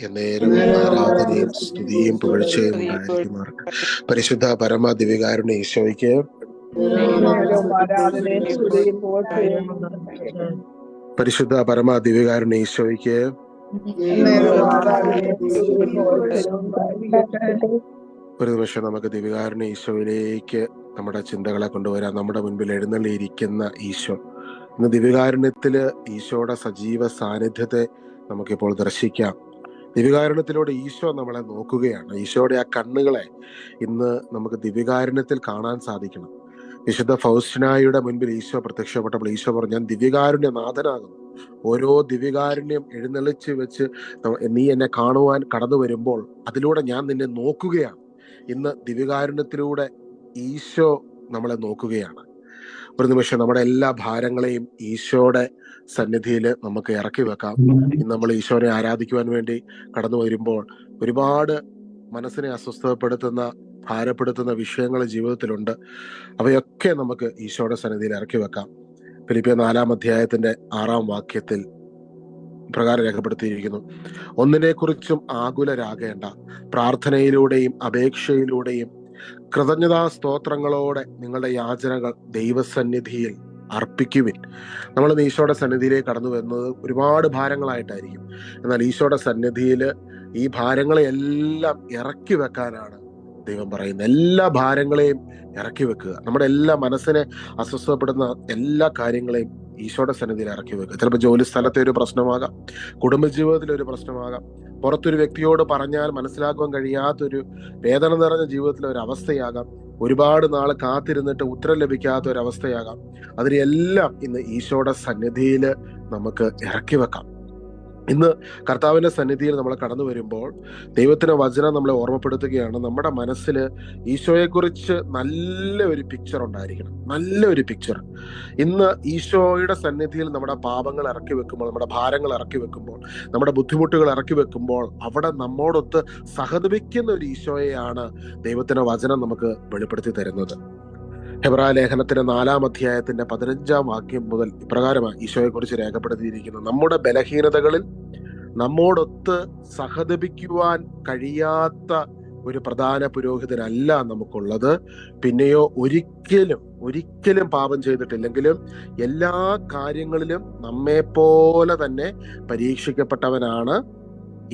എന്നേരം ആരാധനയും സ്തുതിയും പുകഴ്ചയും ഉണ്ടായിരിക്കുമാർക്ക്. പരിശുദ്ധ പരമ ദിവ്യകാരുണ്യ ഈശോയ്ക്ക് പരിശുദ്ധ പരമ ദിവ്യകാരുണ്യ ഈശോയ്ക്ക് ഒരു നിമിഷം നമുക്ക് ദിവ്യകാരുണ്യ ഈശോയിലേക്ക് നമ്മുടെ ചിന്തകളെ കൊണ്ടുവരാം. നമ്മുടെ മുൻപിൽ എഴുന്നള്ളിയിരിക്കുന്ന ഈശോ, ഇന്ന് ദിവ്യകാരുണ്യത്തില് ഈശോയുടെ സജീവ സാന്നിധ്യത്തെ നമുക്കിപ്പോൾ ദർശിക്കാം. ദിവ്യകാരുണ്യത്തിലൂടെ ഈശോ നമ്മളെ നോക്കുകയാണ്. ഈശോയുടെ ആ കണ്ണുകളെ ഇന്ന് നമുക്ക് ദിവ്യകാരുണ്യത്തിൽ കാണാൻ സാധിക്കണം. വിശുദ്ധ ഫൗസ്റ്റിനായുടെ മുൻപിൽ ഈശോ പ്രത്യക്ഷപ്പെട്ടപ്പോൾ ഈശോ പറഞ്ഞു, ഞാൻ ദിവ്യകാരുണ്യ നാഥനാകുന്നു. ഓരോ ദിവ്യകാരുണ്യം എഴുന്നള്ളിച്ച് വെച്ച് നീ എന്നെ കാണുവാൻ കടന്നു വരുമ്പോൾ അതിലൂടെ ഞാൻ നിന്നെ നോക്കുകയാണ്. ഇന്ന് ദിവ്യകാരുണ്യത്തിലൂടെ ഈശോ നമ്മളെ നോക്കുകയാണ്. ഒരു നിമിഷം നമ്മുടെ എല്ലാ ഭാരങ്ങളെയും ഈശോയുടെ സന്നിധിയിൽ നമുക്ക് ഇറക്കി വെക്കാം. ഇന്ന് നമ്മൾ ഈശോനെ ആരാധിക്കുവാൻ വേണ്ടി കടന്നു വരുമ്പോൾ ഒരുപാട് മനസ്സിനെ അസ്വസ്ഥപ്പെടുത്തുന്ന, ഭാരപ്പെടുത്തുന്ന വിഷയങ്ങൾ ജീവിതത്തിലുണ്ട്. അവയൊക്കെ നമുക്ക് ഈശോയുടെ സന്നിധിയിൽ ഇറക്കി വെക്കാം. ഫിലിപ്പിയർ 4-ാം അധ്യായത്തിന്റെ 6-ാം വാക്യത്തിൽ പ്രകാരം രേഖപ്പെടുത്തിയിരിക്കുന്നു, ഒന്നിനെക്കുറിച്ചും ആകുലരാകേണ്ട, പ്രാർത്ഥനയിലൂടെയും അപേക്ഷയിലൂടെയും കൃതജ്ഞതാ സ്തോത്രങ്ങളോടെ നിങ്ങളുടെ യാചനകൾ ദൈവസന്നിധിയിൽ അർപ്പിക്കുവിൻ. നമ്മൾ ഈശോയുടെ സന്നിധിയിലേക്ക് കടന്നു വരുന്നത് ഒരുപാട് ഭാരങ്ങളായിട്ടായിരിക്കും. എന്നാൽ ഈശോയുടെ സന്നിധിയിൽ ഈ ഭാരങ്ങളെയെല്ലാം ഇറക്കി വെക്കാനാണ് ദൈവം പറയുന്നത്. എല്ലാ ഭാരങ്ങളെയും ഇറക്കി വെക്കുക. നമ്മുടെ എല്ലാ മനസ്സിനെ അസ്വസ്ഥപ്പെടുന്ന എല്ലാ കാര്യങ്ങളെയും ഈശോയുടെ സന്നിധിയിൽ ഇറക്കി വെക്കുക. ചിലപ്പോൾ ജോലി സ്ഥലത്തെ ഒരു പ്രശ്നമാകാം, കുടുംബജീവിതത്തിലെ ഒരു പ്രശ്നമാകാം, പുറത്തൊരു വ്യക്തിയോട് പറഞ്ഞാൽ മനസ്സിലാക്കുവാൻ കഴിയാത്തൊരു വേദന നിറഞ്ഞ ജീവിതത്തിലെ ഒരു അവസ്ഥയാകാം, ഒരുപാട് നാൾ കാത്തിരുന്നിട്ട് ഉത്തരം ലഭിക്കാത്ത ഒരു അവസ്ഥയാകാം. അതിനെല്ലാം ഇന്ന് ഈശോയുടെ സന്നിധിയിൽ നമുക്ക് ഇറക്കി വെക്കാം. ഇന്ന് കർത്താവിന്റെ സന്നിധിയിൽ നമ്മൾ കടന്നു വരുമ്പോൾ ദൈവത്തിന്റെ വചനം നമ്മളെ ഓർമ്മപ്പെടുത്തുകയാണ്, നമ്മുടെ മനസ്സിൽ ഈശോയെക്കുറിച്ച് നല്ല ഒരു പിക്ചർ ഉണ്ടായിരിക്കണം, നല്ലൊരു പിക്ചർ. ഇന്ന് ഈശോയുടെ സന്നിധിയിൽ നമ്മുടെ പാപങ്ങൾ ഇറക്കി വെക്കുമ്പോൾ, നമ്മുടെ ഭാരങ്ങൾ ഇറക്കി വെക്കുമ്പോൾ, നമ്മുടെ ബുദ്ധിമുട്ടുകൾ ഇറക്കി വെക്കുമ്പോൾ അവിടെ നമ്മോടൊത്ത് സഹതപിക്കുന്ന ഒരു ഈശോയെയാണ് ദൈവത്തിന്റെ വചനം നമുക്ക് വെളിപ്പെടുത്തി തരുന്നത്. ഹെബ്രായ ലേഖനത്തിന്റെ 4-ാം അധ്യായത്തിന്റെ 15-ാം വാക്യം മുതൽ ഇപ്രകാരമാണ് ഈശോയെ കുറിച്ച് രേഖപ്പെടുത്തിയിരിക്കുന്നത്, നമ്മുടെ ബലഹീനതകളിൽ നമ്മോടൊത്ത് സഹതപിക്കുവാൻ കഴിയാത്ത ഒരു പ്രധാന പുരോഹിതനല്ല നമുക്കുള്ളത്. പിന്നെയോ ഒരിക്കലും പാപം ചെയ്തിട്ടില്ലെങ്കിലും എല്ലാ കാര്യങ്ങളിലും നമ്മെ പോലെ തന്നെ പരീക്ഷിക്കപ്പെട്ടവനാണ്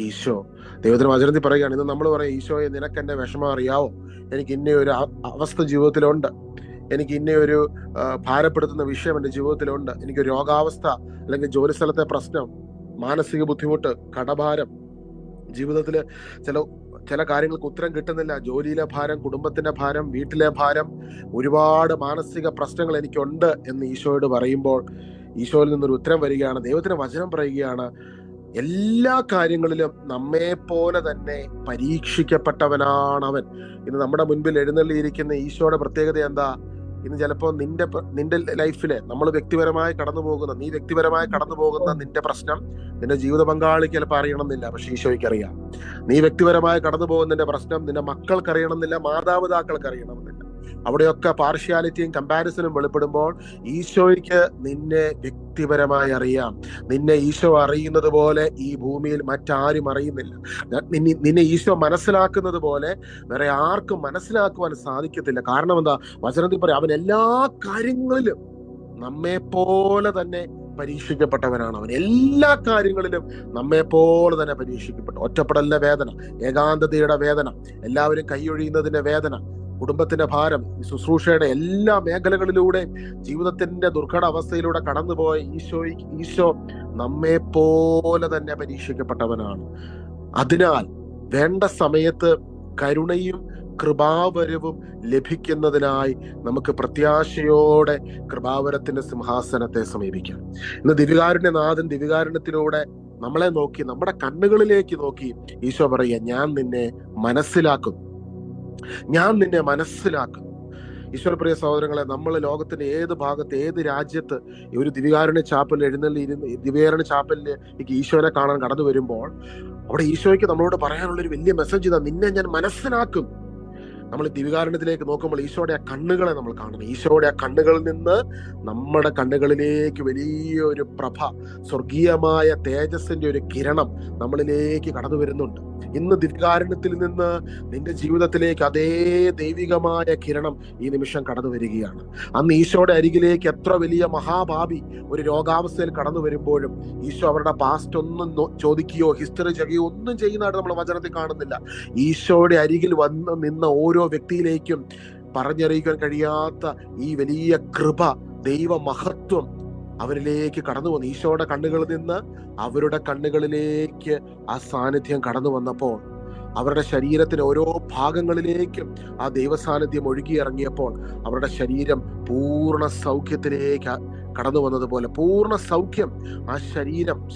ഈശോ. ദൈവത്തിന് വചനത്തിൽ പറയുകയാണ്, ഇന്ന് നമ്മൾ പറയും, ഈശോയെ നിനക്ക് എന്റെ വിഷമം അറിയാവോ, എനിക്ക് ഇന്നയൊരു അവസ്ഥ ജീവിതത്തിലുണ്ട്, എനിക്ക് ഇന്നയൊരു ഭാരപ്പെടുത്തുന്ന വിഷയം എൻ്റെ ജീവിതത്തിലുണ്ട്, എനിക്കൊരു രോഗാവസ്ഥ അല്ലെങ്കിൽ ജോലി സ്ഥലത്തെ പ്രശ്നം, മാനസിക ബുദ്ധിമുട്ട്, കടഭാരം, ജീവിതത്തിൽ ചില കാര്യങ്ങൾക്ക് ഉത്തരം കിട്ടുന്നില്ല, ജോലിയിലെ ഭാരം, കുടുംബത്തിന്റെ ഭാരം, വീട്ടിലെ ഭാരം, ഒരുപാട് മാനസിക പ്രശ്നങ്ങൾ എനിക്കുണ്ട് എന്ന് ഈശോയോട് പറയുമ്പോൾ ഈശോയിൽ നിന്നൊരു ഉത്തരം വരികയാണ്. ദൈവത്തിന് വചനം പറയുകയാണ്, എല്ലാ കാര്യങ്ങളിലും നമ്മെ പോലെ തന്നെ പരീക്ഷിക്കപ്പെട്ടവനാണവൻ. ഇന്ന് നമ്മുടെ മുൻപിൽ എഴുന്നള്ളിയിരിക്കുന്ന ഈശോയുടെ പ്രത്യേകത എന്താ? ഇന്ന് ചിലപ്പോൾ നിന്റെ ലൈഫില് നമ്മൾ വ്യക്തിപരമായി കടന്നു പോകുന്ന നിന്റെ പ്രശ്നം നിന്റെ ജീവിത പങ്കാളിക്ക് ചിലപ്പോൾ അറിയണമെന്നില്ല, പക്ഷെ ഈശോയ്ക്ക് അറിയാം. നീ വ്യക്തിപരമായി കടന്നു പോകുന്നതിന്റെ പ്രശ്നം നിന്റെ മക്കൾക്ക് അറിയണമെന്നില്ല, മാതാപിതാക്കൾക്ക് അറിയണമെന്നില്ല. അവിടെയൊക്കെ പാർഷ്യാലിറ്റിയും കമ്പാരിസണും വെളിപ്പെടുമ്പോൾ ഈശോയ്ക്ക് നിന്നെ വ്യക്തിപരമായി അറിയാം. നിന്നെ ഈശോ അറിയുന്നത് പോലെ ഈ ഭൂമിയിൽ മറ്റാരും അറിയുന്നില്ല. നിന്നെ ഈശോ മനസ്സിലാക്കുന്നത് പോലെ വേറെ ആർക്കും മനസ്സിലാക്കുവാൻ സാധിക്കത്തില്ല. കാരണം എന്താ? വചനത്തിൽ പറയാം, അവൻ എല്ലാ കാര്യങ്ങളിലും നമ്മെ പോലെ തന്നെ പരീക്ഷിക്കപ്പെട്ടവനാണ്. അവൻ എല്ലാ കാര്യങ്ങളിലും നമ്മെ പോലെ തന്നെ പരീക്ഷിക്കപ്പെട്ടു. ഒറ്റപ്പെടലിന്റെ വേദന, ഏകാന്തതയുടെ വേദന, എല്ലാവരും കൈയൊഴിയുന്നതിന്റെ വേദന, കുടുംബത്തിന്റെ ഭാരം, ശുശ്രൂഷയുടെ എല്ലാ മേഖലകളിലൂടെ ജീവിതത്തിന്റെ ദുർഘട അവസ്ഥയിലൂടെ കടന്നുപോയ ഈശോ നമ്മെ പോലെ തന്നെ പരീക്ഷിക്കപ്പെട്ടവനാണ്. അതിനാൽ വേണ്ട സമയത്ത് കരുണയും കൃപാവരവും ലഭിക്കുന്നതിനായി നമുക്ക് പ്രത്യാശയോടെ കൃപാവരത്തിന്റെ സിംഹാസനത്തെ സമീപിക്കാം. ഇന്ന് ദിവ്യകാരുണ്യനാഥൻ ദിവ്യകാരുണ്യത്തിലൂടെ നമ്മളെ നോക്കി, നമ്മുടെ കണ്ണുകളിലേക്ക് നോക്കി ഈശോ പറയുക, ഞാൻ നിന്നെ മനസ്സിലാക്കുന്നു. ഈശ്വര പ്രിയ സഹോദരങ്ങളെ, നമ്മൾ ലോകത്തിന്റെ ഏത് ഭാഗത്ത്, ഏത് രാജ്യത്ത് ഒരു ദിവ്യകാരുണ്യ ചാപ്പലിലേക്ക് ഈശോനെ കാണാൻ കടന്നു വരുമ്പോൾ അവിടെ ഈശോയ്ക്ക് നമ്മളോട് പറയാനുള്ളൊരു വലിയ മെസ്സേജ് ഇതാ, നിന്നെ ഞാൻ മനസ്സിലാക്കും. നമ്മൾ ദിവ്യകാരുണ്യത്തിലേക്ക് നോക്കുമ്പോൾ ഈശോയുടെ ആ കണ്ണുകളെ നമ്മൾ കാണണം. ഈശോയുടെ ആ കണ്ണുകളിൽ നിന്ന് നമ്മുടെ കണ്ണുകളിലേക്ക് വലിയൊരു പ്രഭ, സ്വർഗീയമായ തേജസ്സിന്റെ ഒരു കിരണം നമ്മളിലേക്ക് കടന്നു വരുന്നുണ്ട്. ഇന്ന് ദിവ്യകാരുണ്യത്തിൽ നിന്ന് നിന്റെ ജീവിതത്തിലേക്ക് അതേ ദൈവികമായ കിരണം ഈ നിമിഷം കടന്നു വരികയാണ്. അന്ന് ഈശോയുടെ അരികിലേക്ക് എത്ര വലിയ മഹാഭാവി ഒരു രോഗാവസ്ഥയിൽ കടന്നു വരുമ്പോഴും ഈശോ അവരുടെ പാസ്റ്റ് ഒന്നും ചോദിക്കുകയോ ഹിസ്റ്ററി ചെയ്യുകയോ ഒന്നും ചെയ്യുന്നതായിട്ട് നമ്മൾ വചനത്തിൽ കാണുന്നില്ല. ഈശോയുടെ അരികിൽ വന്ന് നിന്ന ഓരോ വ്യക്തിയിലേക്കും പറഞ്ഞറിയിക്കാൻ കഴിയാത്ത ഈ വലിയ കൃപ, ദൈവ മഹത്വം അവരിലേക്ക് കടന്നു വന്നു. ഈശോയുടെ കണ്ണുകളിൽ നിന്ന് അവരുടെ കണ്ണുകളിലേക്ക് ആ സാന്നിധ്യം കടന്നു വന്നപ്പോൾ അവരുടെ ശരീരത്തിന് ഓരോ ഭാഗങ്ങളിലേക്കും ആ ദൈവസാന്നിധ്യം ഒഴുകിയിറങ്ങിയപ്പോൾ അവരുടെ ശരീരം പൂർണ്ണ സൗഖ്യത്തിലേക്ക് കടന്നു വന്നതുപോലെ പൂർണ്ണ സൗഖ്യം, ആ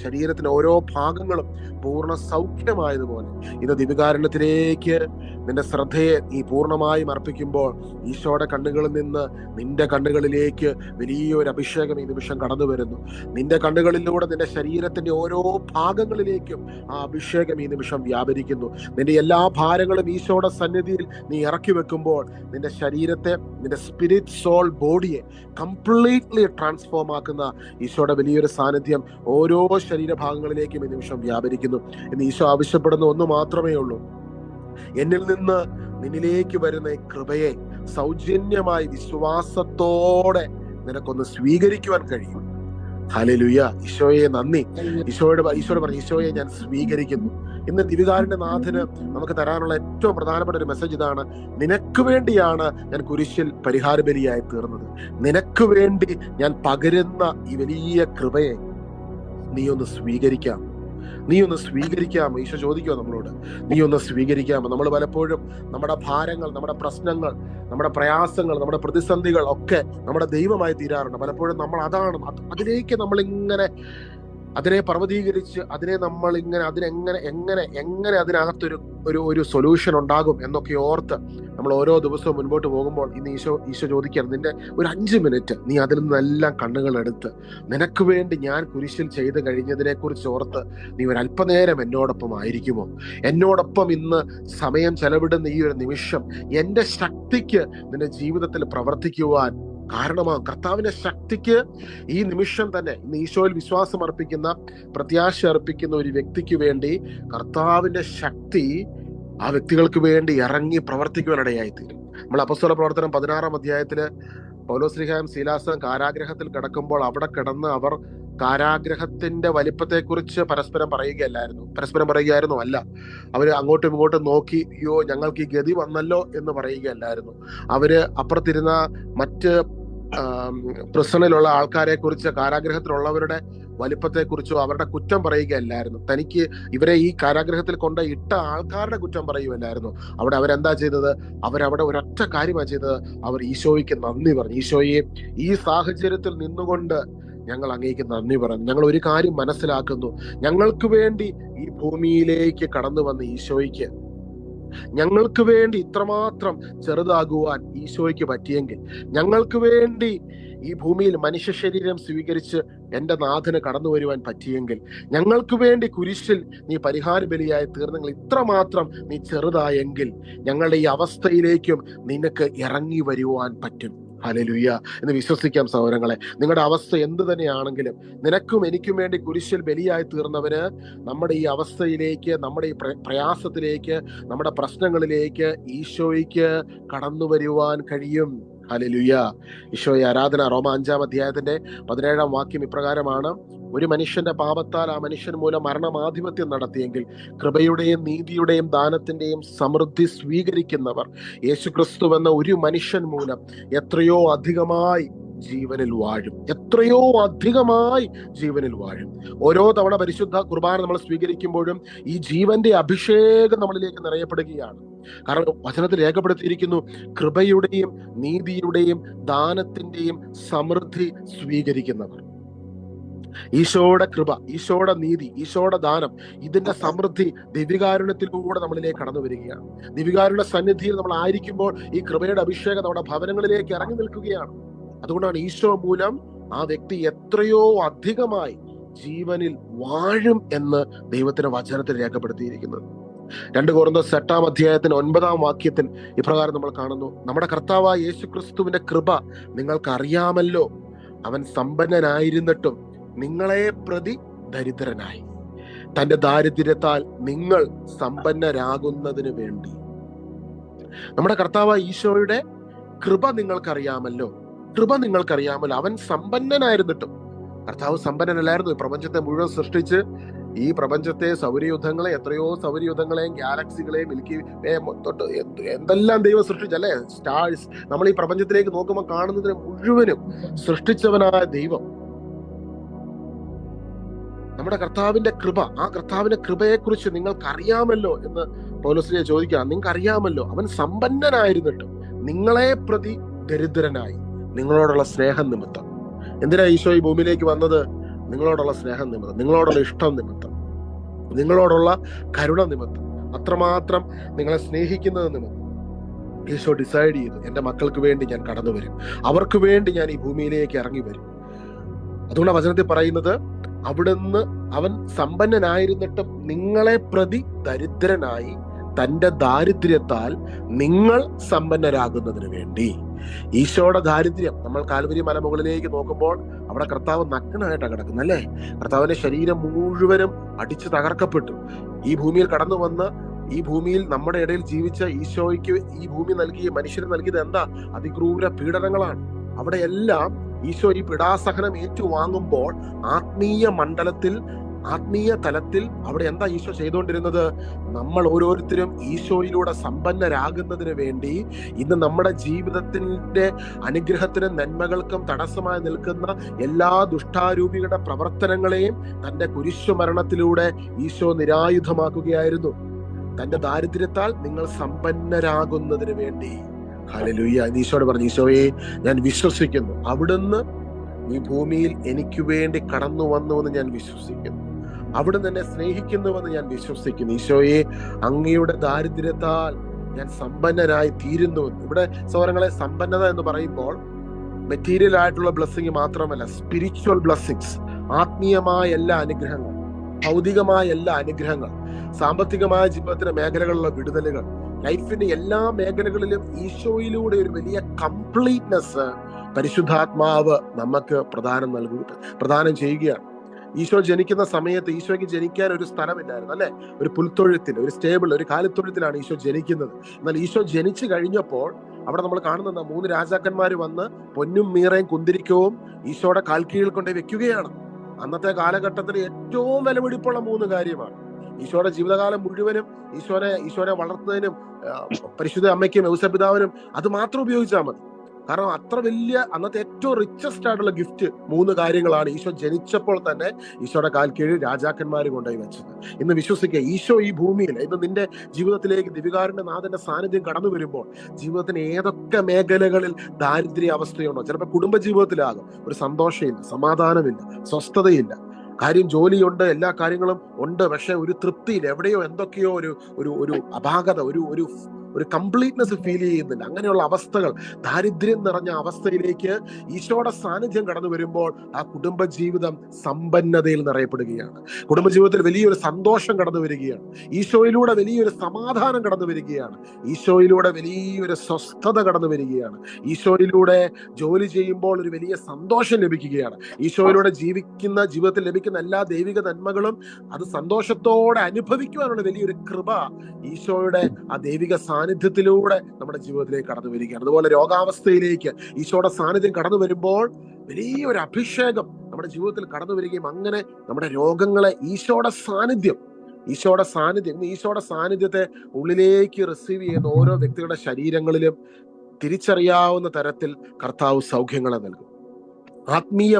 ശരീരത്തിന് ഓരോ ഭാഗങ്ങളും പൂർണ്ണ സൗഖ്യമായതുപോലെ ഇന്ന് ദിവ്യകാരുണ്യത്തിലേക്ക് നിന്റെ ശ്രദ്ധയെ നീ പൂർണ്ണമായും അർപ്പിക്കുമ്പോൾ ഈശോയുടെ കണ്ണുകളിൽ നിന്ന് നിന്റെ കണ്ണുകളിലേക്ക് വലിയൊരു അഭിഷേകം ഈ നിമിഷം കടന്നു വരുന്നു. നിന്റെ കണ്ണുകളിലൂടെ നിന്റെ ശരീരത്തിന്റെ ഓരോ ഭാഗങ്ങളിലേക്കും ആ അഭിഷേകം ഈ നിമിഷം വ്യാപരിക്കുന്നു. നിന്റെ എല്ലാ ഭാരങ്ങളും ഈശോയുടെ സന്നിധിയിൽ നീ ഇറക്കി വെക്കുമ്പോൾ നിന്റെ ശരീരത്തെ, നിന്റെ സ്പിരിറ്റ്, സോൾ, ബോഡിയെ കംപ്ലീറ്റ്ലി ട്രാൻസ്ഫോം ആക്കുന്ന ഈശോയുടെ വലിയൊരു സാന്നിധ്യം ഓരോ ശരീരഭാഗങ്ങളിലേക്കും ഈ നിമിഷം വ്യാപരിക്കുന്നു. എന്ന് ഈശോ ആവശ്യപ്പെടുന്ന ഒന്ന് മാത്രമേ ഉള്ളൂ, എന്നിൽ നിന്ന് നിന്നിലേക്ക് വരുന്ന ഈ കൃപയെ സൗജന്യമായി വിശ്വാസത്തോടെ നിനക്കൊന്ന് സ്വീകരിക്കുവാൻ കഴിയും. ഹല്ലേലൂയ. ഈശോയെ നന്ദി. ഈശോയോട് പറഞ്ഞു, ഈശോയെ ഞാൻ സ്വീകരിക്കുന്നു. ഇന്ന് ദിവ്യകാരുണ്യ നാഥന് നമുക്ക് തരാനുള്ള ഏറ്റവും പ്രധാനപ്പെട്ട ഒരു മെസ്സേജ് ഇതാണ്: നിനക്ക് വേണ്ടിയാണ് ഞാൻ കുരിശിൽ പരിഹാര ബലിയായി തീർന്നത്. നിനക്ക് വേണ്ടി ഞാൻ പകരുന്ന ഈ വലിയ കൃപയെ നീ ഒന്ന് സ്വീകരിക്കാം. ഈശോ ചോദിക്കുമോ നമ്മളോട്, നീ ഒന്ന് സ്വീകരിക്കാമോ? നമ്മൾ പലപ്പോഴും നമ്മുടെ ഭാരങ്ങൾ, നമ്മുടെ പ്രശ്നങ്ങൾ, നമ്മുടെ പ്രയാസങ്ങൾ, നമ്മുടെ പ്രതിസന്ധികൾ ഒക്കെ നമ്മുടെ ദൈവമായി തീരാറുണ്ട്. പലപ്പോഴും നമ്മൾ അതിലേക്ക് നമ്മളിങ്ങനെ അതിനെ പർവ്വതീകരിച്ച് എങ്ങനെ അതിനകത്തൊരു സൊല്യൂഷൻ ഉണ്ടാകും എന്നൊക്കെ ഓർത്ത് നമ്മൾ ഓരോ ദിവസവും മുൻപോട്ട് പോകുമ്പോൾ ഇന്ന് ഈശോ ചോദിക്കുകയാണ്, നിന്റെ ഒരു 5 മിനിറ്റ് നീ അതിൽ നിന്നെല്ലാം കണ്ണുകൾ എടുത്ത് നിനക്ക് വേണ്ടി ഞാൻ കുരിശിൽ ചെയ്ത് കഴിഞ്ഞതിനെ കുറിച്ച് ഓർത്ത് നീ ഒരു അല്പനേരം എന്നോടൊപ്പം ആയിരിക്കുമോ? എന്നോടൊപ്പം ഇന്ന് സമയം ചെലവിടുന്ന ഈ ഒരു നിമിഷം എൻ്റെ ശക്തിക്ക് നിന്റെ ജീവിതത്തിൽ പ്രവർത്തിക്കുവാൻ കാരണമാകും. കർത്താവിന്റെ ശക്തിക്ക് ഈ നിമിഷം തന്നെ ഇന്ന് ഈശോയിൽ വിശ്വാസം അർപ്പിക്കുന്ന, പ്രത്യാശ അർപ്പിക്കുന്ന ഒരു വ്യക്തിക്ക് വേണ്ടി കർത്താവിന്റെ ശക്തി ആ വ്യക്തികൾക്ക് വേണ്ടി ഇറങ്ങി പ്രവർത്തിക്കുവാനിടയായിത്തീരും. നമ്മൾ അപ്പോസ്തല പ്രവർത്തനം 16-ാം അധ്യായത്തില് പൗലോസ്ലീഹായും ശീലാസും കാരാഗ്രഹത്തിൽ കിടക്കുമ്പോൾ അവിടെ കിടന്ന് അവർ കാരാഗ്രഹത്തിന്റെ വലിപ്പത്തെക്കുറിച്ച് പരസ്പരം പറയുകയായിരുന്നു. അല്ല, അവര് അങ്ങോട്ടും ഇങ്ങോട്ടും നോക്കി അയ്യോ ഞങ്ങൾക്ക് ഈ ഗതി വന്നല്ലോ എന്ന് പറയുകയല്ലായിരുന്നു. അവര് അപ്പുറത്തിരുന്ന മറ്റ് പ്രിസണിലുള്ള ആൾക്കാരെ കുറിച്ച്, കാരാഗ്രഹത്തിലുള്ളവരുടെ വലിപ്പത്തെക്കുറിച്ചോ അവരുടെ കുറ്റം പറയുകയല്ലായിരുന്നു. തനിക്ക് ഇവരെ ഈ കാരാഗ്രഹത്തിൽ കൊണ്ട് ഇട്ട ആൾക്കാരുടെ കുറ്റം പറയുകയല്ലായിരുന്നു. അവിടെ അവരെന്താ ചെയ്തത്? അവരവിടെ ഒരൊറ്റ കാര്യമാണ് ചെയ്തത്. അവർ ഈശോയ്ക്ക് നന്ദി പറഞ്ഞു. ഈശോയെ, ഈ സാഹചര്യത്തിൽ നിന്നുകൊണ്ട് ഞങ്ങൾ അങ്ങേക്ക് നന്ദി പറഞ്ഞു. ഞങ്ങൾ ഒരു കാര്യം മനസ്സിലാക്കുന്നു, ഞങ്ങൾക്ക് വേണ്ടി ഈ ഭൂമിയിലേക്ക് കടന്നു വന്ന ഈശോയ്ക്ക്, ഞങ്ങൾക്ക് വേണ്ടി ഇത്രമാത്രം ചെറുതാകുവാൻ ഈശോയ്ക്ക് പറ്റിയെങ്കിൽ, ഞങ്ങൾക്ക് വേണ്ടി ഈ ഭൂമിയിൽ മനുഷ്യ ശരീരം സ്വീകരിച്ച് എൻ്റെ നാഥന് കടന്നു വരുവാൻ പറ്റിയെങ്കിൽ, ഞങ്ങൾക്ക് വേണ്ടി കുരിശിൽ നീ പരിഹാര ബലിയായി തീർന്നെങ്കിൽ, ഇത്രമാത്രം നീ ചെറുതായെങ്കിൽ ഞങ്ങളുടെ ഈ അവസ്ഥയിലേക്കും നിനക്ക് ഇറങ്ങി വരുവാൻ പറ്റും. ഹല്ലേലൂയ എന്ന് വിശ്വസിക്കാം സഹോദരങ്ങളെ. നിങ്ങളുടെ അവസ്ഥ എന്ത് തന്നെയാണെങ്കിലും നിനക്കും എനിക്കും വേണ്ടി കുരിശിൽ ബലിയായി തീർന്നവന് നമ്മുടെ ഈ അവസ്ഥയിലേക്ക്, നമ്മുടെ ഈ പ്രയാസത്തിലേക്ക്, നമ്മുടെ പ്രശ്നങ്ങളിലേക്ക് ഈശോയ്ക്ക് കടന്നു വരുവാൻ കഴിയും. ഹല്ലേലൂയ. ഈശോയെ ആരാധന. റോമ 5-ാം അധ്യായത്തിന്റെ 17-ാം വാക്യം ഇപ്രകാരമാണ്: ഒരു മനുഷ്യന്റെ പാപത്താൽ ആ മനുഷ്യൻ മൂലം മരണമാധിപത്യം നടത്തിയെങ്കിൽ കൃപയുടെയും നീതിയുടെയും ദാനത്തിന്റെയും സമൃദ്ധി സ്വീകരിക്കുന്നവർ യേശുക്രിസ്തു എന്ന ഒരു മനുഷ്യൻ മൂലം എത്രയോ അധികമായി ജീവനിൽ വാഴും. ഓരോ തവണ പരിശുദ്ധ കുർബാന നമ്മൾ സ്വീകരിക്കുമ്പോഴും ഈ ജീവന്റെ അഭിഷേകം നമ്മളിലേക്ക് നിറയപ്പെടുകയാണ്. കാരണം വചനത്തിൽ രേഖപ്പെടുത്തിയിരിക്കുന്നു, കൃപയുടെയും നീതിയുടെയും ദാനത്തിന്റെയും സമൃദ്ധി സ്വീകരിക്കുന്നവർ. ഈശോയുടെ കൃപ, ഈശോയുടെ നീതി, ഈശോയുടെ ദാനം, ഇതിന്റെ സമൃദ്ധി ദിവ്യകാരുണ്യത്തിലൂടെ നമ്മളിലേക്ക് കടന്നു വരികയാണ്. ദിവ്യകാരുണ്യ സന്നിധിയിൽ നമ്മൾ ആയിരിക്കുമ്പോൾ ഈ കൃപയുടെ അഭിഷേകം നമ്മുടെ ഭവനങ്ങളിലേക്ക് ഇറങ്ങി നിൽക്കുകയാണ്. അതുകൊണ്ടാണ് ഈശോ മൂലം ആ വ്യക്തി എത്രയോ അധികമായി ജീവനിൽ വാഴും എന്ന് ദൈവത്തിന്റെ വചനത്തിൽ രേഖപ്പെടുത്തിയിരിക്കുന്നത്. 2 കൊരിന്ത്യർ 8-9 ഇപ്രകാരം നമ്മൾ കാണുന്നു: നമ്മുടെ കർത്താവായ യേശു ക്രിസ്തുവിന്റെ കൃപ നിങ്ങൾക്ക് അറിയാമല്ലോ. അവൻ സമ്പന്നനായിരുന്നിട്ടും നിങ്ങളെ പ്രതി ദരിദ്രനായി, തന്റെ ദാരിദ്ര്യത്താൽ നിങ്ങൾ സമ്പന്നരാകുന്നതിന് വേണ്ടി. നമ്മുടെ കർത്താവായ ഈശോയുടെ കൃപ നിങ്ങൾക്കറിയാമല്ലോ. അവൻ സമ്പന്നനായിരുന്നിട്ടും, കർത്താവ് സമ്പന്നനല്ലായിരുന്നു. ഈ പ്രപഞ്ചത്തെ മുഴുവൻ സൃഷ്ടിച്ച് ഈ പ്രപഞ്ചത്തെ സൗരയുദ്ധങ്ങളെ, എത്രയോ സൗരയുദ്ധങ്ങളെയും ഗാലക്സികളെയും മിൽക്കി തൊട്ട് എന്തെല്ലാം ദൈവം സൃഷ്ടിച്ചല്ലേ, സ്റ്റാർസ്. നമ്മൾ ഈ പ്രപഞ്ചത്തിലേക്ക് നോക്കുമ്പോൾ കാണുന്നതിന് മുഴുവനും സൃഷ്ടിച്ചവനായ ദൈവം, നമ്മുടെ കർത്താവിന്റെ കൃപ, ആ കർത്താവിന്റെ കൃപയെ കുറിച്ച് നിങ്ങൾക്ക് അറിയാമല്ലോ എന്ന് പൗലോസിനെ ചോദിക്കുക. നിങ്ങൾക്ക് അറിയാമല്ലോ, അവൻ സമ്പന്നനായിരുന്നിട്ടും നിങ്ങളെ പ്രതി ദരിദ്രനായി, നിങ്ങളോടുള്ള സ്നേഹം നിമിത്തം. എന്തിനാ ഈശോ ഈ ഭൂമിയിലേക്ക് വന്നത്? നിങ്ങളോടുള്ള സ്നേഹം നിമിത്തം, നിങ്ങളോടുള്ള ഇഷ്ടം നിമിത്തം, നിങ്ങളോടുള്ള കരുണ നിമിത്തം, അത്രമാത്രം നിങ്ങളെ സ്നേഹിക്കുന്നത് നിമിത്തം ഈശോ ഡിസൈഡ് ചെയ്തു, എന്റെ മക്കൾക്ക് വേണ്ടി ഞാൻ കടന്നു വരും, അവർക്ക് വേണ്ടി ഞാൻ ഈ ഭൂമിയിലേക്ക് ഇറങ്ങി വരും. അതുകൊണ്ട് വചനത്തിൽ പറയുന്നത്, അവിടുന്ന് അവൻ സമ്പന്നനായിരുന്നിട്ടും നിങ്ങളെ പ്രതി ദരിദ്രനായി, തന്റെ ദാരിദ്ര്യത്താൽ നിങ്ങൾ സമ്പന്നരാകുന്നതിന് വേണ്ടി. ഈശോയുടെ ദാരിദ്ര്യം, നമ്മൾ കാൽവരി മലമുകളിലേക്ക് നോക്കുമ്പോൾ അവിടെ കർത്താവ് നഗ്നനായിട്ടാണ് കിടക്കുന്നത്, അല്ലേ? കർത്താവിന്റെ ശരീരം മുഴുവനും അടിച്ചു തകർക്കപ്പെട്ടു. ഈ ഭൂമിയിൽ കടന്നു വന്ന് ഈ ഭൂമിയിൽ നമ്മുടെ ഇടയിൽ ജീവിച്ച ഈശോയ്ക്ക് ഈ ഭൂമി മനുഷ്യന് നൽകിയത് എന്താ? അതിക്രൂര പീഡനങ്ങളാണ്. അവിടെയെല്ലാം ഈശോ ഈ പിടാസഹനം ഏറ്റുവാങ്ങുമ്പോൾ ആത്മീയ തലത്തിൽ അവിടെ എന്താ ഈശോ ചെയ്തുകൊണ്ടിരുന്നത്? നമ്മൾ ഓരോരുത്തരും ഈശോയിലൂടെ സമ്പന്നരാകുന്നതിന് വേണ്ടി ഇന്ന് നമ്മുടെ ജീവിതത്തിന്റെ അനുഗ്രഹത്തിനും നന്മകൾക്കും തടസ്സമായി നിൽക്കുന്ന എല്ലാ ദുഷ്ടാരൂപികളുടെ പ്രവർത്തനങ്ങളെയും തന്റെ കുരിശുമരണത്തിലൂടെ ഈശോ നിരായുധമാക്കുകയായിരുന്നു. തന്റെ ദാരിദ്ര്യത്താൽ നിങ്ങൾ സമ്പന്നരാകുന്നതിന് വേണ്ടി. ഹല്ലേലൂയ. ഈശോയോട് പറഞ്ഞു, ഈശോയെ ഞാൻ വിശ്വസിക്കുന്നു, അവിടുന്ന് ഈ ഭൂമിയിൽ എനിക്ക് വേണ്ടി കടന്നു വന്നുവെന്ന് ഞാൻ വിശ്വസിക്കുന്നു, അവിടുന്ന് എന്നെ സ്നേഹിക്കുന്നുവെന്ന് ഞാൻ വിശ്വസിക്കുന്നു. ഈശോയെ, അങ്ങയുടെ ദാരിദ്ര്യത്താൽ ഞാൻ സമ്പന്നനായി തീരുന്നുവെന്ന്. ഇവിടെ സഹോദരങ്ങളെ, സമ്പന്നത എന്ന് പറയുമ്പോൾ മെറ്റീരിയൽ ആയിട്ടുള്ള ബ്ലെസ്സിങ് മാത്രമല്ല, സ്പിരിച്വൽ ബ്ലെസ്സിങ്സ്, ആത്മീയമായ എല്ലാ അനുഗ്രഹങ്ങൾ, ഭൗതികമായ എല്ലാ അനുഗ്രഹങ്ങൾ, സാമ്പത്തികമായ ജീവിതത്തിന്റെ മേഖലകളിലുള്ള വിടുതലുകൾ, ലൈഫിന്റെ എല്ലാ മേഖലകളിലും ഈശോയിലൂടെ ഒരു വലിയ കംപ്ലീറ്റ്നെസ് പരിശുദ്ധാത്മാവ് നമുക്ക് പ്രദാനം ചെയ്യുകയാണ്. ഈശോ ജനിക്കുന്ന സമയത്ത് ഈശോയ്ക്ക് ജനിക്കാൻ ഒരു സ്ഥലമില്ലായിരുന്നു, അല്ലെ? ഒരു പുൽത്തൊഴുത്തിൽ, ഒരു സ്റ്റേബിൾ, ഒരു കാലിത്തൊഴുത്തിലാണ് ഈശോ ജനിക്കുന്നത്. എന്നാൽ ഈശോ ജനിച്ചു കഴിഞ്ഞപ്പോൾ അവിടെ നമ്മൾ കാണുന്നത് 3 രാജാക്കന്മാർ വന്ന് പൊന്നും മീറയും കുന്തിരിക്കവും ഈശോയുടെ കാൽക്കീഴിൽ കൊണ്ട് വെക്കുകയാണ്. അന്നത്തെ കാലഘട്ടത്തിൽ ഏറ്റവും വിലപിടിപ്പുള്ള 3 കാര്യമാണ്. ഈശോയുടെ ജീവിതകാലം മുഴുവനും ഈശോനെ വളർത്തുന്നതിനും പരിശുദ്ധ അമ്മയ്ക്കും ഔസപിതാവിനും അത് മാത്രം ഉപയോഗിച്ചാൽ മതി. കാരണം അത്ര വലിയ, അന്നത്തെ ഏറ്റവും റിച്ചസ്റ്റ് ആയിട്ടുള്ള ഗിഫ്റ്റ് 3 കാര്യങ്ങളാണ് ഈശോ ജനിച്ചപ്പോൾ തന്നെ ഈശോയുടെ കാൽക്കീഴിൽ രാജാക്കന്മാർ കൊണ്ടുപോയി വെച്ചത്. ഇന്ന് വിശ്വസിക്കുക, ഈശോ ഈ ഭൂമിയിൽ, ഇന്ന് നിന്റെ ജീവിതത്തിലേക്ക് ദിവികാരന്റെ നാഥന്റെ സാന്നിധ്യം കടന്നു വരുമ്പോൾ ജീവിതത്തിന് ഏതൊക്കെ മേഖലകളിൽ ദാരിദ്ര്യ അവസ്ഥയുണ്ടോ, ചിലപ്പോൾ കുടുംബജീവിതത്തിലാകും, ഒരു സന്തോഷമില്ല, സമാധാനമില്ല, സ്വസ്ഥതയില്ല, കാര്യം ജോലിയുണ്ട്, എല്ലാ കാര്യങ്ങളും ഉണ്ട്, പക്ഷെ ഒരു തൃപ്തിയിൽ എവിടെയോ എന്തൊക്കെയോ ഒരു അപാകത, ഒരു കംപ്ലീറ്റ്നെസ് ഫീൽ ചെയ്യുന്നില്ല. അങ്ങനെയുള്ള അവസ്ഥകൾ, ദാരിദ്ര്യം നിറഞ്ഞ അവസ്ഥയിലേക്ക് ഈശോയുടെ സാന്നിധ്യം കടന്നു വരുമ്പോൾ ആ കുടുംബജീവിതം സമ്പന്നതയിൽ നിറയപ്പെടുകയാണ്. കുടുംബജീവിതത്തിൽ വലിയൊരു സന്തോഷം കടന്നു വരികയാണ്. ഈശോയിലൂടെ വലിയൊരു സമാധാനം കടന്നു വരികയാണ്. ഈശോയിലൂടെ വലിയൊരു സ്വസ്ഥത കടന്നു വരികയാണ്. ഈശോയിലൂടെ ജോലി ചെയ്യുമ്പോൾ ഒരു വലിയ സന്തോഷം ലഭിക്കുകയാണ്. ഈശോയിലൂടെ ജീവിതത്തിൽ ലഭിക്കുന്ന എല്ലാ ദൈവിക നന്മകളും അത് സന്തോഷത്തോടെ അനുഭവിക്കുവാനുള്ള വലിയൊരു കൃപ ഈശോയുടെ ആ ദൈവിക സാന്നിധ്യത്തിലൂടെ നമ്മുടെ ജീവിതത്തിലേക്ക് കടന്നു വരികയാണ്. അതുപോലെ രോഗാവസ്ഥയിലേക്ക് ഈശോയുടെ സാന്നിധ്യം കടന്നു വരുമ്പോൾ വലിയൊരു അഭിഷേകം നമ്മുടെ ജീവിതത്തിൽ കടന്നു വരികയും അങ്ങനെ നമ്മുടെ രോഗങ്ങളെ ഈശോയുടെ സാന്നിധ്യത്തെ ഉള്ളിലേക്ക് റിസീവ് ചെയ്യുന്ന ഓരോ വ്യക്തികളുടെ ശരീരങ്ങളിലും തിരിച്ചറിയാവുന്ന തരത്തിൽ കർത്താവ് സൗഖ്യങ്ങളെ നൽകും. ആത്മീയ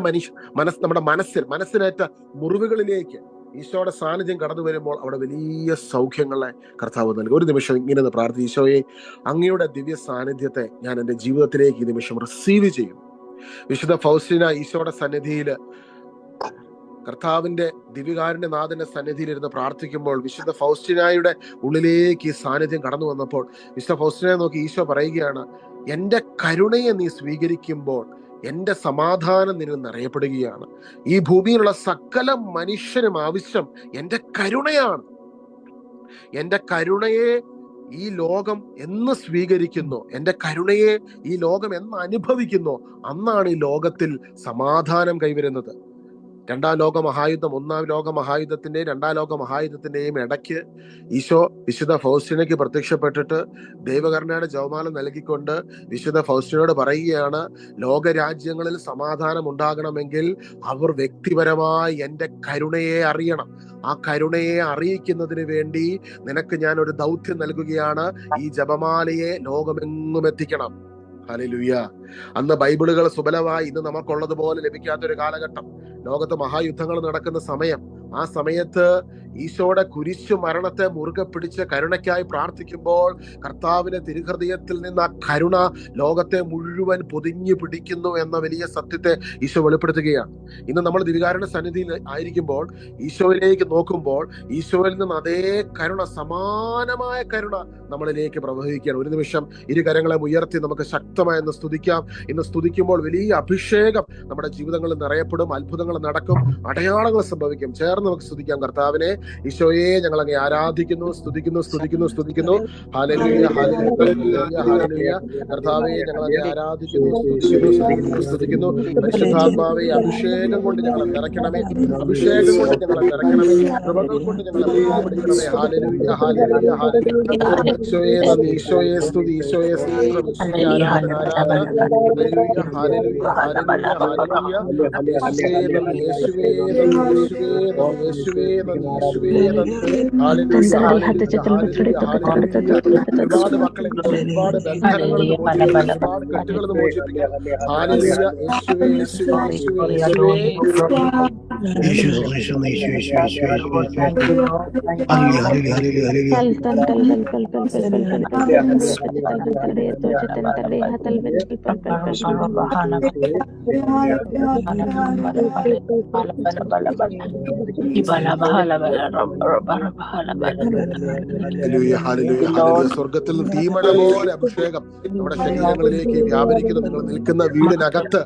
നമ്മുടെ മനസ്സിനേറ്റ മുറിവുകളിലേക്ക് ഈശോയുടെ സാന്നിധ്യം കടന്നു വരുമ്പോൾ അവിടെ വലിയ സൗഖ്യങ്ങളെ കർത്താവ് നൽകും. ഒരു നിമിഷം ഇങ്ങനെ പ്രാർത്ഥിച്ചു, ഈശോയെ, അങ്ങയുടെ ദിവ്യ സാന്നിധ്യത്തെ ഞാൻ എൻ്റെ ജീവിതത്തിലേക്ക് ഈ നിമിഷം റിസീവ് ചെയ്യും. വിശുദ്ധ ഫൗസ്റ്റീന ഈശോയുടെ സന്നിധിയിൽ, കർത്താവിന്റെ ദിവ്യകാരുണ്യ നാഥന്റെ സന്നിധിയിൽ ഇരുന്ന് പ്രാർത്ഥിക്കുമ്പോൾ വിശുദ്ധ ഫൗസ്റ്റീനായുടെ ഉള്ളിലേക്ക് ഈ സാന്നിധ്യം കടന്നു വന്നപ്പോൾ വിശുദ്ധ ഫൗസ്റ്റീനയെ നോക്കി ഈശോ പറയുകയാണ്, എൻ്റെ കരുണയെ നീ സ്വീകരിക്കുമ്പോൾ എന്റെ സമാധാനം നിന്നിൽ നിറയപ്പെടുകയാണ്. ഈ ഭൂമിയിലുള്ള സകല മനുഷ്യനും ആവശ്യം എന്റെ കരുണയാണ്. എൻ്റെ കരുണയെ ഈ ലോകം എന്ന് സ്വീകരിക്കുന്നു, എൻ്റെ കരുണയെ ഈ ലോകം എന്ന് അനുഭവിക്കുന്നു, അന്നാണ് ഈ ലോകത്തിൽ സമാധാനം കൈവരുന്നത്. രണ്ടാം ലോക മഹായുദ്ധം, ഒന്നാം ലോക മഹായുദ്ധത്തിന്റെയും രണ്ടാം ലോക മഹായുദ്ധത്തിന്റെയും ഇടയ്ക്ക് ഈശോ വിശുദ്ധ ഫൗസ്റ്റിനയ്ക്ക് പ്രത്യക്ഷപ്പെട്ടിട്ട് ദൈവകരുണയുടെ ജപമാല നൽകിക്കൊണ്ട് വിശുദ്ധ ഫൗസ്റ്റിനോട് പറയുകയാണ്, ലോകരാജ്യങ്ങളിൽ സമാധാനം ഉണ്ടാകണമെങ്കിൽ അവർ വ്യക്തിപരമായി എൻ്റെ കരുണയെ അറിയണം. ആ കരുണയെ അറിയിക്കുന്നതിന് വേണ്ടി നിനക്ക് ഞാൻ ഒരു ദൗത്യം നൽകുകയാണ്, ഈ ജപമാലയെ ലോകമെങ്ങും എത്തിക്കണം. ഹല്ലേലൂയ. അന്ന് ബൈബിളുകൾ സുബലമായി ഇന്ന് നമുക്കുള്ളതുപോലെ ലഭിക്കാത്തൊരു കാലഘട്ടം, ലോകത്ത് മഹായുദ്ധങ്ങൾ നടക്കുന്ന സമയം. ആ സമയത്ത് ഈശോയുടെ കുരിശു മരണത്തെ മുറുകെ പിടിച്ച് കരുണയ്ക്കായി പ്രാർത്ഥിക്കുമ്പോൾ കർത്താവിന്റെ തിരുഹൃദയത്തിൽ നിന്ന് ആ കരുണ ലോകത്തെ മുഴുവൻ പൊതിഞ്ഞു പിടിക്കുന്നു എന്ന വലിയ സത്യത്തെ ഈശോ വെളിപ്പെടുത്തുകയാണ്. ഇന്ന് നമ്മൾ ദിവികാരുടെ സന്നിധിയിൽ ആയിരിക്കുമ്പോൾ ഈശോയിലേക്ക് നോക്കുമ്പോൾ ഈശോയിൽ നിന്ന് അതേ കരുണ, സമാനമായ കരുണ നമ്മളിലേക്ക് പ്രവഹിക്കുകയാണ്. ഒരു നിമിഷം ഇരു കരങ്ങളെ ഉയർത്തി നമുക്ക് ശക്തമായി ഒന്ന് സ്തുതിക്കാം. ഇന്ന് സ്തുതിക്കുമ്പോൾ വലിയ അഭിഷേകം നമ്മുടെ ജീവിതങ്ങളിൽ നിറയപ്പെടും, അത്ഭുതങ്ങൾ നടക്കും, അടയാളങ്ങൾ സംഭവിക്കും. ചേർന്ന് നമുക്ക് സ്തുതിക്കാം കർത്താവിനെ. ഈശോയെ ഞങ്ങൾ അങ്ങ് ആരാധിക്കുന്നു, സ്തുതിക്കുന്നു, സ്തുതിക്കുന്നു, സ്തുതിക്കുന്നു. Hallelujah, hallelujah, hallelujah. കർത്താവെ ഞങ്ങൾ അങ്ങ് ആരാധിക്കുന്നു, സ്തുതിക്കുന്നു, സ്തുതിക്കുന്നു, സ്തുതിക്കുന്നു. പരിശുദ്ധാത്മാവേ, അഭിഷേകം കൊണ്ട് ഞങ്ങളെ നിറയ്ക്കണമേ, അഭിഷേകം കൊണ്ട് ഞങ്ങളെ നിറയ്ക്കണമേ, കൃപകൾ കൊണ്ട് ഞങ്ങളെ പിടിക്കണമേ. Hallelujah, hallelujah, hallelujah. ഈശോയെ നന്ദി, ഈശോയെ സ്തുതി, ഈശോയെ സ്തോത്രം, ഈശോയെ ആരാധന, ആരാധന. Hallelujah, hallelujah, hallelujah, hallelujah. യേശുവേ നന്ദി, യേശുവേ നന്ദി, യേശുവേ നന്ദി, യേശുവേ നന്ദി, യേശുവേ നന്ദി. Hallelujah, hallelujah, hallelujah, hallelujah. ഒരുപാട് മക്കളെ ഒരുപാട് ബന്ധനങ്ങളിൽ നിന്ന് മോചിപ്പിക്കണം, ഒരുപാട് കെട്ടുകളിൽ നിന്ന് മോചിപ്പിക്കണം. ഹല്ലേലൂയ, യേശുവേ, യേശുവേ, യേശുവേ, യേശുവേ. സ്വർഗത്തിൽ നിന്ന് തീമഴ പോലെ അഭിഷേകം നമ്മുടെ ശരീരങ്ങളിലേക്ക് വ്യാപരിക്കുന്നു. നിങ്ങൾ നിൽക്കുന്ന വീടിനകത്ത്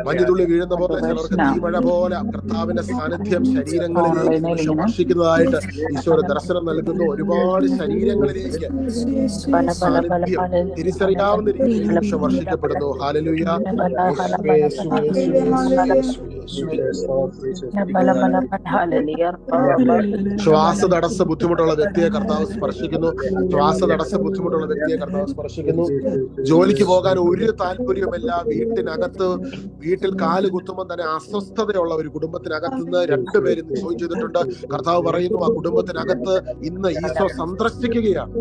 മഞ്ഞുതുള്ളി വീഴുന്ന പോലെ ചിലർക്ക് തീമഴ പോലെ കർത്താവിന്റെ സാന്നിധ്യം ശരീരങ്ങളിലേക്ക് വർഷിക്കുന്നതായിട്ട് ഈശോ ദർശനം നൽകുന്നു. ഒരുപാട് ശരീരങ്ങളിലേക്ക് സാന്നിധ്യം തിരിച്ചറിയാവുന്ന രീതിയിൽ ഈശോ വർഷിക്കപ്പെടുന്നു. ഹല്ലേലൂയ. ശ്വാസതടസ്സ ബുദ്ധിമുട്ടുള്ള വ്യക്തിയെ കർത്താവ് സ്പർശിക്കുന്നു. ശ്വാസതടസ്സ ബുദ്ധിമുട്ടുള്ള വ്യക്തിയെ കർത്താവ് സ്പർശിക്കുന്നു. ജോലിക്ക് പോകാൻ ഒരു താല്പര്യമില്ല, വീട്ടിൽ കാല് കുത്തുമ്പോൾ തന്നെ അസ്വസ്ഥതയുള്ള ഒരു കുടുംബത്തിനകത്ത് നിന്ന് രണ്ടുപേരും ജോയിൻ ചെയ്തിട്ടുണ്ട്. കർത്താവ് പറയുന്നു, ആ കുടുംബത്തിനകത്ത് ഇന്ന് ഈശോ സന്ദർശിക്കുകയാണ്.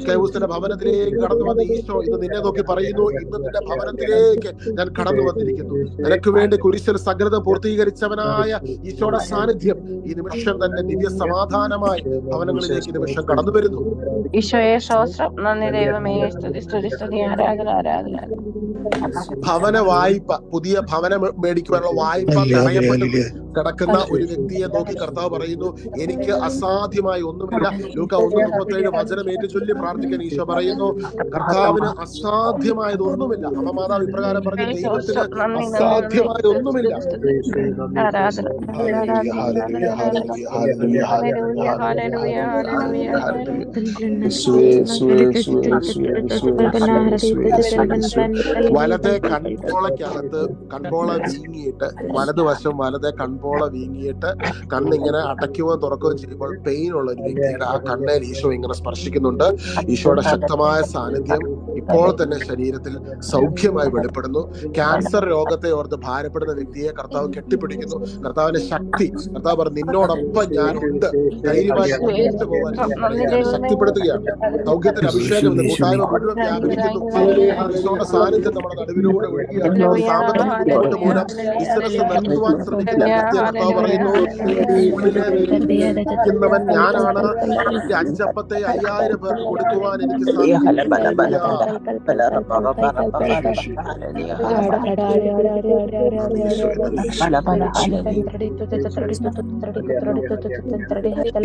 കൈവൂസിന്റെ ഭവനത്തിലേക്ക് കടന്നു വന്ന ഈശോ ഇന്ന് നിന്നെ നോക്കി പറയുന്നു, ഇന്ന് നിന്റെ ഭവനത്തിലേക്ക് ഞാൻ കടന്നു വന്നിരിക്കുന്നു. നിനക്ക് വേണ്ടി കുരിശിൽ സകലത പൂർത്തീകരിച്ചവനായ ഈശോയുടെ സാന്നിധ്യം ഈ നിമിഷം തന്നെ ദിവ്യ സമാധാനമായി ഭവനങ്ങളിലേക്ക് ഈ നിമിഷം കടന്നു വരുന്നു. ഈശോയെ സ്തോത്രം, നന്ദി ദൈവമേ, സ്തുതി സ്തുതി സ്തുതി, ആരാധന ആരാധന. ഭവന വായ്പ, പുതിയ ഭവനം മേടിക്കുവാനുള്ള വായ്പ തടയപ്പെട്ടു കിടക്കുന്ന ഒരു വ്യക്തിയെ നോക്കി കർത്താവ് പറയുന്നു, എനിക്ക് അസാധ്യമായി ഒന്നുമില്ല. ലൂക്ക 1:37 വചനം ഏറ്റുചൊല്ലി പ്രാർത്ഥിക്കാൻ ഈശോ പറയുന്നു, കർത്താവിന് അസാധ്യമായത് ഒന്നുമില്ല. അമ്മ മാതാവ് ഇപ്രകാരം പറഞ്ഞു, ദൈവത്തിന് അസാധ്യമായത് ഒന്നുമില്ല. വലത്തെ കൺപോള വീങ്ങിയിട്ട്, വലതുവശം വലത്തെ കൺപോള വീങ്ങിയിട്ട് കണ്ണിങ്ങനെ അടയ്ക്കുകയും തുറക്കുകയും ചെയ്യുമ്പോൾ പെയിൻ ഉള്ള ഒരു വ്യക്തിയുടെ ആ കണ്ണേൽ ഈശോ ഇങ്ങനെ സ്പർശിക്കുന്നുണ്ട്. ഈശോയുടെ ശക്തമായ സാന്നിധ്യം ഇപ്പോൾ തന്നെ ശരീരത്തിൽ സൗഖ്യമായി വെളിപ്പെടുന്നു. ക്യാൻസർ രോഗത്തെ ഓർത്ത് ഭാരപ്പെടുന്ന വ്യക്തിയെ കർത്താവ് കെട്ടിപ്പിടിക്കുന്നു. കർത്താവിന്റെ ശക്തി, കർത്താവ് പറഞ്ഞു, നിന്നോടൊപ്പം ഞാനുണ്ട്, ധൈര്യമായി മുന്നോട്ട് പോകാൻ ശക്തിപ്പെടുത്തുകയാണ്. സൗഖ്യത്തിന്റെ അഭിഷേകം കൂട്ടായ്മ മുഴുവൻ വ്യാപരിക്കുന്നു. ഈശോയുടെ സാന്നിധ്യം നമ്മുടെ നടുവിലൂടെ ഒഴുകിയാണ്. സാമ്പത്തിക ബുദ്ധിമുട്ട് മൂലം ബിസിനസ് നടത്തുവാൻ ശ്രമിക്കുന്ന വ്യക്തിയെ കർത്താവ് പറയുന്നു, ുന്നവൻ ഞാനാണ്, 5 അപ്പത്തെ 5000 പേർക്ക് കൊടുക്കുവാൻ എനിക്ക്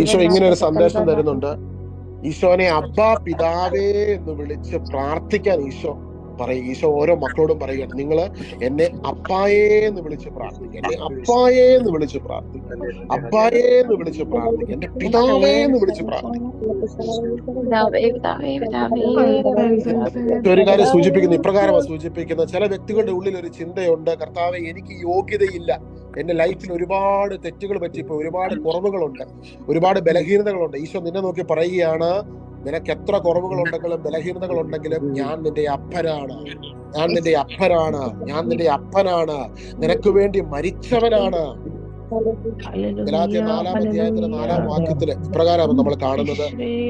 ഈശോ ഇങ്ങനെ ഒരു സന്ദേശം തരുന്നുണ്ട്. ഈശോനെ അബ്ബാ പിതാവേ എന്ന് വിളിച്ച് പ്രാർത്ഥിക്കാൻ ഈശോ പറയും. ഈശോ ഓരോ മക്കളോടും പറയുകയാണ്, നിങ്ങൾ എന്നെ അപ്പായേന്ന് വിളിച്ച് പ്രാർത്ഥിക്കുക, എന്നെ അപ്പായേന്ന് വിളിച്ച് പ്രാർത്ഥിക്കുക, അപ്പായേന്ന് വിളിച്ച് പ്രാർത്ഥിക്കുക, എന്റെ പിതാവേന്ന് വിളിച്ച് പ്രാർത്ഥിക്കുക. ഒരു കാര്യം സൂചിപ്പിക്കുന്നു, ഇപ്രകാരമാണ് സൂചിപ്പിക്കുന്നത്. ചില വ്യക്തികളുടെ ഉള്ളിൽ ഒരു ചിന്തയുണ്ട്, കർത്താവെ എനിക്ക് യോഗ്യതയില്ല, എന്റെ ലൈഫിൽ ഒരുപാട് തെറ്റുകൾ പറ്റിപ്പോ, ഒരുപാട് കുറവുകളുണ്ട്, ഒരുപാട് ബലഹീനതകളുണ്ട്. ഈശോ നിന്നെ നോക്കി പറയുകയാണ്, നിനക്ക് എത്ര കുറവുകളുണ്ടെങ്കിലും ബലഹീനതകളുണ്ടെങ്കിലും ഞാൻ നിന്റെ അപ്പനാണ്, ഞാൻ നിന്റെ അപ്പനാണ്, ഞാൻ നിന്റെ അപ്പനാണ്, നിനക്ക് വേണ്ടി മരിച്ചവനാണ്. ഗലാത്യ 4-ാം അധ്യായത്തിലെ 4-ാം വാക്യത്തില് ഇപ്രകാരമാണ് നമ്മൾ കാണുന്നത്,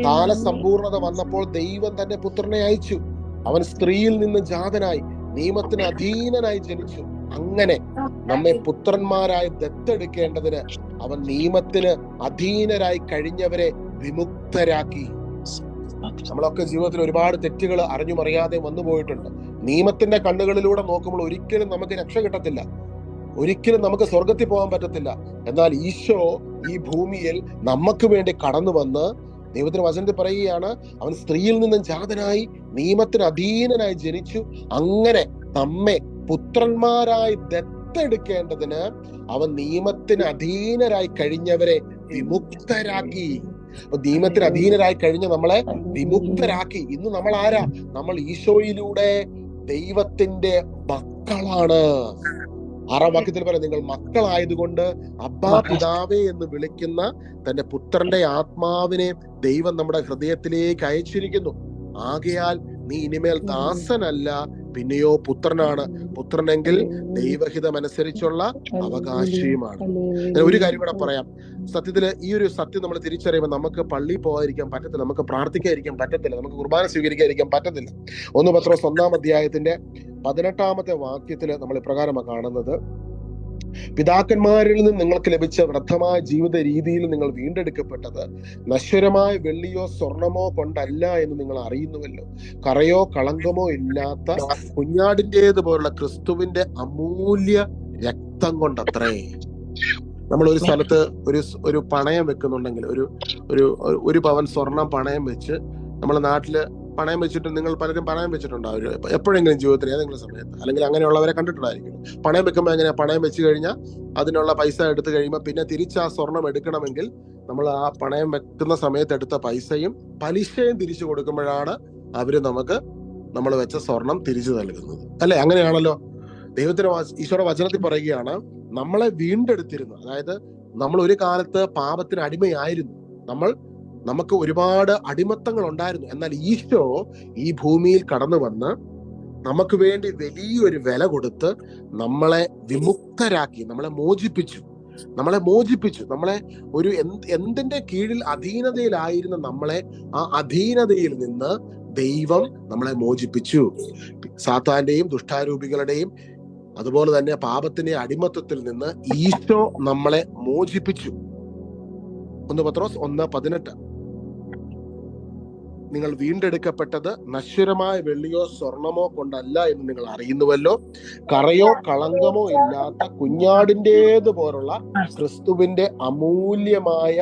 കാലസമ്പൂർണത വന്നപ്പോൾ ദൈവം തന്റെ പുത്രനെ അയച്ചു, അവൻ സ്ത്രീയിൽ നിന്ന് ജാതനായി നിയമത്തിന് അധീനനായി ജനിച്ചു, അങ്ങനെ നമ്മെ പുത്രന്മാരായി ദത്തെടുക്കേണ്ടതിന് അവൻ നിയമത്തിന് അധീനരായി കഴിഞ്ഞവരെ വിമുക്തരാക്കി. നമ്മളൊക്കെ ജീവിതത്തിൽ ഒരുപാട് തെറ്റുകൾ അറിഞ്ഞും അറിയാതെ വന്നു പോയിട്ടുണ്ട്. നിയമത്തിന്റെ കണ്ണുകളിലൂടെ നോക്കുമ്പോൾ ഒരിക്കലും നമുക്ക് രക്ഷ കിട്ടത്തില്ല, ഒരിക്കലും നമുക്ക് സ്വർഗത്തിൽ പോകാൻ പറ്റത്തില്ല. എന്നാൽ ഈശോ ഈ ഭൂമിയിൽ നമുക്ക് വേണ്ടി കടന്നു വന്ന് ദൈവത്തിന്റെ വചനത്തിൽ പറയുകയാണ്, അവൻ സ്ത്രീയിൽ നിന്നും ജാതനായി നിയമത്തിന് അധീനനായി ജനിച്ചു, അങ്ങനെ നമ്മെ പുത്രന്മാരായി ദത്തെടുക്കേണ്ടതിന് അവൻ നിയമത്തിന് അധീനരായി കഴിഞ്ഞവരെ വിമുക്തരാക്കി. അപ്പൊ നിയമത്തിന് അധീനരായി കഴിഞ്ഞ നമ്മളെ വിമുക്തരാക്കി. ഇന്ന് നമ്മൾ ആരാ? നമ്മൾ ഈശോയിലൂടെ ദൈവത്തിന്റെ മക്കളാണ്. 6-ാം വാക്യത്തിൽ പറയാം, നിങ്ങൾ മക്കളായതുകൊണ്ട് അബ്ബാ പിതാവേ എന്ന് വിളിക്കുന്ന തന്റെ പുത്രന്റെ ആത്മാവിനെ ദൈവം നമ്മുടെ ഹൃദയത്തിലേക്ക് അയച്ചിരിക്കുന്നു. ആകയാൽ നീ ഇനിമേൽ ദാസനല്ല, പിന്നെയോ പുത്രനാണ്. പുത്രനെങ്കിൽ ദൈവഹിതമനുസരിച്ചുള്ള അവകാശിയുമാണ്. ഒരു കാര്യം കൂടെ പറയാം. സത്യത്തില് ഈ ഒരു സത്യം നമ്മൾ തിരിച്ചറിയുമ്പോൾ നമുക്ക് പള്ളിയിൽ പോകാതിരിക്കാൻ പറ്റത്തില്ല, നമുക്ക് പ്രാർത്ഥിക്കാതിരിക്കാൻ പറ്റത്തില്ല, നമുക്ക് കുർബാന സ്വീകരിക്കാതിരിക്കാൻ പറ്റത്തില്ല. 1 പത്രോസ് 1-ാം അധ്യായത്തിന്റെ 18-ാമത്തെ വാക്യത്തില് നമ്മൾ ഇപ്രകാരമാണ് കാണുന്നത്, പിതാക്കന്മാരിൽ നിന്ന് നിങ്ങൾക്ക് ലഭിച്ച വ്യർത്ഥമായ ജീവിത രീതിയിൽ നിങ്ങൾ വീണ്ടെടുക്കപ്പെട്ടത് നശ്വരമായ വെള്ളിയോ സ്വർണമോ കൊണ്ടല്ല എന്ന് നിങ്ങൾ അറിയുന്നുവല്ലോ, കറയോ കളങ്കമോ ഇല്ലാത്ത കുഞ്ഞാടിൻ്റേതുപോലുള്ള ക്രിസ്തുവിന്റെ അമൂല്യ രക്തം കൊണ്ടത്രേ. നമ്മൾ ഒരു സ്ഥലത്ത് ഒരു പണയം വെക്കുന്നുണ്ടെങ്കിൽ, ഒരു പവൻ സ്വർണം പണയം വെച്ച് നമ്മുടെ നാട്ടില് പണയം വെച്ചിട്ട്, നിങ്ങൾ പലരും പണയം വെച്ചിട്ടുണ്ടാവും എപ്പോഴെങ്കിലും ജീവിതത്തിൽ ഏതെങ്കിലും സമയത്ത്, അല്ലെങ്കിൽ അങ്ങനെയുള്ളവരെ കണ്ടിട്ടുണ്ടായിരിക്കും. പണയം വെക്കുമ്പോൾ എങ്ങനെയാ, പണയം വെച്ച് കഴിഞ്ഞാൽ അതിനുള്ള പൈസ എടുത്തു കഴിയുമ്പോൾ പിന്നെ തിരിച്ച് ആ സ്വർണം എടുക്കണമെങ്കിൽ നമ്മൾ ആ പണയം വെക്കുന്ന സമയത്ത് എടുത്ത പൈസയും പലിശയും തിരിച്ചു കൊടുക്കുമ്പോഴാണ് അവര് നമുക്ക് നമ്മൾ വെച്ച സ്വർണം തിരിച്ചു നൽകുന്നത്, അല്ലെ? അങ്ങനെയാണല്ലോ ദൈവത്തിന്റെ ഈശോയുടെ വചനത്തിൽ പറയുകയാണ്, നമ്മളെ വീണ്ടെടുത്തിരുന്നു. അതായത് നമ്മൾ ഒരു കാലത്ത് പാപത്തിന് അടിമയായിരുന്നു, നമുക്ക് ഒരുപാട് അടിമത്തങ്ങൾ ഉണ്ടായിരുന്നു. എന്നാൽ ഈശോ ഈ ഭൂമിയിൽ കടന്നു വന്ന് നമുക്ക് വേണ്ടി വലിയൊരു വില കൊടുത്ത് നമ്മളെ വിമുക്തരാക്കി, നമ്മളെ മോചിപ്പിച്ചു. നമ്മളെ ഒരു എന്തിന്റെ കീഴിൽ അധീനതയിലായിരുന്ന നമ്മളെ ആ അധീനതയിൽ നിന്ന് ദൈവം നമ്മളെ മോചിപ്പിച്ചു. സാത്താന്റെയും ദുഷ്ടാരൂപികളുടെയും അതുപോലെ തന്നെ പാപത്തിന്റെ അടിമത്തത്തിൽ നിന്ന് ഈശോ നമ്മളെ മോചിപ്പിച്ചു. 1 പത്രോസ് 1:18, നിങ്ങൾ വീണ്ടെടുക്കപ്പെട്ടത് നശ്വരമായ വെള്ളിയോ സ്വർണമോ കൊണ്ടല്ല എന്ന് നിങ്ങൾ അറിയുന്നുവല്ലോ, കറയോ കളങ്കമോ ഇല്ലാത്ത കുഞ്ഞാടിൻ്റേതുപോലുള്ള ക്രിസ്തുവിന്റെ അമൂല്യമായ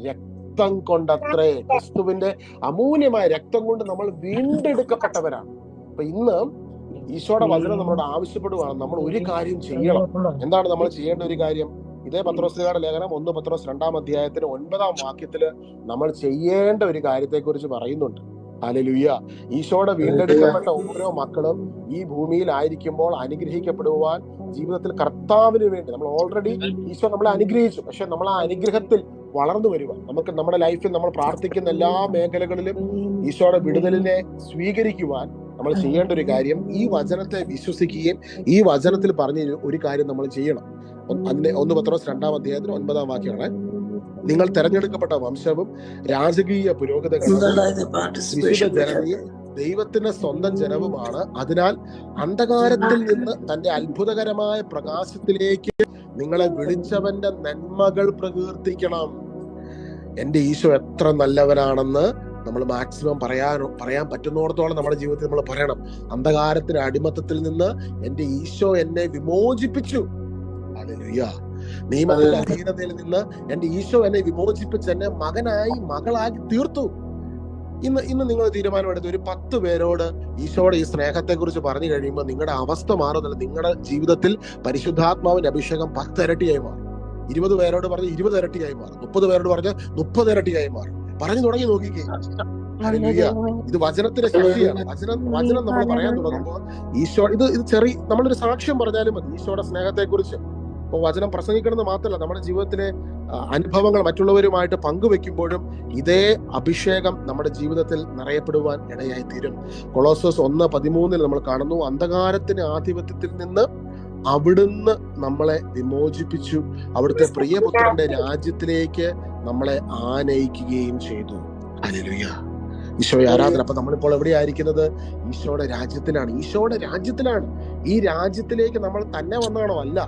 രക്തം കൊണ്ടത്രേ. ക്രിസ്തുവിന്റെ അമൂല്യമായ രക്തം കൊണ്ട് നമ്മൾ വീണ്ടെടുക്കപ്പെട്ടവരാണ്. അപ്പൊ ഇന്ന് ഈശോയുടെ വചനം നമ്മളോട് ആവശ്യപ്പെടുവാണ്, നമ്മൾ ഒരു കാര്യം ചെയ്യണം. എന്താണ് നമ്മൾ ചെയ്യേണ്ട ഒരു കാര്യം? ഇതേ പത്രോസ്ലീഹയുടെ ലേഖനം 1 പത്രോസ് 2-ാം അധ്യായത്തിന് 9-ാം വാക്യത്തില് നമ്മൾ ചെയ്യേണ്ട ഒരു കാര്യത്തെ കുറിച്ച് പറയുന്നുണ്ട്. ഹല്ലേലൂയ. ഈശോയുടെ വീണ്ടെടുക്കപ്പെട്ട ഓരോ മക്കളും ഈ ഭൂമിയിൽ ആയിരിക്കുമ്പോൾ അനുഗ്രഹിക്കപ്പെടുവാൻ, ജീവിതത്തിൽ കർത്താവിന് വേണ്ടി നമ്മൾ ഓൾറെഡി ഈശോ നമ്മളെ അനുഗ്രഹിച്ചു, പക്ഷെ നമ്മൾ ആ അനുഗ്രഹത്തിൽ വളർന്നു വരുവാൻ, നമുക്ക് നമ്മുടെ ലൈഫിൽ നമ്മൾ പ്രാർത്ഥിക്കുന്ന എല്ലാ മേഖലകളിലും ഈശോയുടെ വിടുതലിനെ സ്വീകരിക്കുവാൻ നമ്മൾ ചെയ്യേണ്ട ഒരു കാര്യം, ഈ വചനത്തെ വിശ്വസിക്കുകയും ഈ വചനത്തിൽ പറഞ്ഞ ഒരു കാര്യം നമ്മൾ ചെയ്യണം. അതിന്റെ 1 പത്രോസ് 2-ാം അധ്യായത്തിന് 9-ാം വാക്യമാണ്, നിങ്ങൾ തെരഞ്ഞെടുക്കപ്പെട്ട വംശവും രാജകീയ പുരോഹിതകളും വിശുദ്ധ ജനതയും ദൈവത്തിന്റെ സ്വന്തം ജനവുമാണ്. അതിനാൽ അന്ധകാരത്തിൽ നിന്ന് തന്റെ അത്ഭുതകരമായ പ്രകാശത്തിലേക്ക് നിങ്ങളെ വിളിച്ചവന്റെ നന്മകൾ പ്രകീർത്തിക്കണം. എന്റെ ഈശോ എത്ര നല്ലവനാണെന്ന് നമ്മൾ മാക്സിമം പറയാൻ പറ്റുന്നിടത്തോളം നമ്മുടെ ജീവിതത്തിൽ നമ്മൾ പറയണം. അന്ധകാരത്തിന്റെ അടിമത്തത്തിൽ നിന്ന് എന്റെ ഈശോ എന്നെ വിമോചിപ്പിച്ചു. ഹല്ലേലൂയ. നിയമത്തിന്റെ അധീനതയിൽ നിന്ന് എന്റെ ഈശോ എന്നെ വിമോചിപ്പിച്ച് എന്നെ മകനായി മകളാക്കി തീർത്തു. ഇന്ന് നിങ്ങൾ തീരുമാനമെടുത്ത് ഒരു 10 പേരോട് ഈശോയുടെ ഈ സ്നേഹത്തെ കുറിച്ച് പറഞ്ഞു കഴിയുമ്പോൾ നിങ്ങളുടെ അവസ്ഥ മാറുന്നില്ല. നിങ്ങളുടെ ജീവിതത്തിൽ പരിശുദ്ധാത്മാവിന്റെ അഭിഷേകം 10 ഇരട്ടിയായി മാറും. 20 പേരോട് പറഞ്ഞ് 20 ഇരട്ടിയായി മാറും. 30 പേരോട് പറഞ്ഞ് 30 ഇരട്ടിയായി മാറും. പറഞ്ഞു തുടങ്ങി നോക്കിക്കേ. ഹല്ലേലൂയ. ഇത് വചനത്തിന്റെ ശക്തിയാണ്. വചനം നമ്മൾ പറയാൻ തുടങ്ങുമ്പോൾ ഈശോ ഇത് ചെറിയ നമ്മളൊരു സാക്ഷ്യം പറഞ്ഞാലും മതി ഈശോയുടെ സ്നേഹത്തെ കുറിച്ച്. അപ്പൊ വചനം പ്രസംഗിക്കണമെന്ന് മാത്രമല്ല, നമ്മുടെ ജീവിതത്തിലെ അനുഭവങ്ങൾ മറ്റുള്ളവരുമായിട്ട് പങ്കുവെക്കുമ്പോഴും ഇതേ അഭിഷേകം നമ്മുടെ ജീവിതത്തിൽ നിറയപ്പെടുവാൻ ഇടയായി തീരും. കൊളോസോസ് 1:13 നമ്മൾ കാണുന്നു, അന്ധകാരത്തിന്റെ ആധിപത്യത്തിൽ നിന്ന് അവിടുന്ന് നമ്മളെ വിമോചിപ്പിച്ചു, അവിടുത്തെ പ്രിയപുത്രന്റെ രാജ്യത്തിലേക്ക് നമ്മളെ ആനയിക്കുകയും ചെയ്തു. ഹല്ലേലൂയ. ഈശോയെ ആരാധന. അപ്പൊ നമ്മളിപ്പോൾ എവിടെയായിരിക്കുന്നത്? ഈശോയുടെ രാജ്യത്തിലാണ്. ഈശോയുടെ രാജ്യത്തിലാണ്. ഈ രാജ്യത്തിലേക്ക് നമ്മൾ തന്നെ വന്നാണോ? അല്ല.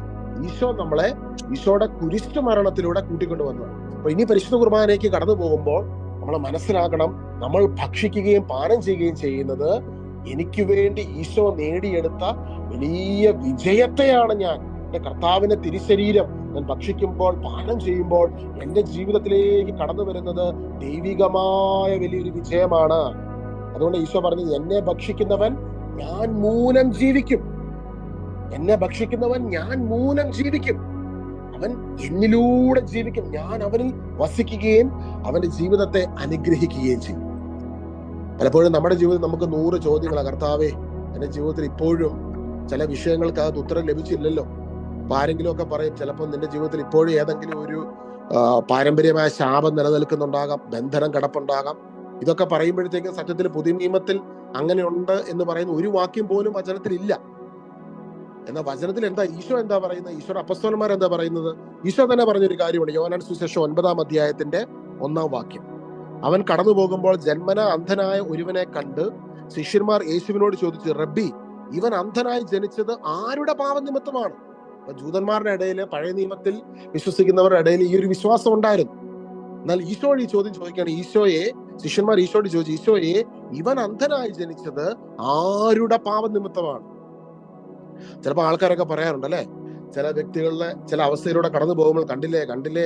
ഈശോ നമ്മളെ ഈശോയുടെ കുരിശു മരണത്തിലൂടെ കൂട്ടിക്കൊണ്ടു വന്നതാണ്. അപ്പൊ ഇനി പരിശുദ്ധ കുർബാനയ്ക്ക് കടന്നു പോകുമ്പോൾ നമ്മൾ മനസ്സിലാക്കണം, നമ്മൾ ഭക്ഷിക്കുകയും പാനം ചെയ്യുകയും ചെയ്യുന്നത് എനിക്ക് വേണ്ടി ഈശോ നേടിയെടുത്ത വലിയ വിജയത്തെയാണ്. ഞാൻ എന്റെ കർത്താവിന്റെ തിരുശരീരം ഞാൻ ഭക്ഷിക്കുമ്പോൾ പാനം ചെയ്യുമ്പോൾ എന്റെ ജീവിതത്തിലേക്ക് കടന്നു വരുന്നത് ദൈവികമായ വലിയൊരു വിജയമാണ്. അതുകൊണ്ട് ഈശോ പറഞ്ഞത്, എന്നെ ഭക്ഷിക്കുന്നവൻ ഞാൻ മൂലം ജീവിക്കും. എന്നെ ഭക്ഷിക്കുന്നവൻ ഞാൻ മൂലം ജീവിക്കും. അവൻ എന്നിലൂടെ ജീവിക്കും. ഞാൻ അവനിൽ വസിക്കുകയും അവന്റെ ജീവിതത്തെ അനുഗ്രഹിക്കുകയും ചെയ്യും. പലപ്പോഴും നമ്മുടെ ജീവിതത്തിൽ നമുക്ക് 100 ചോദ്യങ്ങളാണ്. കർത്താവേ, എന്റെ ജീവിതത്തിൽ ഇപ്പോഴും ചില വിഷയങ്ങൾക്ക് അത് ഉത്തരം ലഭിച്ചില്ലല്ലോ. അപ്പൊ ആരെങ്കിലും ഒക്കെ പറയും, ചിലപ്പോൾ നിന്റെ ജീവിതത്തിൽ ഇപ്പോഴും ഏതെങ്കിലും ഒരു പാരമ്പര്യമായ ശാപം നിലനിൽക്കുന്നുണ്ടാകാം, ബന്ധനം കിടപ്പുണ്ടാകാം. ഇതൊക്കെ പറയുമ്പോഴത്തേക്കും സത്യത്തിൽ പുതിയ നിയമത്തിൽ അങ്ങനെയുണ്ട് എന്ന് പറയുന്ന ഒരു വാക്യം പോലും വചനത്തിൽ ഇല്ല. എന്നാൽ വചനത്തിൽ എന്താ ഈശോ എന്താ പറയുന്നത്? ഈശോയുടെ അപ്പസ്തോലന്മാർ എന്താ പറയുന്നത്? ഈശോ തന്നെ പറഞ്ഞൊരു കാര്യമുണ്ട്. യോഹന്നാൻ സുവിശേഷം 9-ാം അധ്യായത്തിന്റെ 1-ാം വാക്യം. അവൻ കടന്നു പോകുമ്പോൾ ജന്മന അന്ധനായ ഒരുവനെ കണ്ട് ശിഷ്യന്മാർ യേശുവിനോട് ചോദിച്ചു, റബ്ബി, ഇവൻ അന്ധനായി ജനിച്ചത് ആരുടെ പാപനിമിത്തമാണ്? അപ്പൊ ജൂതന്മാരുടെ ഇടയിൽ, പഴയ നിയമത്തിൽ വിശ്വസിക്കുന്നവരുടെ ഇടയിൽ ഈ ഒരു വിശ്വാസം ഉണ്ടായിരുന്നു. എന്നാൽ ഈശോയോട് ഈ ചോദ്യം ചോദിക്കുകയാണ്. ശിഷ്യന്മാർ ഈശോയോട് ചോദിച്ചു, ഈശോയെ, ഇവൻ അന്ധനായി ജനിച്ചത് ആരുടെ പാപനിമിത്തമാണ്? ചിലപ്പോൾ ആൾക്കാരൊക്കെ പറയാറുണ്ട് അല്ലെ, ചില വ്യക്തികളുടെ ചില അവസ്ഥയിലൂടെ കടന്നു പോകുമ്പോൾ കണ്ടില്ലേ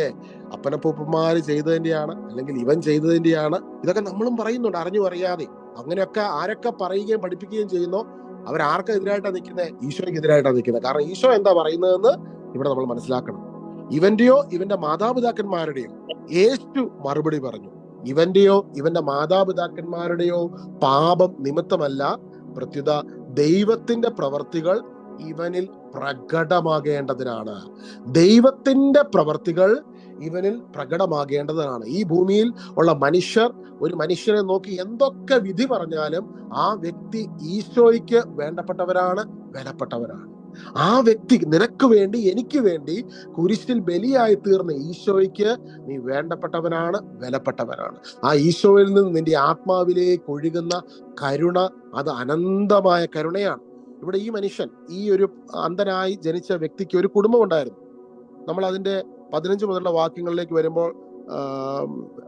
അപ്പനപ്പൂപ്പന്മാര് ചെയ്തതിന്റെയാണ്, അല്ലെങ്കിൽ ഇവൻ ചെയ്തതിന്റെയാണ്. ഇതൊക്കെ നമ്മളും പറയുന്നുണ്ട്, അറിഞ്ഞു അറിയാതെ. അങ്ങനെയൊക്കെ ആരൊക്കെ പറയുകയും പഠിപ്പിക്കുകയും ചെയ്യുന്നോ അവരാർക്കും എതിരായിട്ടാണ് നിൽക്കുന്നത്? ഈശോയ്ക്ക് എതിരായിട്ടാണ് നിൽക്കുന്നത്. കാരണം ഈശോ എന്താ പറയുന്നതെന്ന് ഇവിടെ നമ്മൾ മനസ്സിലാക്കണം. ഇവന്റെയോ ഇവന്റെ മാതാപിതാക്കന്മാരുടെയോ? യേശു മറുപടി പറഞ്ഞു, ഇവന്റെയോ ഇവന്റെ മാതാപിതാക്കന്മാരുടെയോ പാപം നിമിത്തമല്ല, പ്രത്യുത ദൈവത്തിന്റെ പ്രവർത്തികൾ ഇവനിൽ പ്രകടമാകേണ്ടതിനാണ്. ദൈവത്തിന്റെ പ്രവർത്തികൾ ഇവനിൽ പ്രകടമാകേണ്ടതാണ്. ഈ ഭൂമിയിൽ ഉള്ള മനുഷ്യർ ഒരു മനുഷ്യനെ നോക്കി എന്തൊക്കെ വിധി പറഞ്ഞാലും ആ വ്യക്തി ഈശോയ്ക്ക് വേണ്ടപ്പെട്ടവരാണ്, വിലപ്പെട്ടവരാണ്. ആ വ്യക്തി നിനക്ക് വേണ്ടി, എനിക്ക് വേണ്ടി കുരിശിൽ ബലിയായി തീർന്ന ഈശോയ്ക്ക് നീ വേണ്ടപ്പെട്ടവനാണ്, വിലപ്പെട്ടവനാണ്. ആ ഈശോയിൽ നിന്ന് നിന്റെ ആത്മാവിലേക്ക് ഒഴുകുന്ന കരുണ, അത് അനന്തമായ കരുണയാണ്. ഇവിടെ ഈ മനുഷ്യൻ, ഈ ഒരു അന്ധനായി ജനിച്ച വ്യക്തിക്ക് ഒരു കുടുംബം ഉണ്ടായിരുന്നു. നമ്മൾ അതിന്റെ 15 മുതലുള്ള വാക്യങ്ങളിലേക്ക് വരുമ്പോൾ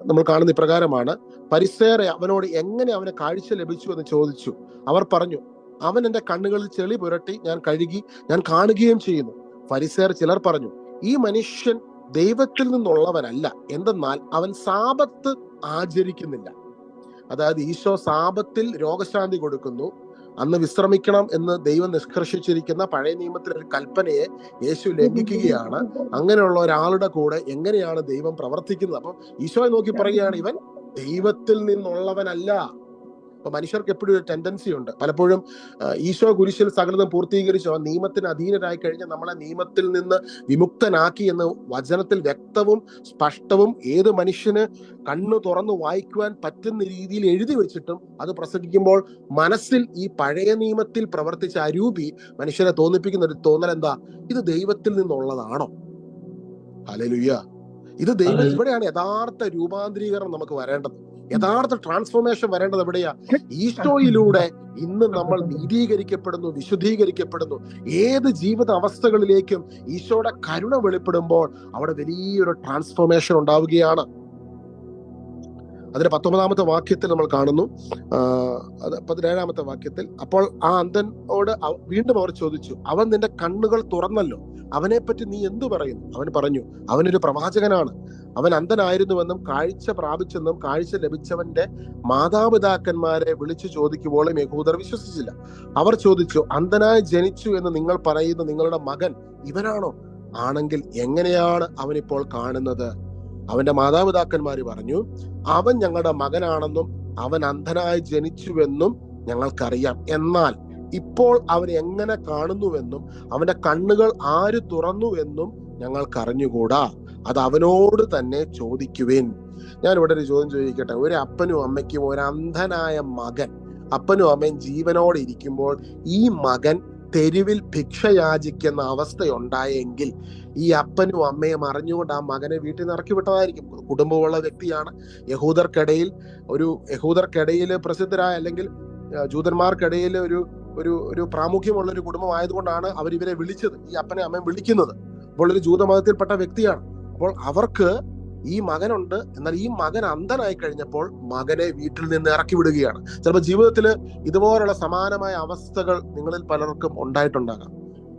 നമ്മൾ കാണുന്ന ഇപ്രകാരമാണ്. പരിസേയർ അവനോട് എങ്ങനെ അവന് കാഴ്ച ലഭിച്ചു എന്ന് ചോദിച്ചു. അവർ പറഞ്ഞു, അവൻ എന്റെ കണ്ണുകളിൽ ചെളി പുരട്ടി ഞാൻ കഴുകി, ഞാൻ കാണുകയും ചെയ്യുന്നു. ഫരിസേയർ ചിലർ പറഞ്ഞു, ഈ മനുഷ്യൻ ദൈവത്തിൽ നിന്നുള്ളവനല്ല, എന്തെന്നാൽ അവൻ സാബത്ത് ആചരിക്കുന്നില്ല. അതായത് ഈശോ സാബത്തിൽ രോഗശാന്തി കൊടുക്കുന്നു. അന്ന് വിശ്രമിക്കണം എന്ന് ദൈവം നിഷ്കർഷിച്ചിരിക്കുന്ന പഴയ നിയമത്തിലെ ഒരു കൽപ്പനയെ യേശു ലംഘിക്കുകയാണ്. അങ്ങനെയുള്ള ഒരാളുടെ കൂടെ എങ്ങനെയാണ് ദൈവം പ്രവർത്തിക്കുന്നത്? അപ്പൊ ഈശോയെ നോക്കി പറയുകയാണ്, ഇവൻ ദൈവത്തിൽ നിന്നുള്ളവനല്ല. അപ്പൊ മനുഷ്യർക്ക് എപ്പോഴും ഒരു ടെൻഡൻസി ഉണ്ട്. പലപ്പോഴും ഈശോ കുരിശിൽ സകലതും പൂർത്തീകരിച്ചോ, നിയമത്തിന് അധീനരായി കഴിഞ്ഞ് നമ്മളെ നിയമത്തിൽ നിന്ന് വിമുക്തനാക്കി എന്ന് വചനത്തിൽ വ്യക്തവും സ്പഷ്ടവും ഏത് മനുഷ്യന് കണ്ണു തുറന്നു വായിക്കുവാൻ പറ്റുന്ന രീതിയിൽ എഴുതി വെച്ചിട്ടും അത് പ്രസംഗിക്കുമ്പോൾ മനസ്സിൽ ഈ പഴയ നിയമത്തിൽ പ്രവർത്തിച്ച അരൂപി മനുഷ്യരെ തോന്നിപ്പിക്കുന്ന ഒരു തോന്നൽ എന്താ? ഇത് ദൈവത്തിൽ നിന്നുള്ളതാണോ? ഹല്ലേലൂയ. ഇത് ദൈവം. ഇവിടെയാണ് യഥാർത്ഥ രൂപാന്തരീകരണം നമുക്ക് വരേണ്ടത്. യഥാർത്ഥ ട്രാൻസ്ഫോർമേഷൻ വരേണ്ടത് എവിടെയാ? ഈശോയിലൂടെ ഇന്ന് നമ്മൾ നീതീകരിക്കപ്പെടുന്നു, വിശുദ്ധീകരിക്കപ്പെടുന്നു. ഏത് ജീവിത അവസ്ഥകളിലേക്കും ഈശോയുടെ കരുണ വെളിപ്പെടുമ്പോൾ അവിടെ വലിയൊരു ട്രാൻസ്ഫോർമേഷൻ ഉണ്ടാവുകയാണ്. അതിന്റെ 19-ാമത്തെ വാക്യത്തിൽ നമ്മൾ കാണുന്നു, 17-ാമത്തെ വാക്യത്തിൽ, അപ്പോൾ ആ അന്ധനോട് വീണ്ടും അവർ ചോദിച്ചു, അവൻ നിന്റെ കണ്ണുകൾ തുറന്നല്ലോ, അവനെ പറ്റി നീ എന്തു പറയുന്നു? അവൻ പറഞ്ഞു, അവനൊരു പ്രവാചകനാണ്. അവൻ അന്ധനായിരുന്നുവെന്നും കാഴ്ച പ്രാപിച്ചെന്നും കാഴ്ച ലഭിച്ചവന്റെ മാതാപിതാക്കന്മാരെ വിളിച്ചു ചോദിക്കുമ്പോഴും യഹൂദർ വിശ്വസിച്ചില്ല. അവർ ചോദിച്ചു, അന്ധനായി ജനിച്ചു എന്ന് നിങ്ങൾ പറയുന്ന നിങ്ങളുടെ മകൻ ഇവനാണോ? ആണെങ്കിൽ എങ്ങനെയാണ് അവനിപ്പോൾ കാണുന്നത്? അവന്റെ മാതാപിതാക്കന്മാര് പറഞ്ഞു, അവൻ ഞങ്ങളുടെ മകനാണെന്നും അവൻ അന്ധനായി ജനിച്ചുവെന്നും ഞങ്ങൾക്കറിയാം. എന്നാൽ ഇപ്പോൾ അവൻ എങ്ങനെ കാണുന്നുവെന്നും അവന്റെ കണ്ണുകൾ ആര് തുറന്നുവെന്നും ഞങ്ങൾക്കറിഞ്ഞുകൂടാ. അത് അവനോട് തന്നെ ചോദിക്കുവിൻ. ഞാൻ ഇവിടെ ഒരു ചോദ്യം ചോദിക്കട്ടെ. ഒരു അപ്പനും അമ്മയ്ക്കും ഒരു അന്ധനായ മകൻ, അപ്പനും അമ്മയും ജീവനോടെ ഇരിക്കുമ്പോൾ ഈ മകൻ തെരുവിൽ ഭിക്ഷ യാചിക്കുന്ന അവസ്ഥയുണ്ടായെങ്കിൽ ഈ അപ്പനും അമ്മയും അറിഞ്ഞുകൊണ്ട് ആ മകനെ വീട്ടിൽ നിന്ന് ഇറക്കി വിട്ടതായിരിക്കും. കുടുംബമുള്ള വ്യക്തിയാണ്. യഹൂദർക്കിടയിൽ പ്രസിദ്ധരായ, അല്ലെങ്കിൽ ജൂതന്മാർക്കിടയിൽ ഒരു പ്രാമുഖ്യമുള്ള ഒരു കുടുംബമായതുകൊണ്ടാണ് അവർ ഇവരെ വിളിച്ചത്, ഈ അപ്പനെ അമ്മയും വിളിക്കുന്നത്. അപ്പോൾ ഒരു ജൂതമതത്തിൽപ്പെട്ട വ്യക്തിയാണ്. അപ്പോൾ അവർക്ക് ഈ മകനുണ്ട്, എന്നാൽ ഈ മകൻ അന്ധനായി കഴിഞ്ഞപ്പോൾ മകനെ വീട്ടിൽ നിന്ന് ഇറക്കി വിടുകയാണ്. ചിലപ്പോൾ ജീവിതത്തിൽ ഇതുപോലുള്ള സമാനമായ അവസ്ഥകൾ നിങ്ങളിൽ പലർക്കും ഉണ്ടായിട്ടുണ്ടാകാം.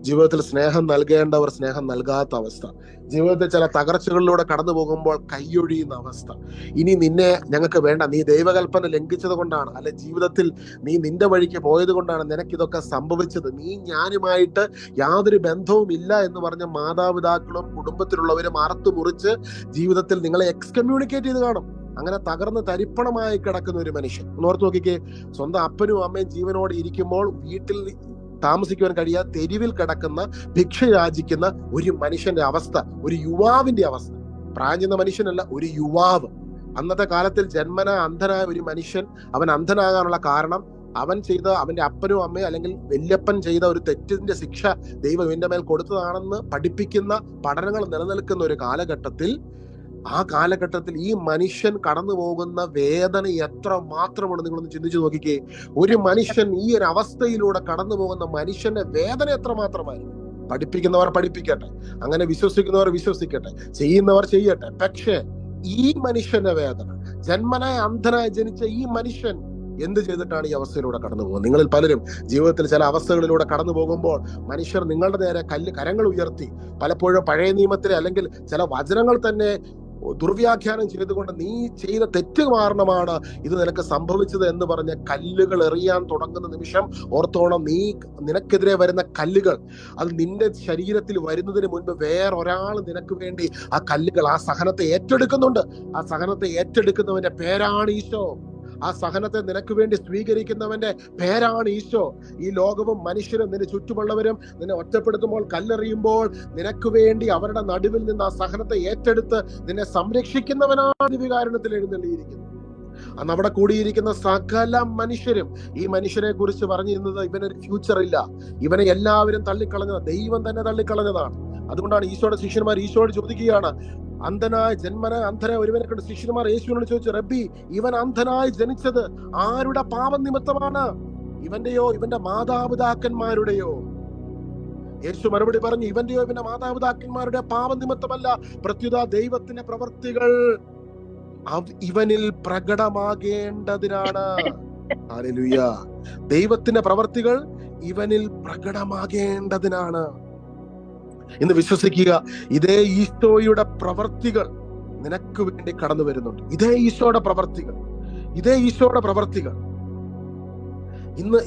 ജീവിതത്തിൽ സ്നേഹം നൽകേണ്ടവർ സ്നേഹം നൽകാത്ത അവസ്ഥ, ജീവിതത്തിൽ ചില തകർച്ചകളിലൂടെ കടന്നു പോകുമ്പോൾ കൈയൊഴിയുന്ന അവസ്ഥ. ഇനി നിന്നെ ഞങ്ങൾക്ക് വേണ്ട, നീ ദൈവകൽപ്പന ലംഘിച്ചത് കൊണ്ടാണ്, അല്ലെ ജീവിതത്തിൽ നീ നിന്റെ വഴിക്ക് പോയത് കൊണ്ടാണ് നിനക്കിതൊക്കെ സംഭവിച്ചത്, നീ ഞാനുമായിട്ട് യാതൊരു ബന്ധവും ഇല്ല എന്ന് പറഞ്ഞ മാതാപിതാക്കളും കുടുംബത്തിലുള്ളവരും അറുത്തു മുറിച്ച് ജീവിതത്തിൽ നിങ്ങളെ എക്സ്കമ്മ്യൂണിക്കേറ്റ് ചെയ്ത് കാണും. അങ്ങനെ തകർന്ന് തരിപ്പണമായി കിടക്കുന്ന ഒരു മനുഷ്യൻ. ഓർത്ത് നോക്കിക്കേ, സ്വന്തം അപ്പനും അമ്മയും ജീവനോടെ ഇരിക്കുമ്പോൾ വീട്ടിൽ താമസിക്കുവാൻ കഴിയാതെ തെരുവിൽ കിടക്കുന്ന, ഭിക്ഷ യാചിക്കുന്ന ഒരു മനുഷ്യന്റെ അവസ്ഥ, ഒരു യുവാവിന്റെ അവസ്ഥ. പ്രായം ചെന്ന മനുഷ്യനല്ല, ഒരു യുവാവ്. അന്നത്തെ കാലത്തിൽ ജന്മന അന്ധനായ ഒരു മനുഷ്യൻ, അവൻ അന്ധനാകാനുള്ള കാരണം അവന്റെ അപ്പനും അമ്മയും അല്ലെങ്കിൽ വല്യപ്പൻ ചെയ്ത ഒരു തെറ്റിന്റെ ശിക്ഷ ദൈവം ഇവന്റെ മേൽ കൊടുത്തതാണെന്ന് പഠിപ്പിക്കുന്ന പഠനങ്ങൾ നിലനിൽക്കുന്ന ഒരു കാലഘട്ടത്തിൽ, ആ കാലഘട്ടത്തിൽ ഈ മനുഷ്യൻ കടന്നു പോകുന്ന വേദന എത്ര മാത്രമാണ് നിങ്ങളൊന്ന് ചിന്തിച്ചു നോക്കിക്കേ. ഒരു മനുഷ്യൻ ഈ ഒരു അവസ്ഥയിലൂടെ കടന്നു പോകുന്ന മനുഷ്യന്റെ വേദന എത്ര മാത്രമായിരിക്കും. പഠിപ്പിക്കുന്നവർ പഠിപ്പിക്കട്ടെ, അങ്ങനെ വിശ്വസിക്കുന്നവർ വിശ്വസിക്കട്ടെ, ചെയ്യുന്നവർ ചെയ്യട്ടെ. പക്ഷേ ഈ മനുഷ്യന്റെ വേദന, ജന്മനായ അന്ധനായി ജനിച്ച ഈ മനുഷ്യൻ എന്ത് ചെയ്തിട്ടാണ് ഈ അവസ്ഥയിലൂടെ കടന്നു പോകുന്നത്? നിങ്ങളിൽ പലരും ജീവിതത്തിൽ ചില അവസ്ഥകളിലൂടെ കടന്നു പോകുമ്പോൾ മനുഷ്യർ നിങ്ങളുടെ നേരെ കരങ്ങൾ ഉയർത്തി, പലപ്പോഴും പഴയ നിയമത്തിലെ അല്ലെങ്കിൽ ചില വചനങ്ങൾ തന്നെ ദുർവ്യാഖ്യാനം ചെയ്തുകൊണ്ട് നീ ചെയ്ത തെറ്റ് കാരണമാണ് ഇത് നിനക്ക് സംഭവിച്ചത് എന്ന് പറഞ്ഞ കല്ലുകൾ എറിയാൻ തുടങ്ങുന്ന നിമിഷം ഓർത്തോണം, നിനക്കെതിരെ വരുന്ന കല്ലുകൾ അത് നിന്റെ ശരീരത്തിൽ വരുന്നതിന് മുൻപ് വേറൊരാൾ നിനക്ക് വേണ്ടി ആ കല്ലുകൾ, ആ സഹനത്തെ ഏറ്റെടുക്കുന്നുണ്ട്. ആ സഹനത്തെ ഏറ്റെടുക്കുന്നവന്റെ പേരാണ് ഈശോ. ആ സഹനത്തെ നിനക്ക് വേണ്ടി സ്വീകരിക്കുന്നവന്റെ പേരാണ് ഈശോ. ഈ ലോകവും മനുഷ്യരും നിന്റെ ചുറ്റുമുള്ളവരും നിന്നെ ഒറ്റപ്പെടുത്തുമ്പോൾ, കല്ലെറിയുമ്പോൾ നിനക്ക് വേണ്ടി അവരുടെ നടുവിൽ നിന്ന് ആ സഹനത്തെ ഏറ്റെടുത്ത് നിന്നെ സംരക്ഷിക്കുന്നവനാണ് ദിവ്യകാരുണ്യത്തിൽ എഴുന്നള്ളിയിരിക്കുന്നത്. അന്ന് അവിടെ കൂടിയിരിക്കുന്ന സകല മനുഷ്യരും ഈ മനുഷ്യനെ കുറിച്ച് പറഞ്ഞിരുന്നത്, ഇവനൊരു ഫ്യൂച്ചർ ഇല്ല, ഇവനെ എല്ലാവരും തള്ളിക്കളഞ്ഞത്, ദൈവം തന്നെ തള്ളിക്കളഞ്ഞതാണ്. അതുകൊണ്ടാണ് ഈശോയുടെ ശിഷ്യന്മാർ ഈശോയോട് ചോദിക്കുകയാണ്, ജന്മനായ അന്ധനായ ഒരുവനെ കണ്ട് ശിഷ്യന്മാർ യേശുവിനോട് ചോദിച്ചു, റബ്ബി, ഇവൻ അന്ധനായി ജനിച്ചത് ആരുടെ പാപം നിമിത്തമാണ്? ഇവന്റെയോ ഇവന്റെ മാതാപിതാക്കന്മാരുടെയോ? യേശു മറുപടി പറഞ്ഞു, ഇവന്റെയോ ഇവന്റെ മാതാപിതാക്കന്മാരുടെ പാപം നിമിത്തമല്ല, പ്രത്യുത ദൈവത്തിന്റെ പ്രവർത്തികൾ ഇവനിൽ പ്രകടമാകേണ്ടതിനാണ്. ഹല്ലേലൂയ. ദൈവത്തിന്റെ പ്രവർത്തികൾ ഇവനിൽ പ്രകടമാകേണ്ടതിനാണ്. ഇന്ന് വിശ്വസിക്കുക, ഇതേ ഈശോയുടെ പ്രവർത്തികൾ നിനക്ക് വേണ്ടി കടന്നു വരുന്നുണ്ട്. ഇതേ ഈശോയുടെ പ്രവർത്തികൾ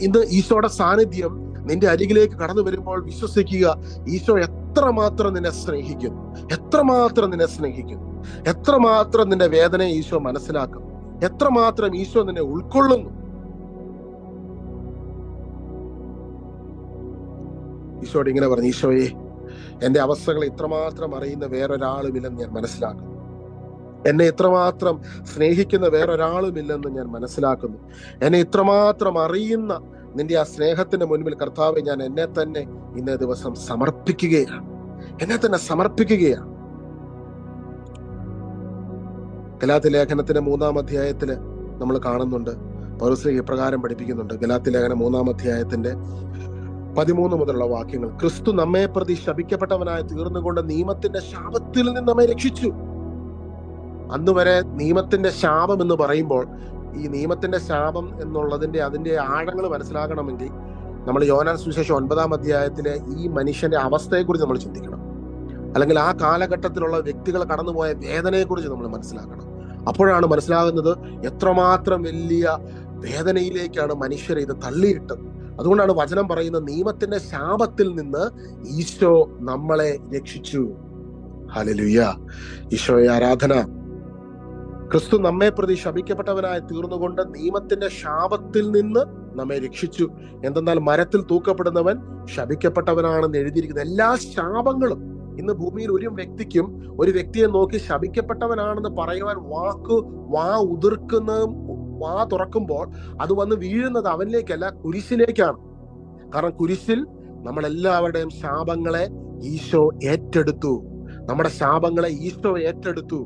ഇന്ന് ഈശോയുടെ സാന്നിധ്യം നിന്റെ അരികിലേക്ക് കടന്നു വരുമ്പോൾ വിശ്വസിക്കുക, ഈശോ എത്രമാത്രം നിന്നെ സ്നേഹിക്കുന്നു, എത്രമാത്രം നിന്റെ വേദനയെ ഈശോ മനസ്സിലാക്കും, എത്രമാത്രം ഈശോ നിന്നെ ഉൾക്കൊള്ളുന്നു. ഈശോയോട് ഇങ്ങനെ പറഞ്ഞു, ഈശോയെ, എന്റെ അവസ്ഥകൾ ഇത്രമാത്രം അറിയുന്ന വേറൊരാളുമില്ലെന്ന് ഞാൻ മനസ്സിലാക്കുന്നു, എന്നെ ഇത്രമാത്രം സ്നേഹിക്കുന്ന വേറൊരാളുമില്ലെന്ന് ഞാൻ മനസ്സിലാക്കുന്നു. എന്നെ ഇത്രമാത്രം അറിയുന്ന നിന്റെ ആ സ്നേഹത്തിന്റെ മുൻപിൽ കർത്താവെ, ഞാൻ എന്നെ തന്നെ ഇന്നേ ദിവസം സമർപ്പിക്കുകയാണ്. ഗലാത്യ ലേഖനത്തിന്റെ 3-ാം അധ്യായത്തില് നമ്മൾ കാണുന്നുണ്ട്, പൗലോസ് ഇപ്രകാരം പഠിപ്പിക്കുന്നുണ്ട്. ഗലാത്യ ലേഖനം 3-ാം അധ്യായത്തിന്റെ 13 മുതലുള്ള വാക്യങ്ങൾ, ക്രിസ്തു നമ്മെ പ്രതി ശപിക്കപ്പെട്ടവനായി തീർന്നുകൊണ്ട് നിയമത്തിന്റെ ശാപത്തിൽ നിന്ന് നമ്മെ രക്ഷിച്ചു. അന്ന് വരെ നിയമത്തിന്റെ ശാപം എന്ന് പറയുമ്പോൾ, ഈ നിയമത്തിന്റെ ശാപം അതിന്റെ ആഴങ്ങൾ മനസ്സിലാക്കണമെങ്കിൽ നമ്മൾ യോഹന്നാൻ സുവിശേഷം 9-ാം അധ്യായത്തിലെ ഈ മനുഷ്യന്റെ അവസ്ഥയെക്കുറിച്ച് നമ്മൾ ചിന്തിക്കണം. അല്ലെങ്കിൽ ആ കാലഘട്ടത്തിലുള്ള വ്യക്തികൾ കടന്നുപോയ വേദനയെക്കുറിച്ച് നമ്മൾ മനസ്സിലാക്കണം. അപ്പോഴാണ് മനസ്സിലാകുന്നത് എത്രമാത്രം വലിയ വേദനയിലേക്കാണ് മനുഷ്യരെ ഇത് തള്ളിയിട്ടത്. അതുകൊണ്ടാണ് വചനം പറയുന്നത്, നിയമത്തിന്റെ ശാപത്തിൽ നിന്ന് ഈശോ നമ്മളെ രക്ഷിച്ചു. ഹല്ലേലൂയ, ഈശോയെ ആരാധന. ക്രിസ്തു നമ്മെ പ്രതി ശപിക്കപ്പെട്ടവനായി തീർന്നുകൊണ്ട് നിയമത്തിന്റെ ശാപത്തിൽ നിന്ന് നമ്മെ രക്ഷിച്ചു. എന്തെന്നാൽ മരത്തിൽ തൂക്കപ്പെടുന്നവൻ ശപിക്കപ്പെട്ടവനാണെന്ന് എഴുതിയിരിക്കുന്ന എല്ലാ ശാപങ്ങളും ഇന്ന് ഭൂമിയിൽ ഒരു വ്യക്തിക്കും ഒരു വ്യക്തിയെ നോക്കി ശപിക്കപ്പെട്ടവനാണെന്ന് പറയുവാൻ വാ ഉതിർക്കുന്നതും വാ തുറക്കുമ്പോൾ അത് വന്ന് വീഴുന്നത് അവനിലേക്കല്ല, കുരിശിലേക്കാണ്. കാരണം കുരിശിൽ നമ്മളെല്ലാവരുടെയും ശാപങ്ങളെ ഈശോ ഏറ്റെടുത്തു. നമ്മുടെ ശാപങ്ങളെ ഈശോ ഏറ്റെടുത്തു.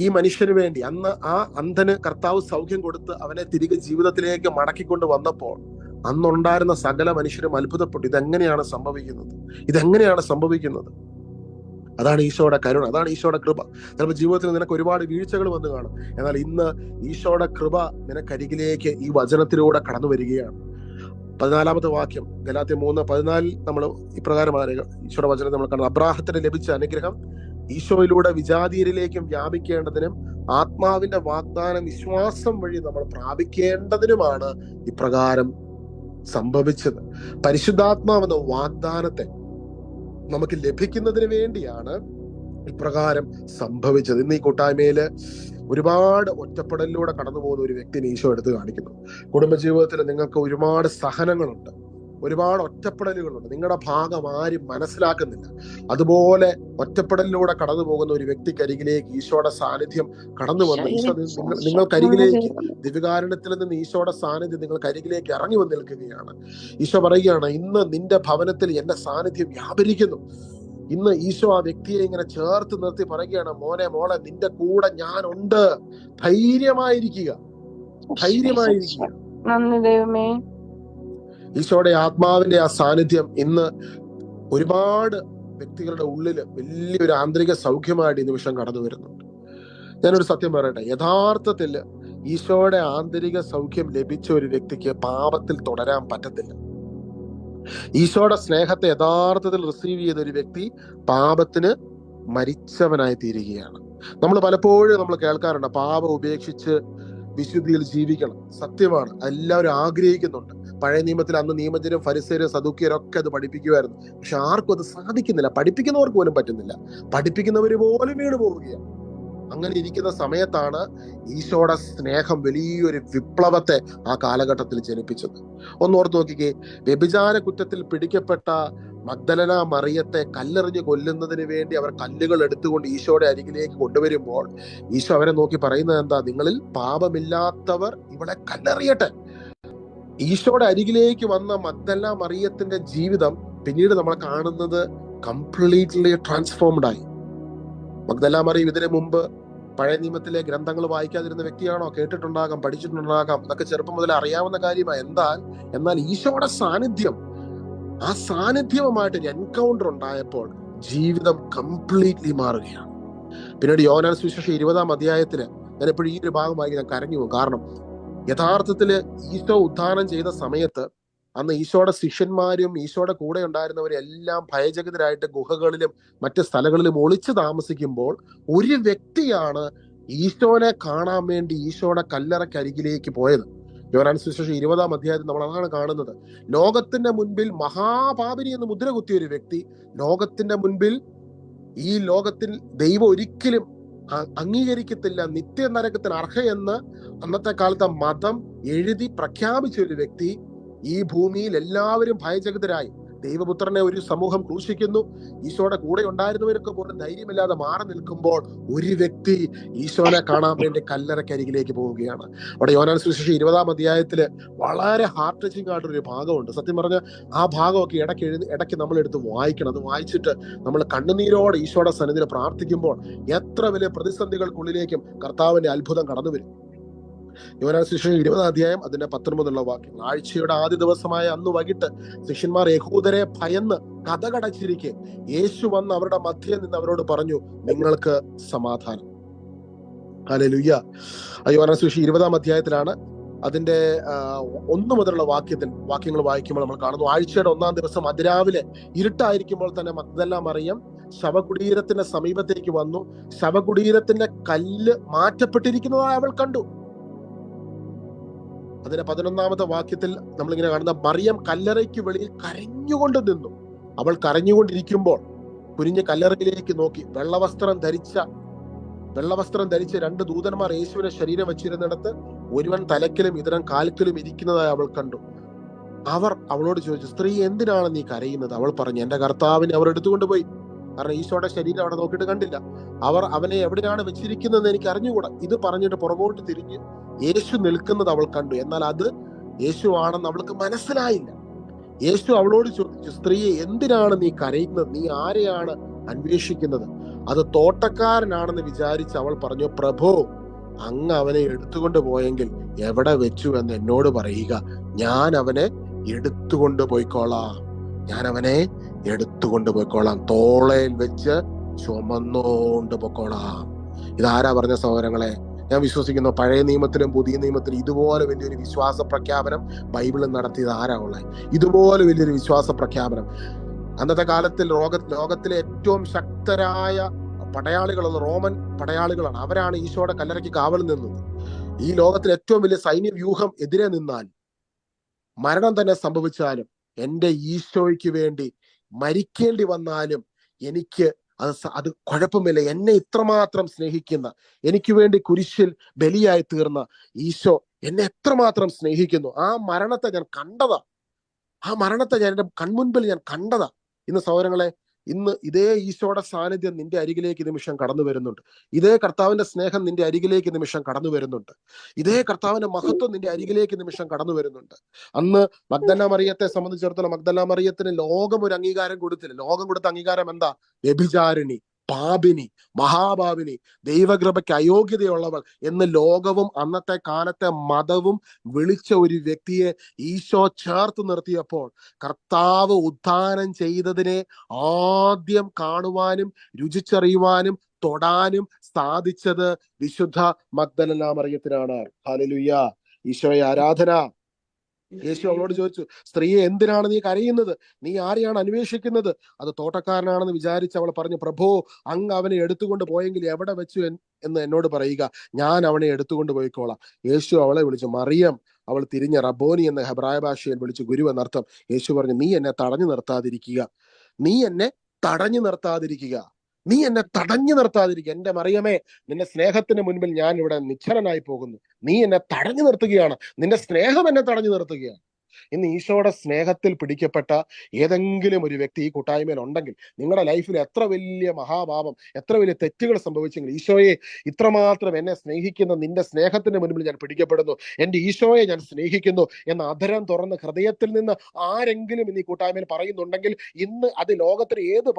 ഈ മനുഷ്യന് വേണ്ടി അന്ന് ആ അന്ധന് കർത്താവ് സൗഖ്യം കൊടുത്ത് അവനെ തിരികെ ജീവിതത്തിലേക്ക് മടക്കിക്കൊണ്ട് വന്നപ്പോൾ അന്നുണ്ടായിരുന്ന സകല മനുഷ്യരും അത്ഭുതപ്പെട്ടു. ഇതെങ്ങനെയാണ് സംഭവിക്കുന്നത്? അതാണ് ഈശോയുടെ കരുണ, അതാണ് ഈശോയുടെ കൃപ. ചിലപ്പോൾ ജീവിതത്തിൽ നിനക്ക് ഒരുപാട് വീഴ്ചകൾ വന്നു കാണും. എന്നാൽ ഇന്ന് ഈശോയുടെ കൃപ നിനക്കരികിലേക്ക് ഈ വചനത്തിലൂടെ കടന്നു വരികയാണ്. 14-ാമത്തെ വാക്യം, ഗലാത്യർ 3:14 നമ്മൾ ഇപ്രകാരമാണ് ഈശോയുടെ വചനം നമ്മൾ കാണുന്നത്. അബ്രാഹത്തിന് ലഭിച്ച അനുഗ്രഹം ഈശോയിലൂടെ വിജാതീയരിലേക്കും വ്യാപിക്കേണ്ടതിനും ആത്മാവിന്റെ വാഗ്ദാനം വിശ്വാസം വഴി നമ്മൾ പ്രാപിക്കേണ്ടതിനുമാണ് ഇപ്രകാരം സംഭവിച്ചത്. പരിശുദ്ധാത്മാവെന്ന വാഗ്ദാനത്തെ നമുക്ക് ലഭിക്കുന്നതിന് വേണ്ടിയാണ് ഇപ്രകാരം സംഭവിച്ചത്. ഇന്ന് ഈ കൂട്ടായ്മയില് ഒരുപാട് ഒറ്റപ്പെടലിലൂടെ കടന്നു പോകുന്ന ഒരു വ്യക്തിനെ ഈശോ എടുത്ത് കാണിക്കുന്നു. കുടുംബജീവിതത്തിൽ നിങ്ങൾക്ക് ഒരുപാട് സഹനങ്ങളുണ്ട്, ഒരുപാട് ഒറ്റപ്പെടലുകളുണ്ട്, നിങ്ങളുടെ ഭാഗം ആരും മനസ്സിലാക്കുന്നില്ല. അതുപോലെ ഒറ്റപ്പെടലിലൂടെ കടന്നു പോകുന്ന ഒരു വ്യക്തിക്കരികിലേക്ക് ഈശോയുടെ സാന്നിധ്യം കടന്നു വന്ന് ഈശോ നിങ്ങൾക്കരികിലേക്ക്, ദിവ്യകാരുണ്യത്തിൽ നിന്ന് ഈശോയുടെ സാന്നിധ്യം നിങ്ങൾക്കരികിലേക്ക് ഇറങ്ങി വന്ന് നിൽക്കുകയാണ്. ഈശോ പറയുകയാണ്, ഇന്ന് നിന്റെ ഭവനത്തിൽ എന്റെ സാന്നിധ്യം വ്യാപരിക്കുന്നു. ഇന്ന് ഈശോ ആ വ്യക്തിയെ ഇങ്ങനെ ചേർത്ത് നിർത്തി പറയുകയാണ്, മോനെ മോളെ, നിന്റെ കൂടെ ഞാനുണ്ട്, ധൈര്യമായിരിക്കുക. ഈശോയുടെ ആത്മാവിന്റെ ആ സാന്നിധ്യം ഇന്ന് ഒരുപാട് വ്യക്തികളുടെ ഉള്ളില് വലിയൊരു ആന്തരിക സൗഖ്യമായിട്ട് ഈ നിമിഷം കടന്നു വരുന്നുണ്ട്. ഞാനൊരു സത്യം പറയട്ടെ, യഥാർത്ഥത്തിൽ ഈശോയുടെ ആന്തരിക സൗഖ്യം ലഭിച്ച ഒരു വ്യക്തിക്ക് പാപത്തിൽ തുടരാൻ പറ്റത്തില്ല. ഈശോയുടെ സ്നേഹത്തെ യഥാർത്ഥത്തിൽ റിസീവ് ചെയ്ത ഒരു വ്യക്തി പാപത്തിന് മരിച്ചവനായി തീരുകയാണ്. നമ്മൾ പലപ്പോഴും നമ്മൾ കേൾക്കാറുണ്ട്, പാപം ഉപേക്ഷിച്ച് വിശുദ്ധിയിൽ ജീവിക്കണം. സത്യമാണ്, എല്ലാവരും ആഗ്രഹിക്കുന്നുണ്ട്. പഴയ നിയമത്തിൽ അന്ന് നിയമജരും ഫരിസേരും സദൂക്യരും ഒക്കെ അത് പഠിപ്പിക്കുമായിരുന്നു. പക്ഷെ ആർക്കും അത് സാധിക്കുന്നില്ല. പഠിപ്പിക്കുന്നവർക്ക് പോലും പറ്റുന്നില്ല. പഠിപ്പിക്കുന്നവർ പോലും വീണ് പോവുകയാണ്. അങ്ങനെ ഇരിക്കുന്ന സമയത്താണ് ഈശോയുടെ സ്നേഹം വലിയൊരു വിപ്ലവത്തെ ആ കാലഘട്ടത്തിൽ ജനിപ്പിച്ചത്. ഒന്നോർത്ത് നോക്കിക്കേ, വ്യഭിചാര കുറ്റത്തിൽ പിടിക്കപ്പെട്ട മഗ്ദലന മറിയത്തെ കല്ലെറിഞ്ഞ് കൊല്ലുന്നതിന് വേണ്ടി അവർ കല്ലുകൾ എടുത്തുകൊണ്ട് ഈശോയുടെ അരികിലേക്ക് കൊണ്ടുവരുമ്പോൾ ഈശോ അവരെ നോക്കി പറയുന്നത് എന്താ? നിങ്ങളിൽ പാപമില്ലാത്തവർ ഇവിടെ കല്ലെറിയട്ടെ. ഈശോയുടെ അരികിലേക്ക് വന്ന മഗ്ദലന മറിയത്തിന്റെ ജീവിതം പിന്നീട് നമ്മൾ കാണുന്നത് കംപ്ലീറ്റ്ലി ട്രാൻസ്ഫോംഡ് ആയി. മഗ്ദലന മറിയം ഇതിനു മുമ്പ് പഴയ നിയമത്തിലെ ഗ്രന്ഥങ്ങൾ വായിക്കാതിരുന്ന വ്യക്തിയാണോ? കേട്ടിട്ടുണ്ടാകാം, പഠിച്ചിട്ടുണ്ടാകാം, അതൊക്കെ ചെറുപ്പം മുതൽ അറിയാവുന്ന കാര്യമാണ്. എന്നാൽ ഈശോയുടെ സാന്നിധ്യം, ആ സാന്നിധ്യവുമായിട്ടൊരു എൻകൗണ്ടർ ഉണ്ടായപ്പോൾ ജീവിതം കംപ്ലീറ്റ്ലി മാറുകയാണ്. പിന്നീട് യോഹന്നാൻ സുവിശേഷം 20-ാം അധ്യായത്തില് ഞാൻ എപ്പോഴും ഈ ഒരു ഭാഗം വായിക്കാൻ കരഞ്ഞു പോകും. കാരണം യഥാർത്ഥത്തില് ഈശോ ഉദ്ധാനം ചെയ്ത സമയത്ത് അന്ന് ഈശോയുടെ ശിഷ്യന്മാരും ഈശോയുടെ കൂടെ ഉണ്ടായിരുന്നവരും എല്ലാം ഭയചകിതരായിട്ട് ഗുഹകളിലും മറ്റ് സ്ഥലങ്ങളിലും ഒളിച്ചു താമസിക്കുമ്പോൾ ഒരു വ്യക്തിയാണ് ഈശോനെ കാണാൻ വേണ്ടി ഈശോയുടെ കല്ലറക്കരികിലേക്ക് പോയത്. യോഹന്നാൻ സുവിശേഷം 20-ാം അധ്യായത്തിൽ നമ്മൾ അതാണ് കാണുന്നത്. ലോകത്തിന്റെ മുൻപിൽ മഹാപാപിനി എന്ന് മുദ്ര കുത്തിയ ഒരു വ്യക്തി, ലോകത്തിന്റെ മുൻപിൽ ഈ ലോകത്തിൽ ദൈവം ഒരിക്കലും അംഗീകരിക്കത്തില്ല, നിത്യനരകത്തിന് അർഹയെന്ന് അന്നത്തെ കാലത്തെ മതം എഴുതി പ്രഖ്യാപിച്ച ഒരു വ്യക്തി ഈ ഭൂമിയിൽ എല്ലാവരും ഭയചകിതരായി ദൈവപുത്രനെ ഒരു സമൂഹം ക്രൂശിക്കുന്നു. ഈശോയുടെ കൂടെ ഉണ്ടായിരുന്നവർക്ക് പോലും ധൈര്യമില്ലാതെ മാറി നിൽക്കുമ്പോൾ ഒരു വ്യക്തി ഈശോനെ കാണാൻ വേണ്ടി കല്ലറക്കരികിലേക്ക് പോവുകയാണ്. അവിടെ യോഹന്നാൻ സുവിശേഷം 20-ാം അധ്യായത്തില് വളരെ ഹാർട്ട് ടച്ചിങ് ആയിട്ടൊരു ഭാഗമുണ്ട്. സത്യം പറഞ്ഞാൽ ആ ഭാഗമൊക്കെ ഇടയ്ക്ക് നമ്മൾ എടുത്ത് വായിക്കണം. അത് വായിച്ചിട്ട് നമ്മൾ കണ്ണുനീരോടെ ഈശോയുടെ സന്നിധിയിൽ പ്രാർത്ഥിക്കുമ്പോൾ എത്ര വലിയ പ്രതിസന്ധികൾക്കുള്ളിലേക്കും കർത്താവിന്റെ അത്ഭുതം കടന്നു വരും. യോഹന്നാൻ സുവിശേഷം 20-ാം അധ്യായം അതിന്റെ 19 വാക്യങ്ങൾ. ആഴ്ചയുടെ ആദ്യ ദിവസമായ അന്ന് വൈകിട്ട് ശിഷ്യന്മാർ യഹൂദരെ ഭയന്ന് കതകടച്ചിരിക്കെ യേശു വന്ന് അവരുടെ മധ്യയിൽ നിന്ന് അവരോട് പറഞ്ഞു, നിങ്ങൾക്ക് സമാധാനം. ഹല്ലേലൂയ. യോഹന്നാൻ സുവിശേഷം 20-ാം അധ്യായത്തിലാണ് അതിന്റെ 1 മുതലുള്ള വാക്യങ്ങൾ വായിക്കുമ്പോൾ നമ്മൾ കാണുന്നു, ആഴ്ചയുടെ 1-ാം ദിവസം അതിരാവിലെ ഇരുട്ടായിരിക്കുമ്പോൾ തന്നെ മഗ്ദലന മറിയം ശവകുടീരത്തിന്റെ സമീപത്തേക്ക് വന്നു. ശവകുടീരത്തിന്റെ കല്ല് മാറ്റപ്പെട്ടിരിക്കുന്നതായി അവൾ കണ്ടു. അതിന്റെ 11ാമത്തെ വാക്യത്തിൽ നമ്മളിങ്ങനെ കാണുന്ന, മറിയം കല്ലറയ്ക്ക് വെളിയിൽ കരഞ്ഞുകൊണ്ട് നിന്നു. അവൾ കരഞ്ഞുകൊണ്ടിരിക്കുമ്പോൾ കുനിഞ്ഞ് കല്ലറയിലേക്ക് നോക്കി. വെള്ളവസ്ത്രം ധരിച്ച 2 ദൂതന്മാർ യേശുവിനെ ശരീരം വെച്ചിരുന്നിടത്ത് ഒരുവൻ തലക്കിലും ഇതരൻ കാൽക്കലും ഇരിക്കുന്നതായി അവൾ കണ്ടു. അവർ അവളോട് ചോദിച്ചു, സ്ത്രീ, എന്തിനാണ് നീ കരയുന്നത്? അവൾ പറഞ്ഞു, എന്റെ കർത്താവിനെ അവർ എടുത്തുകൊണ്ടുപോയി. കാരണം ഈശോയുടെ ശരീരം അവിടെ നോക്കിയിട്ട് കണ്ടില്ല. അവർ അവനെ എവിടെയാണ് വെച്ചിരിക്കുന്നതെന്ന് എനിക്ക് അറിഞ്ഞുകൂടാ. ഇത് പറഞ്ഞിട്ട് പുറകോട്ട് തിരിഞ്ഞ് യേശു നിൽക്കുന്നത് അവൾ കണ്ടു. എന്നാൽ അത് യേശു ആണെന്ന് അവൾക്ക് മനസ്സിലായില്ല. യേശു അവളോട് ചോദിച്ചു, സ്ത്രീയെ, എന്തിനാണ് നീ കരയുന്നത്? നീ ആരെയാണ് അന്വേഷിക്കുന്നത്? അത് തോട്ടക്കാരനാണെന്ന് വിചാരിച്ച് അവൾ പറഞ്ഞു, പ്രഭോ, അങ്ങ് അവനെ എടുത്തുകൊണ്ട് പോയെങ്കിൽ എവിടെ വെച്ചു എന്ന് എന്നോട് പറയുക. ഞാൻ അവനെ എടുത്തുകൊണ്ട് പോയിക്കോളാം. തോളയിൽ വെച്ച് ചുമന്നോണ്ട് പൊക്കോളാം. ഇതാരാ പറഞ്ഞ സഹോദരങ്ങളെ? ഞാൻ വിശ്വസിക്കുന്നു പഴയ നിയമത്തിലും പുതിയ നിയമത്തിലും ഇതുപോലെ വലിയൊരു വിശ്വാസ പ്രഖ്യാപനം ബൈബിളിൽ നടത്തിയത് ആരാ ഉള്ളത്? ഇതുപോലെ വലിയൊരു വിശ്വാസ പ്രഖ്യാപനം അന്നത്തെ കാലത്തിൽ ലോകത്തിലെ ഏറ്റവും ശക്തരായ പടയാളികളുള്ള റോമൻ പടയാളികളാണ്. അവരാണ് ഈശോയുടെ കല്ലറയ്ക്ക് കാവൽ നിന്നത്. ഈ ലോകത്തിൽ ഏറ്റവും വലിയ സൈന്യ വ്യൂഹം എതിരെ നിന്നാൽ, മരണം തന്നെ സംഭവിച്ചാലും, എന്റെ ഈശോയ്ക്ക് വേണ്ടി മരിക്കേണ്ടി വന്നാലും എനിക്ക് അത് കുഴപ്പമില്ല. എന്നെ ഇത്രമാത്രം സ്നേഹിക്കുന്ന, എനിക്ക് വേണ്ടി കുരിശിൽ ബലിയായി തീർന്ന ഈശോ എന്നെ എത്രമാത്രം സ്നേഹിക്കുന്നു. ആ മരണത്തെ ഞാൻ എന്റെ കൺമുൻപിൽ ഞാൻ കണ്ടതാ. ഇന്ന് സഹോദരങ്ങളെ, ഇന്ന് ഇതേ ഈശോയുടെ സാന്നിധ്യം നിന്റെ അരികിലേക്ക് നിമിഷം കടന്നു വരുന്നുണ്ട്. ഇതേ കർത്താവിന്റെ സ്നേഹം നിന്റെ അരികിലേക്ക് നിമിഷം കടന്നു വരുന്നുണ്ട്. ഇതേ കർത്താവിന്റെ മഹത്വം നിന്റെ അരികിലേക്ക് നിമിഷം കടന്നു വരുന്നുണ്ട്. അന്ന് മഗ്ദല മറിയത്തെ സംബന്ധിച്ചിടത്തോളം, മഗ്ദല മറിയത്തിന് ലോകം ഒരു അംഗീകാരം കൊടുത്തില്ല. ലോകം കൊടുത്ത അംഗീകാരം എന്താ? വ്യഭിചാരിണി, പാപിനി, മഹാപാപിനി, ദൈവകൃപയ്ക്ക് അയോഗ്യതയുള്ളവൾ എന്ന് ലോകവും അന്നത്തെ കാലത്തെ മതവും വിളിച്ച ഒരു വ്യക്തിയെ ഈശോ ചേർത്ത് നിർത്തിയപ്പോൾ, കർത്താവ് ഉദ്ധാനം ചെയ്തതിനെ ആദ്യം കാണുവാനും രുചിച്ചറിയുവാനും തൊടാനും സാധിച്ചത് വിശുദ്ധ മഗ്ദല മറിയത്തിനാണ്. ഹല്ലേലൂയ, ഈശോയെ ആരാധന. യേശു അവളോട് ചോദിച്ചു, സ്ത്രീയെ, എന്തിനാണ് നീ കരയുന്നത്? നീ ആരെയാണ് അന്വേഷിക്കുന്നത്? അത് തോട്ടക്കാരനാണെന്ന് വിചാരിച്ച് അവൾ പറഞ്ഞു, പ്രഭോ, അങ്ങ് അവനെ എടുത്തുകൊണ്ട് പോയെങ്കിൽ എവിടെ വെച്ചു എന്ന് എന്നോട് പറയുക. ഞാൻ അവനെ എടുത്തുകൊണ്ട് പോയിക്കോളാം. യേശു അവളെ വിളിച്ചു മറിയം. അവൾ തിരിഞ്ഞ റബ്ബോനി എന്ന ഹെബ്രായ ഭാഷയിൽ വിളിച്ചു ഗുരു എന്നർത്ഥം. യേശു പറഞ്ഞു, നീ എന്നെ തടഞ്ഞു നിർത്താതിരിക്കുക. എന്റെ മറിയമേ, നിന്റെ സ്നേഹത്തിന് മുൻപിൽ ഞാൻ ഇവിടെ നിശ്ചലനായി പോകുന്നു. നീ എന്നെ തടഞ്ഞു നിർത്തുകയാണ്. നിന്റെ സ്നേഹം എന്നെ തടഞ്ഞു നിർത്തുകയാണ്. ഇന്ന് ഈശോയുടെ സ്നേഹത്തിൽ പിടിക്കപ്പെട്ട ഏതെങ്കിലും ഒരു വ്യക്തി ഈ കൂട്ടായ്മയിൽ ഉണ്ടെങ്കിൽ, നിങ്ങളുടെ ലൈഫിൽ എത്ര വലിയ മഹാപാപം, എത്ര വലിയ തെറ്റുകൾ സംഭവിച്ചെങ്കിൽ, ഈശോയെ, ഇത്രമാത്രം എന്നെ സ്നേഹിക്കുന്ന നിന്റെ സ്നേഹത്തിന്റെ മുൻപിൽ ഞാൻ പിടിക്കപ്പെടുന്നു, എന്റെ ഈശോയെ ഞാൻ സ്നേഹിക്കുന്നു എന്ന അധരം തുറന്ന് ഹൃദയത്തിൽ നിന്ന് ആരെങ്കിലും ഇന്ന് ഈ കൂട്ടായ്മയിൽ പറയുന്നുണ്ടെങ്കിൽ, ഇന്ന് അത് ലോകത്തിന് ഏത്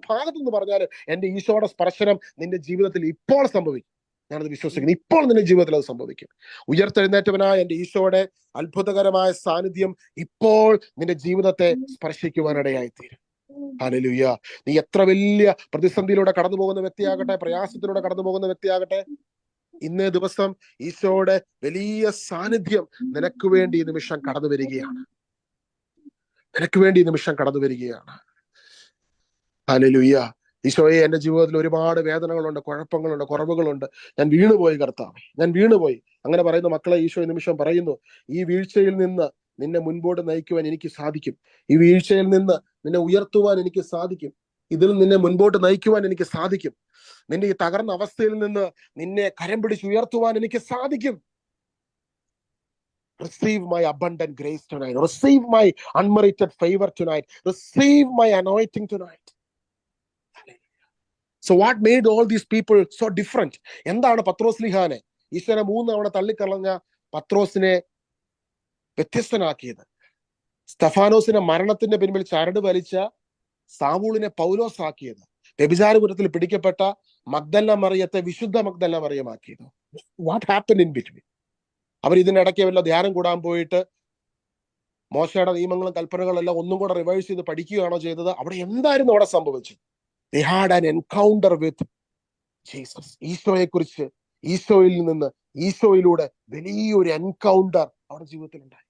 ഭാഗത്ത് നിന്ന് പറഞ്ഞാലും എന്റെ ഈശോയുടെ സ്പർശനം നിന്റെ ജീവിതത്തിൽ ഇപ്പോൾ സംഭവിക്കും. ഞാനത് വിശ്വസിക്കുന്നു. ഇപ്പോൾ നിന്റെ ജീവിതത്തിൽ അത് സംഭവിക്കും. ഉയർത്തെഴുന്നേറ്റവനായ എന്റെ ഈശോയുടെ അത്ഭുതകരമായ സാന്നിധ്യം ഇപ്പോൾ നിന്റെ ജീവിതത്തെ സ്പർശിക്കുവാനിടയായിത്തീരും. ഹല്ലേലൂയ. നീ എത്ര വലിയ പ്രതിസന്ധിയിലൂടെ കടന്നു പോകുന്ന വ്യക്തിയാകട്ടെ, പ്രയാസത്തിലൂടെ കടന്നു പോകുന്ന വ്യക്തിയാകട്ടെ, ഇന്നേ ദിവസം ഈശോയുടെ വലിയ സാന്നിധ്യം നിനക്ക് വേണ്ടി ഈ നിമിഷം കടന്നു വരികയാണ്. ഹല്ലേലൂയ. ഈശോയെ, എന്റെ ജീവിതത്തിൽ ഒരുപാട് വേദനകളുണ്ട്, കുഴപ്പങ്ങളുണ്ട്, കുറവുകളുണ്ട്. ഞാൻ വീണുപോയി കർത്താവേ, അങ്ങനെ പറയുന്ന മക്കളെ ഈശോ ഈ നിമിഷം പറയുന്നു, ഈ വീഴ്ചയിൽ നിന്ന് നിന്നെ മുൻപോട്ട് നയിക്കുവാൻ എനിക്ക് സാധിക്കും. ഈ വീഴ്ചയിൽ നിന്ന് നിന്നെ ഉയർത്തുവാൻ എനിക്ക് സാധിക്കും. ഇതിൽ നിന്നെ മുൻപോട്ട് നയിക്കുവാൻ എനിക്ക് സാധിക്കും. നിന്റെ ഈ തകർന്ന അവസ്ഥയിൽ നിന്ന് നിന്നെ കരം പിടിച്ച് ഉയർത്തുവാൻ എനിക്ക് സാധിക്കും. Receive my abundant grace tonight. Receive my unmerited favor tonight. Receive my anointing tonight. So what made all these people so different? എന്താണ് പത്രോസ്ലിഹാനെ, ഈശോനെ 3 തവണ തള്ളിക്കളഞ്ഞ പത്രോസിനെ വ്യത്യസ്തനാക്കിയത്? സ്തഫാനോസിനെ മരണത്തിന്റെ പിൻപിൽ ചരട് വലിച്ച സാവൂളിനെ പൗലോസ് ആക്കിയത്? വ്യഭിചാരപുരത്തിൽ പിടിക്കപ്പെട്ട മഗ്ദല മറിയത്തെ വിശുദ്ധ മഗ്ദല മറിയമാക്കിയത്? What happen in between? അവർ ഇതിനിടയ്ക്ക് വല്ല ധ്യാനം കൂടാൻ പോയിട്ട് മോശയുടെ നിയമങ്ങളും കൽപ്പനകളും എല്ലാം ഒന്നും കൂടെ റിവൈസ് ചെയ്ത് പഠിക്കുകയാണോ ചെയ്തത്? അവിടെ എന്തായിരുന്നു അവിടെ സംഭവിച്ചത്? They had an encounter with Jesus. ഈശോയെ കുറിച്ച്, ഈശോയിൽ നിന്ന്, ഈശോയിലൂടെ വലിയൊരു എൻകൗണ്ടർ അവരുടെ ജീവിതത്തിൽ ഉണ്ടായി.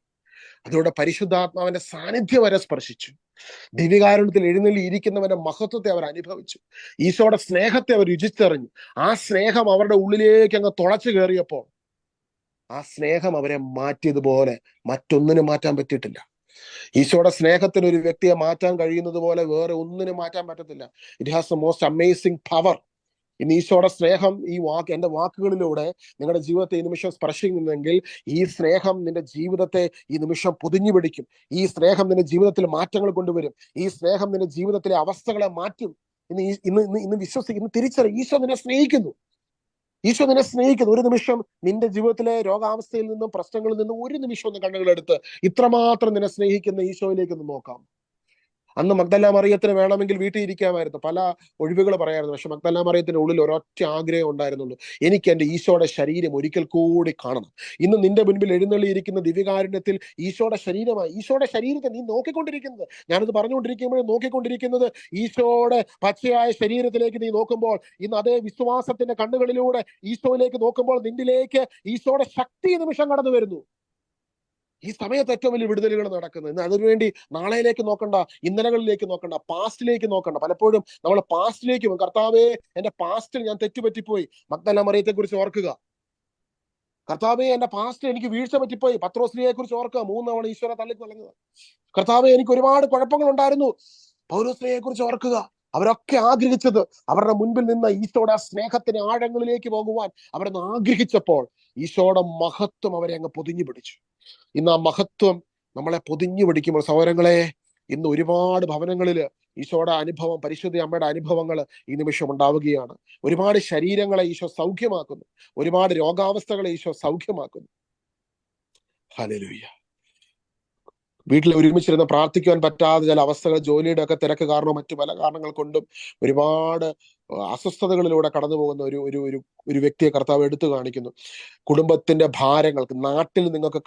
അതോടെ പരിശുദ്ധാത്മാവിന്റെ സാന്നിധ്യം വരെ സ്പർശിച്ചു. ദിവ്യകാരുണ്യത്തിൽ എഴുന്നള്ളി ഇരിക്കുന്നവന്റെ മഹത്വത്തെ അവർ അനുഭവിച്ചു. ഈശോയുടെ സ്നേഹത്തെ അവർ രുചിച്ചറിഞ്ഞു. ആ സ്നേഹം അവരുടെ ഉള്ളിലേക്ക് അങ്ങ് തുളച്ചു കയറിയപ്പോൾ ആ സ്നേഹം അവരെ മാറ്റിയതുപോലെ മറ്റൊന്നിനും മാറ്റാൻ പറ്റിയിട്ടില്ല. ഈശോയുടെ സ്നേഹത്തിന് ഒരു വ്യക്തിയെ മാറ്റാൻ കഴിയുന്നത് പോലെ വേറെ ഒന്നിനും മാറ്റാൻ പറ്റത്തില്ല. It has the most amazing power. ഇന്ന് ഈശോയുടെ സ്നേഹം എന്റെ വാക്കുകളിലൂടെ നിങ്ങളുടെ ജീവിതത്തെ ഈ നിമിഷം സ്പർശിക്കുന്നെങ്കിൽ ഈ സ്നേഹം നിന്റെ ജീവിതത്തെ ഈ നിമിഷം പൊതിഞ്ഞു പിടിക്കും. ഈ സ്നേഹം നിന്റെ ജീവിതത്തിൽ മാറ്റങ്ങൾ കൊണ്ടുവരും. ഈ സ്നേഹം നിന്റെ ജീവിതത്തിലെ അവസ്ഥകളെ മാറ്റും. ഇന്ന് വിശ്വസിക്കുന്നു, തിരിച്ചറിയും, ഈശോ നിന്നെ സ്നേഹിക്കുന്നു. ഈശോ നിന്നെ സ്നേഹിക്കുന്നു. ഒരു നിമിഷം നിന്റെ ജീവിതത്തിലെ രോഗാവസ്ഥയിൽ നിന്നും പ്രശ്നങ്ങളിൽ നിന്നും ഒരു നിമിഷം ഒന്ന് കണ്ണുകളെടുത്ത് ഇത്രമാത്രം നിന്നെ സ്നേഹിക്കുന്ന ഈശോയിലേക്ക് ഒന്ന് നോക്കാം. അന്ന് മഗ്ദല മറിയത്തിന് വേണമെങ്കിൽ വീട്ടിൽ ഇരിക്കാമായിരുന്നു, പല ഒഴിവുകൾ പറയായിരുന്നു. പക്ഷെ മഗ്ദല മറിയത്തിന്റെ ഉള്ളിൽ ഒരൊറ്റ ആഗ്രഹം ഉണ്ടായിരുന്നുള്ളൂ, എനിക്ക് എന്റെ ഈശോയുടെ ശരീരം ഒരിക്കൽ കൂടി കാണണം. ഇന്ന് നിന്റെ മുൻപിൽ എഴുന്നള്ളിയിരിക്കുന്ന ദിവ്യകാരുണ്യത്തിൽ ഈശോയുടെ ശരീരമായി, ഈശോയുടെ ശരീരത്തെ നീ നോക്കിക്കൊണ്ടിരിക്കുന്നത്, ഞാനത് പറഞ്ഞുകൊണ്ടിരിക്കുമ്പോഴും നോക്കിക്കൊണ്ടിരിക്കുന്നത് ഈശോയുടെ പച്ചയായ ശരീരത്തിലേക്ക് നീ നോക്കുമ്പോൾ, ഇന്ന് അതേ വിശ്വാസത്തിന്റെ കണ്ണുകളിലൂടെ ഈശോയിലേക്ക് നോക്കുമ്പോൾ നിന്നിലേക്ക് ഈശോയുടെ ശക്തി നിമിഷം കടന്നു വരുന്നു. ഈ സമയത്ത് ഏറ്റവും വലിയ വിടുതലുകൾ നടക്കുന്നത്. ഇന്ന് അതിനുവേണ്ടി നാളെയിലേക്ക് നോക്കണ്ട, ഇന്നലകളിലേക്ക് നോക്കണ്ട, പാസ്റ്റിലേക്ക് നോക്കണ്ട. പലപ്പോഴും നമ്മൾ പാസ്റ്റിലേക്ക് പോകും. കർത്താവേ, എന്റെ പാസ്റ്റിൽ ഞാൻ തെറ്റുപറ്റിപ്പോയി. മഗ്ദല മറിയത്തെ കുറിച്ച് ഓർക്കുക. കർത്താവേ, എന്റെ പാസ്റ്റിൽ എനിക്ക് വീഴ്ച പറ്റിപ്പോയി. പത്രോസ്ലിയെ കുറിച്ച് ഓർക്കുക, 3 തവണ ഈശ്വര തള്ളി കളഞ്ഞത്. കർത്താവേ, എനിക്ക് ഒരുപാട് കുഴപ്പങ്ങൾ ഉണ്ടായിരുന്നു. പൗലോസ്ലിയെ കുറിച്ച് ഓർക്കുക. അവരൊക്കെ ആഗ്രഹിച്ചത് അവരുടെ മുൻപിൽ നിന്ന് ഈശോയുടെ സ്നേഹത്തിന് ആഴങ്ങളിലേക്ക് പോകുവാൻ അവരൊന്ന് ആഗ്രഹിച്ചപ്പോൾ ഈശോയുടെ മഹത്വം അവരെ അങ്ങ് പൊതിഞ്ഞു പിടിച്ചു. ഇന്ന് ആ മഹത്വം നമ്മളെ പൊതിഞ്ഞു പിടിക്കുമ്പോൾ സഹോദരങ്ങളെ, ഇന്ന് ഒരുപാട് ഭവനങ്ങളിൽ ഈശോയുടെ അനുഭവം, പരിശുദ്ധ അമ്മയുടെ അനുഭവങ്ങൾ ഈ നിമിഷം ഉണ്ടാവുകയാണ്. ഒരുപാട് ശരീരങ്ങളെ ഈശോ സൗഖ്യമാക്കുന്നു. ഒരുപാട് രോഗാവസ്ഥകളെ ഈശോ സൗഖ്യമാക്കുന്നു. ഹല്ലേലൂയ. വീട്ടിൽ ഒരുമിച്ചിരുന്ന് പ്രാർത്ഥിക്കുവാൻ പറ്റാതെ ചില അവസ്ഥകൾ, ജോലിയുടെ ഒക്കെ തിരക്ക് കാരണവും മറ്റു പല കാരണങ്ങൾ കൊണ്ടും ഒരുപാട് അസ്വസ്ഥതകളിലൂടെ കടന്നു പോകുന്ന ഒരു വ്യക്തിയെ കർത്താവ് എടുത്തു കാണിക്കുന്നു. കുടുംബത്തിന്റെ ഭാരങ്ങൾക്ക്, നാട്ടിൽ നിങ്ങൾക്ക്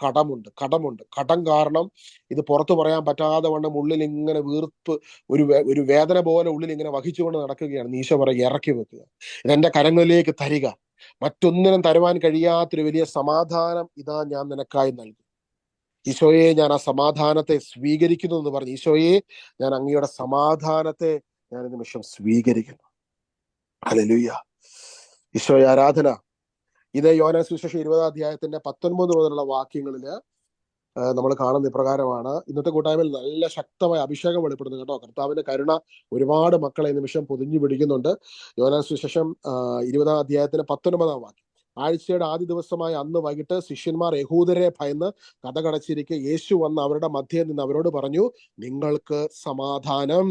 കടം കാരണം ഇത് പുറത്തു പറയാൻ പറ്റാതെ വണ്ണം ഉള്ളിൽ ഇങ്ങനെ വീർപ്പ്, ഒരു വേദന പോലെ ഉള്ളിൽ ഇങ്ങനെ വഹിച്ചുകൊണ്ട് നടക്കുകയാണ്. ഈശോ പറയും, ഇറക്കി വെക്കുക, ഇതെന്റെ കരങ്ങളിലേക്ക് തരിക. മറ്റൊന്നിനും തരുവാൻ കഴിയാത്തൊരു വലിയ സമാധാനം ഇതാ ഞാൻ നിനക്കായി നൽകും. ഈശോയെ, ഞാൻ ആ സമാധാനത്തെ സ്വീകരിക്കുന്നു എന്ന് പറഞ്ഞു. ഈശോയെ, ഞാൻ അങ്ങയുടെ സമാധാനത്തെ ഞാൻ ഈ നിമിഷം സ്വീകരിക്കുന്നു. ഹല്ലേലൂയ. ഈശോയെ ആരാധന. ഇത് യോഹന്നാൻ സുവിശേഷം 20-ാം അധ്യായത്തിന്റെ 19 മുതലുള്ള വാക്യങ്ങളില് നമ്മൾ കാണുന്ന ഇപ്രകാരമാണ്. ഇന്നത്തെ കൂട്ടായ്മയിൽ നല്ല ശക്തമായ അഭിഷേകം വെളിപ്പെടുന്നു കേട്ടോ. കർത്താവിന്റെ കരുണ ഒരുപാട് മക്കളെ ഈ നിമിഷം പൊതിഞ്ഞു പിടിക്കുന്നുണ്ട്. യോഹന്നാൻ സുവിശേഷം 20-ാം അധ്യായത്തിന്റെ 19-ാം വാക്യം. ആഴ്ചയുടെ ആദ്യ ദിവസമായ അന്ന് വൈകിട്ട് ശിഷ്യന്മാർ യഹൂദരെ ഭയന്ന് കതകടച്ചിരിക്കെ യേശു വന്ന് അവരുടെ മധ്യേ നിന്ന് അവരോട് പറഞ്ഞു, നിങ്ങൾക്ക് സമാധാനം.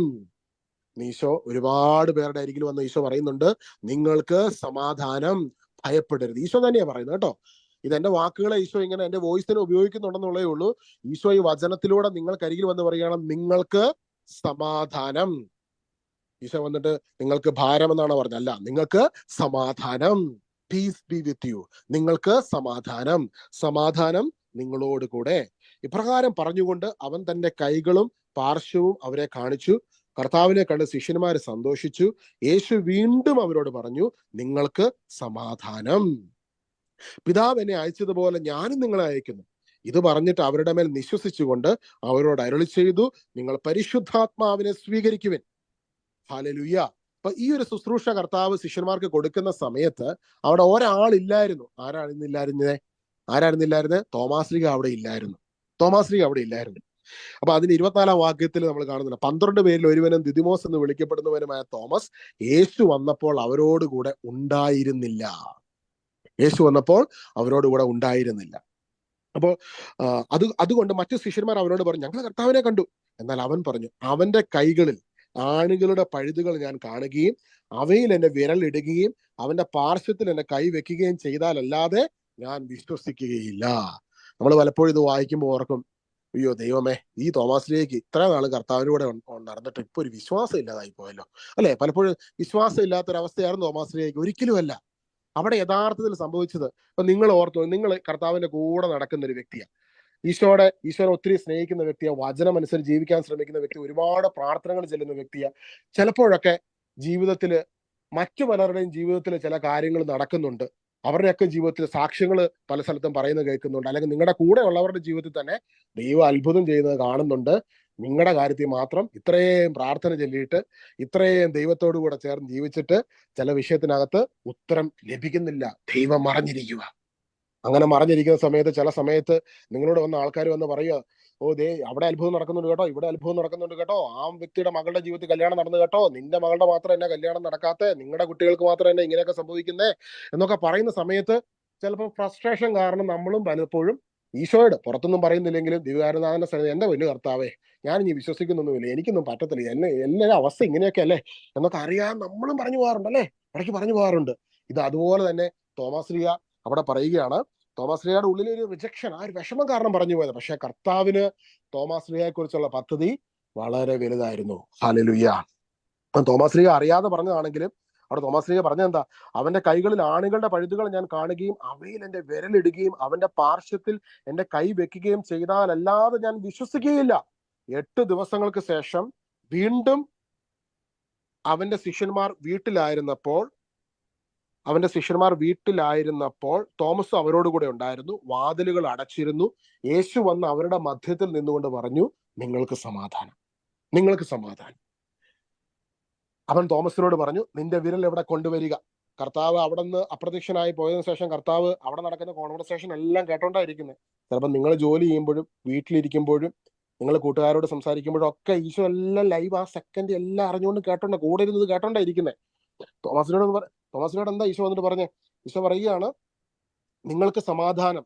ഈശോ ഒരുപാട് പേരുടെ അരികിൽ വന്ന് ഈശോ പറയുന്നുണ്ട്, നിങ്ങൾക്ക് സമാധാനം, ഭയപ്പെടരുത്. ഈശോ തന്നെയാ പറയുന്നത് കേട്ടോ. ഇതെന്റെ വാക്കുകളെ ഈശോ ഇങ്ങനെ എന്റെ വോയിസിനെ ഉപയോഗിക്കുന്നുണ്ടെന്നുള്ളേ ഉള്ളൂ. ഈശോ ഈ വചനത്തിലൂടെ നിങ്ങൾക്കരികിൽ വന്ന് പറയുകയാണ്, നിങ്ങൾക്ക് സമാധാനം. ഈശോ വന്നിട്ട് നിങ്ങൾക്ക് ഭാരം എന്നാണ് പറഞ്ഞത്, അല്ല, നിങ്ങൾക്ക് സമാധാനം. Peace be with you. നിങ്ങൾക്ക് സമാധാനം, സമാധാനം നിങ്ങളോട് കൂടെ. ഇപ്രകാരം പറഞ്ഞുകൊണ്ട് അവൻ തന്റെ കൈകളും പാർശ്വവും അവരെ കാണിച്ചു. കർത്താവിനെ കണ്ട് ശിഷ്യന്മാര് സന്തോഷിച്ചു. യേശു വീണ്ടും അവരോട് പറഞ്ഞു, നിങ്ങൾക്ക് സമാധാനം. പിതാവ് എന്നെ അയച്ചതുപോലെ ഞാനും നിങ്ങളെ അയക്കുന്നു. ഇത് പറഞ്ഞിട്ട് അവരുടെ മേൽ നിശ്വസിച്ചുകൊണ്ട് അവരോട് അരുളി ചെയ്തു, നിങ്ങൾ പരിശുദ്ധാത്മാവിനെ സ്വീകരിക്കുവിൻ. ഹല്ലേലൂയ. അപ്പൊ ഈ ഒരു ശുശ്രൂഷ കർത്താവ് ശിഷ്യന്മാർക്ക് കൊടുക്കുന്ന സമയത്ത് അവിടെ ഒരാളില്ലായിരുന്നു. ആരായിരുന്നില്ലായിരുന്നേ? തോമാശ്ലീഹ അവിടെ ഇല്ലായിരുന്നു. അപ്പൊ അതിന് 24-ാം വാക്യത്തിൽ നമ്മൾ കാണുന്നുണ്ട്, 12 പേരിൽ ഒരുവനും ദിദിമോസ് എന്ന് വിളിക്കപ്പെടുന്നവനുമായ തോമസ് യേശു വന്നപ്പോൾ അവരോടുകൂടെ ഉണ്ടായിരുന്നില്ല. അപ്പോൾ അതുകൊണ്ട് മറ്റു ശിഷ്യന്മാർ അവനോട് പറഞ്ഞു, ഞങ്ങൾ കർത്താവിനെ കണ്ടു. എന്നാൽ അവൻ പറഞ്ഞു, അവന്റെ കൈകളിൽ ആണികളുടെ പഴുതുകൾ ഞാൻ കാണുകയും അവയിൽ എന്റെ വിരൽ ഇടുകയും അവന്റെ പാർശ്വത്തിൽ എന്റെ കൈ വെക്കുകയും ചെയ്താലല്ലാതെ ഞാൻ വിശ്വസിക്കുകയില്ല. നമ്മൾ പലപ്പോഴും ഇത് വായിക്കുമ്പോൾ ഓർക്കും, അയ്യോ ദൈവമേ, ഈ തോമാസിലേക്ക് ഇത്ര നാള് കർത്താവിനൂടെ നടന്നിട്ട് ഇപ്പൊ ഒരു വിശ്വാസം ഇല്ലാതായി പോയല്ലോ, അല്ലെ? പലപ്പോഴും വിശ്വാസം ഇല്ലാത്തൊരവസ്ഥയായിരുന്നു തോമാസിലേക്ക്. ഒരിക്കലുമല്ല. അവിടെ യഥാർത്ഥത്തിൽ സംഭവിച്ചത്, ഇപ്പൊ നിങ്ങൾ ഓർത്തു, നിങ്ങൾ കർത്താവിന്റെ കൂടെ നടക്കുന്ന ഒരു വ്യക്തിയാണ്, ഈശോനെ ഒത്തിരി സ്നേഹിക്കുന്ന വ്യക്തിയാണ്, വചനം അനുസരിച്ച് ജീവിക്കാൻ ശ്രമിക്കുന്ന വ്യക്തി, ഒരുപാട് പ്രാർത്ഥനകൾ ചെല്ലുന്ന വ്യക്തിയാണ്. ചിലപ്പോഴൊക്കെ ജീവിതത്തില് മറ്റു പലരുടെയും ജീവിതത്തിൽ ചില കാര്യങ്ങൾ നടക്കുന്നുണ്ട്. അവരുടെയൊക്കെ ജീവിതത്തിൽ സാക്ഷ്യങ്ങൾ പല സ്ഥലത്തും പറയുന്നത് കേൾക്കുന്നുണ്ട്, അല്ലെങ്കിൽ നിങ്ങളുടെ കൂടെ ഉള്ളവരുടെ ജീവിതത്തിൽ തന്നെ ദൈവം അത്ഭുതം ചെയ്യുന്നത് കാണുന്നുണ്ട്. നിങ്ങളുടെ കാര്യത്തിൽ മാത്രം ഇത്രയും പ്രാർത്ഥന ചൊല്ലിയിട്ട് ഇത്രയും ദൈവത്തോടു കൂടെ ചേർന്ന് ജീവിച്ചിട്ട് ചില വിഷയത്തിനകത്ത് ഉത്തരം ലഭിക്കുന്നില്ല. ദൈവം മറഞ്ഞിരിക്കുക. അങ്ങനെ മറഞ്ഞിരിക്കുന്ന സമയത്ത് ചില സമയത്ത് നിങ്ങളോട് വന്ന ആൾക്കാർ വന്ന് പറയുക, ഓ ദേ അവിടെ അത്ഭുതം നടക്കുന്നുണ്ട് കേട്ടോ, ഇവിടെ അത്ഭുതം നടക്കുന്നുണ്ട് കേട്ടോ, ആ വ്യക്തിയുടെ മകളുടെ ജീവിതത്തിൽ കല്യാണം നടന്നു കേട്ടോ, നിന്റെ മകളുടെ മാത്രം എന്നെ കല്യാണം നടക്കാത്ത, നിങ്ങളുടെ കുട്ടികൾക്ക് മാത്രം എന്നെ ഇങ്ങനെയൊക്കെ സംഭവിക്കുന്നേ എന്നൊക്കെ പറയുന്ന സമയത്ത് ചിലപ്പോൾ ഫ്രസ്ട്രേഷൻ കാരണം നമ്മളും പലപ്പോഴും ഈശോയുടെ പുറത്തൊന്നും പറയുന്നില്ലെങ്കിലും ദിവ്യകാരുണ്യനാഥന്റെ സ്ഥലത്ത് എന്റെ വലിയ കർത്താവേ, ഞാൻ ഇനി വിശ്വസിക്കുന്നൊന്നുമില്ല, എനിക്കൊന്നും പറ്റത്തില്ല, എല്ലാ അവസ്ഥ ഇങ്ങനെയൊക്കെ അല്ലേ എന്നൊക്കെ അറിയാൻ നമ്മളും പറഞ്ഞു പോകാറുണ്ട് അല്ലേ, ഇടയ്ക്ക് പറഞ്ഞു പോകാറുണ്ട്. ഇത് അതുപോലെ തന്നെ തോമസ് ലീഗ അവിടെ പറയുകയാണ്, തോമസ് ലീഗയുടെ ഉള്ളിൽ ഒരു റിജക്ഷൻ, ആ ഒരു വിഷമം കാരണം പറഞ്ഞു പോയത്. പക്ഷെ കർത്താവിന് തോമസ് ലീഗയെ കുറിച്ചുള്ള പദ്ധതി വളരെ വലുതായിരുന്നു. ഹല്ലേലൂയ. തോമസ് ലീഗ അറിയാതെ പറഞ്ഞതാണെങ്കിലും അവിടെ തോമസ് ലീഗ പറഞ്ഞ എന്താ, അവന്റെ കൈകളിൽ ആണികളുടെ പഴുതുകൾ ഞാൻ കാണുകയും അവയിൽ എന്റെ വിരലിടുകയും അവന്റെ പാർശ്വത്തിൽ എന്റെ കൈ വെക്കുകയും ചെയ്താലല്ലാതെ ഞാൻ വിശ്വസിക്കുകയില്ല. 8 ദിവസങ്ങൾക്ക് ശേഷം വീണ്ടും അവന്റെ ശിഷ്യന്മാർ വീട്ടിലായിരുന്നപ്പോൾ തോമസ് അവരോട് കൂടെ ഉണ്ടായിരുന്നു. വാതിലുകൾ അടച്ചിരുന്നു. യേശു വന്ന് അവരുടെ മധ്യത്തിൽ നിന്നുകൊണ്ട് പറഞ്ഞു, നിങ്ങൾക്ക് സമാധാനം, നിങ്ങൾക്ക് സമാധാനം. അവൻ തോമസിനോട് പറഞ്ഞു, നിന്റെ വിരൽ എവിടെ കൊണ്ടുവരിക. കർത്താവ് അവിടെ നിന്ന് അപ്രത്യക്ഷനായി പോയതിനു ശേഷം കർത്താവ് അവിടെ നടക്കുന്ന കോൺവെർസേഷൻ എല്ലാം കേട്ടോണ്ടായിരിക്കുന്നത്. ചിലപ്പോൾ നിങ്ങൾ ജോലി ചെയ്യുമ്പോഴും വീട്ടിലിരിക്കുമ്പോഴും നിങ്ങൾ കൂട്ടുകാരോട് സംസാരിക്കുമ്പോഴും ഒക്കെ ഈശോ എല്ലാം ലൈവ് ആ സെക്കൻഡ് എല്ലാം അറിഞ്ഞുകൊണ്ട് കേട്ടോണ്ട് കൂടെ ഇരുന്നത് കേട്ടോണ്ടായിരിക്കുന്നത്. തോമസിനോട് എന്താ ഈശോ വന്നിട്ട് പറഞ്ഞേ? ഈശോ പറയുകയാണ്, നിങ്ങൾക്ക് സമാധാനം.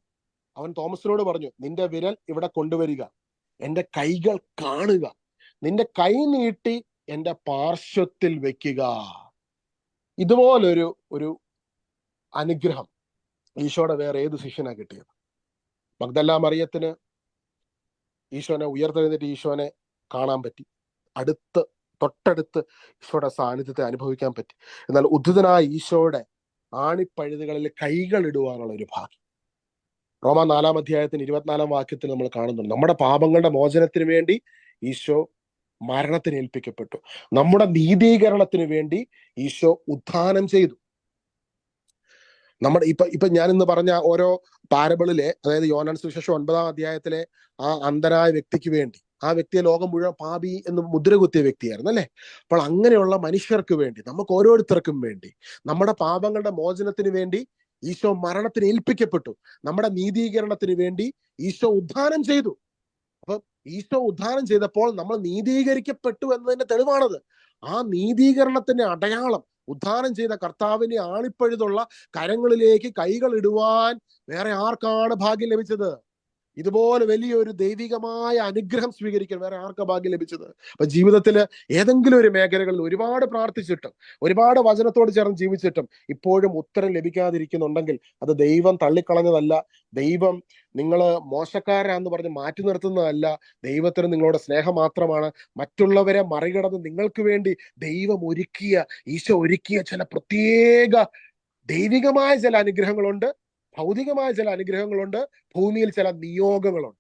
അവൻ തോമസിനോട് പറഞ്ഞു, നിന്റെ വിരൽ ഇവിടെ കൊണ്ടുവരിക, എന്റെ കൈകൾ കാണുക, നിന്റെ കൈ നീട്ടി എന്റെ പാർശ്വത്തിൽ വെക്കുക. ഇതുപോലൊരു അനുഗ്രഹം ഈശോയുടെ വേറെ ഏത് ശിഷ്യനാ കിട്ടിയത്? മഗ്ദല മറിയത്തിന് ഈശോനെ ഉയർത്തെഴുന്നേറ്റ് ഈശോനെ കാണാൻ പറ്റി, തൊട്ടടുത്ത് ഈശോയുടെ സാന്നിധ്യത്തെ അനുഭവിക്കാൻ പറ്റി. എന്നാൽ ഉദ്ധിതനായ ഈശോയുടെ ആണിപ്പഴുതുകളിൽ കൈകൾ ഇടുവാനുള്ള ഒരു ഭാഗ്യം റോമ 4-ാം അധ്യായത്തിന് 24-ാം വാക്യത്തിൽ നമ്മൾ കാണുന്നുണ്ട്. നമ്മുടെ പാപങ്ങളുടെ മോചനത്തിന് വേണ്ടി ഈശോ മരണത്തിന് ഏൽപ്പിക്കപ്പെട്ടു. നമ്മുടെ നീതീകരണത്തിന് വേണ്ടി ഈശോ ഉത്ഥാനം ചെയ്തു. നമ്മുടെ ഇപ്പൊ ഞാൻ ഇന്ന് പറഞ്ഞ ഓരോ പാരബിളിലെ, അതായത് യോഹന്നാൻ സുവിശേഷം 9-ാം അധ്യായത്തിലെ ആ അന്ധനായ വ്യക്തിക്ക് വേണ്ടി, ആ വ്യക്തിയെ ലോകം മുഴുവൻ പാപി എന്ന് മുദ്രകുത്തിയ വ്യക്തിയായിരുന്നു അല്ലെ. അപ്പോൾ അങ്ങനെയുള്ള മനുഷ്യർക്ക് വേണ്ടി, നമുക്ക് ഓരോരുത്തർക്കും വേണ്ടി, നമ്മുടെ പാപങ്ങളുടെ മോചനത്തിന് വേണ്ടി ഈശോ മരണത്തിന് ഏൽപ്പിക്കപ്പെട്ടു. നമ്മുടെ നീതീകരണത്തിന് വേണ്ടി ഈശോ ഉദ്ധാനം ചെയ്തു. അപ്പൊ ഈശോ ഉദ്ധാനം ചെയ്തപ്പോൾ നമ്മൾ നീതീകരിക്കപ്പെട്ടു എന്നതിന്റെ തെളിവാണത്. ആ നീതീകരണത്തിന്റെ അടയാളം ഉദ്ധാനം ചെയ്ത കർത്താവിന്റെ ആണിപ്പഴുതുള്ള കരങ്ങളിലേക്ക് കൈകൾ ഇടുവാൻ വേറെ ആർക്കാണ് ഭാഗ്യം ലഭിച്ചത്? ഇതുപോലെ വലിയൊരു ദൈവികമായ അനുഗ്രഹം സ്വീകരിക്കാൻ വേറെ ആർക്കാ ഭാഗ്യം ലഭിച്ചത്? അപ്പൊ ജീവിതത്തില് ഏതെങ്കിലും ഒരു മേഖലകളിൽ ഒരുപാട് പ്രാർത്ഥിച്ചിട്ടും ഒരുപാട് വചനത്തോട് ചേർന്ന് ജീവിച്ചിട്ടും ഇപ്പോഴും ഉത്തരം ലഭിക്കാതിരിക്കുന്നുണ്ടെങ്കിൽ അത് ദൈവം തള്ളിക്കളഞ്ഞതല്ല, ദൈവം നിങ്ങള് മോശക്കാരാന്ന് പറഞ്ഞ് മാറ്റി നിർത്തുന്നതല്ല, ദൈവത്തിന് നിങ്ങളോട് സ്നേഹം മാത്രമാണ്. മറ്റുള്ളവരെ മറികടന്ന് നിങ്ങൾക്ക് വേണ്ടി ദൈവം ഈശോ ഒരുക്കിയ ചില പ്രത്യേക ദൈവികമായ ചില അനുഗ്രഹങ്ങളുണ്ട്, ഭൗതികമായ ചില അനുഗ്രഹങ്ങളുണ്ട്, ഭൂമിയിൽ ചില നിയോഗങ്ങളുണ്ട്.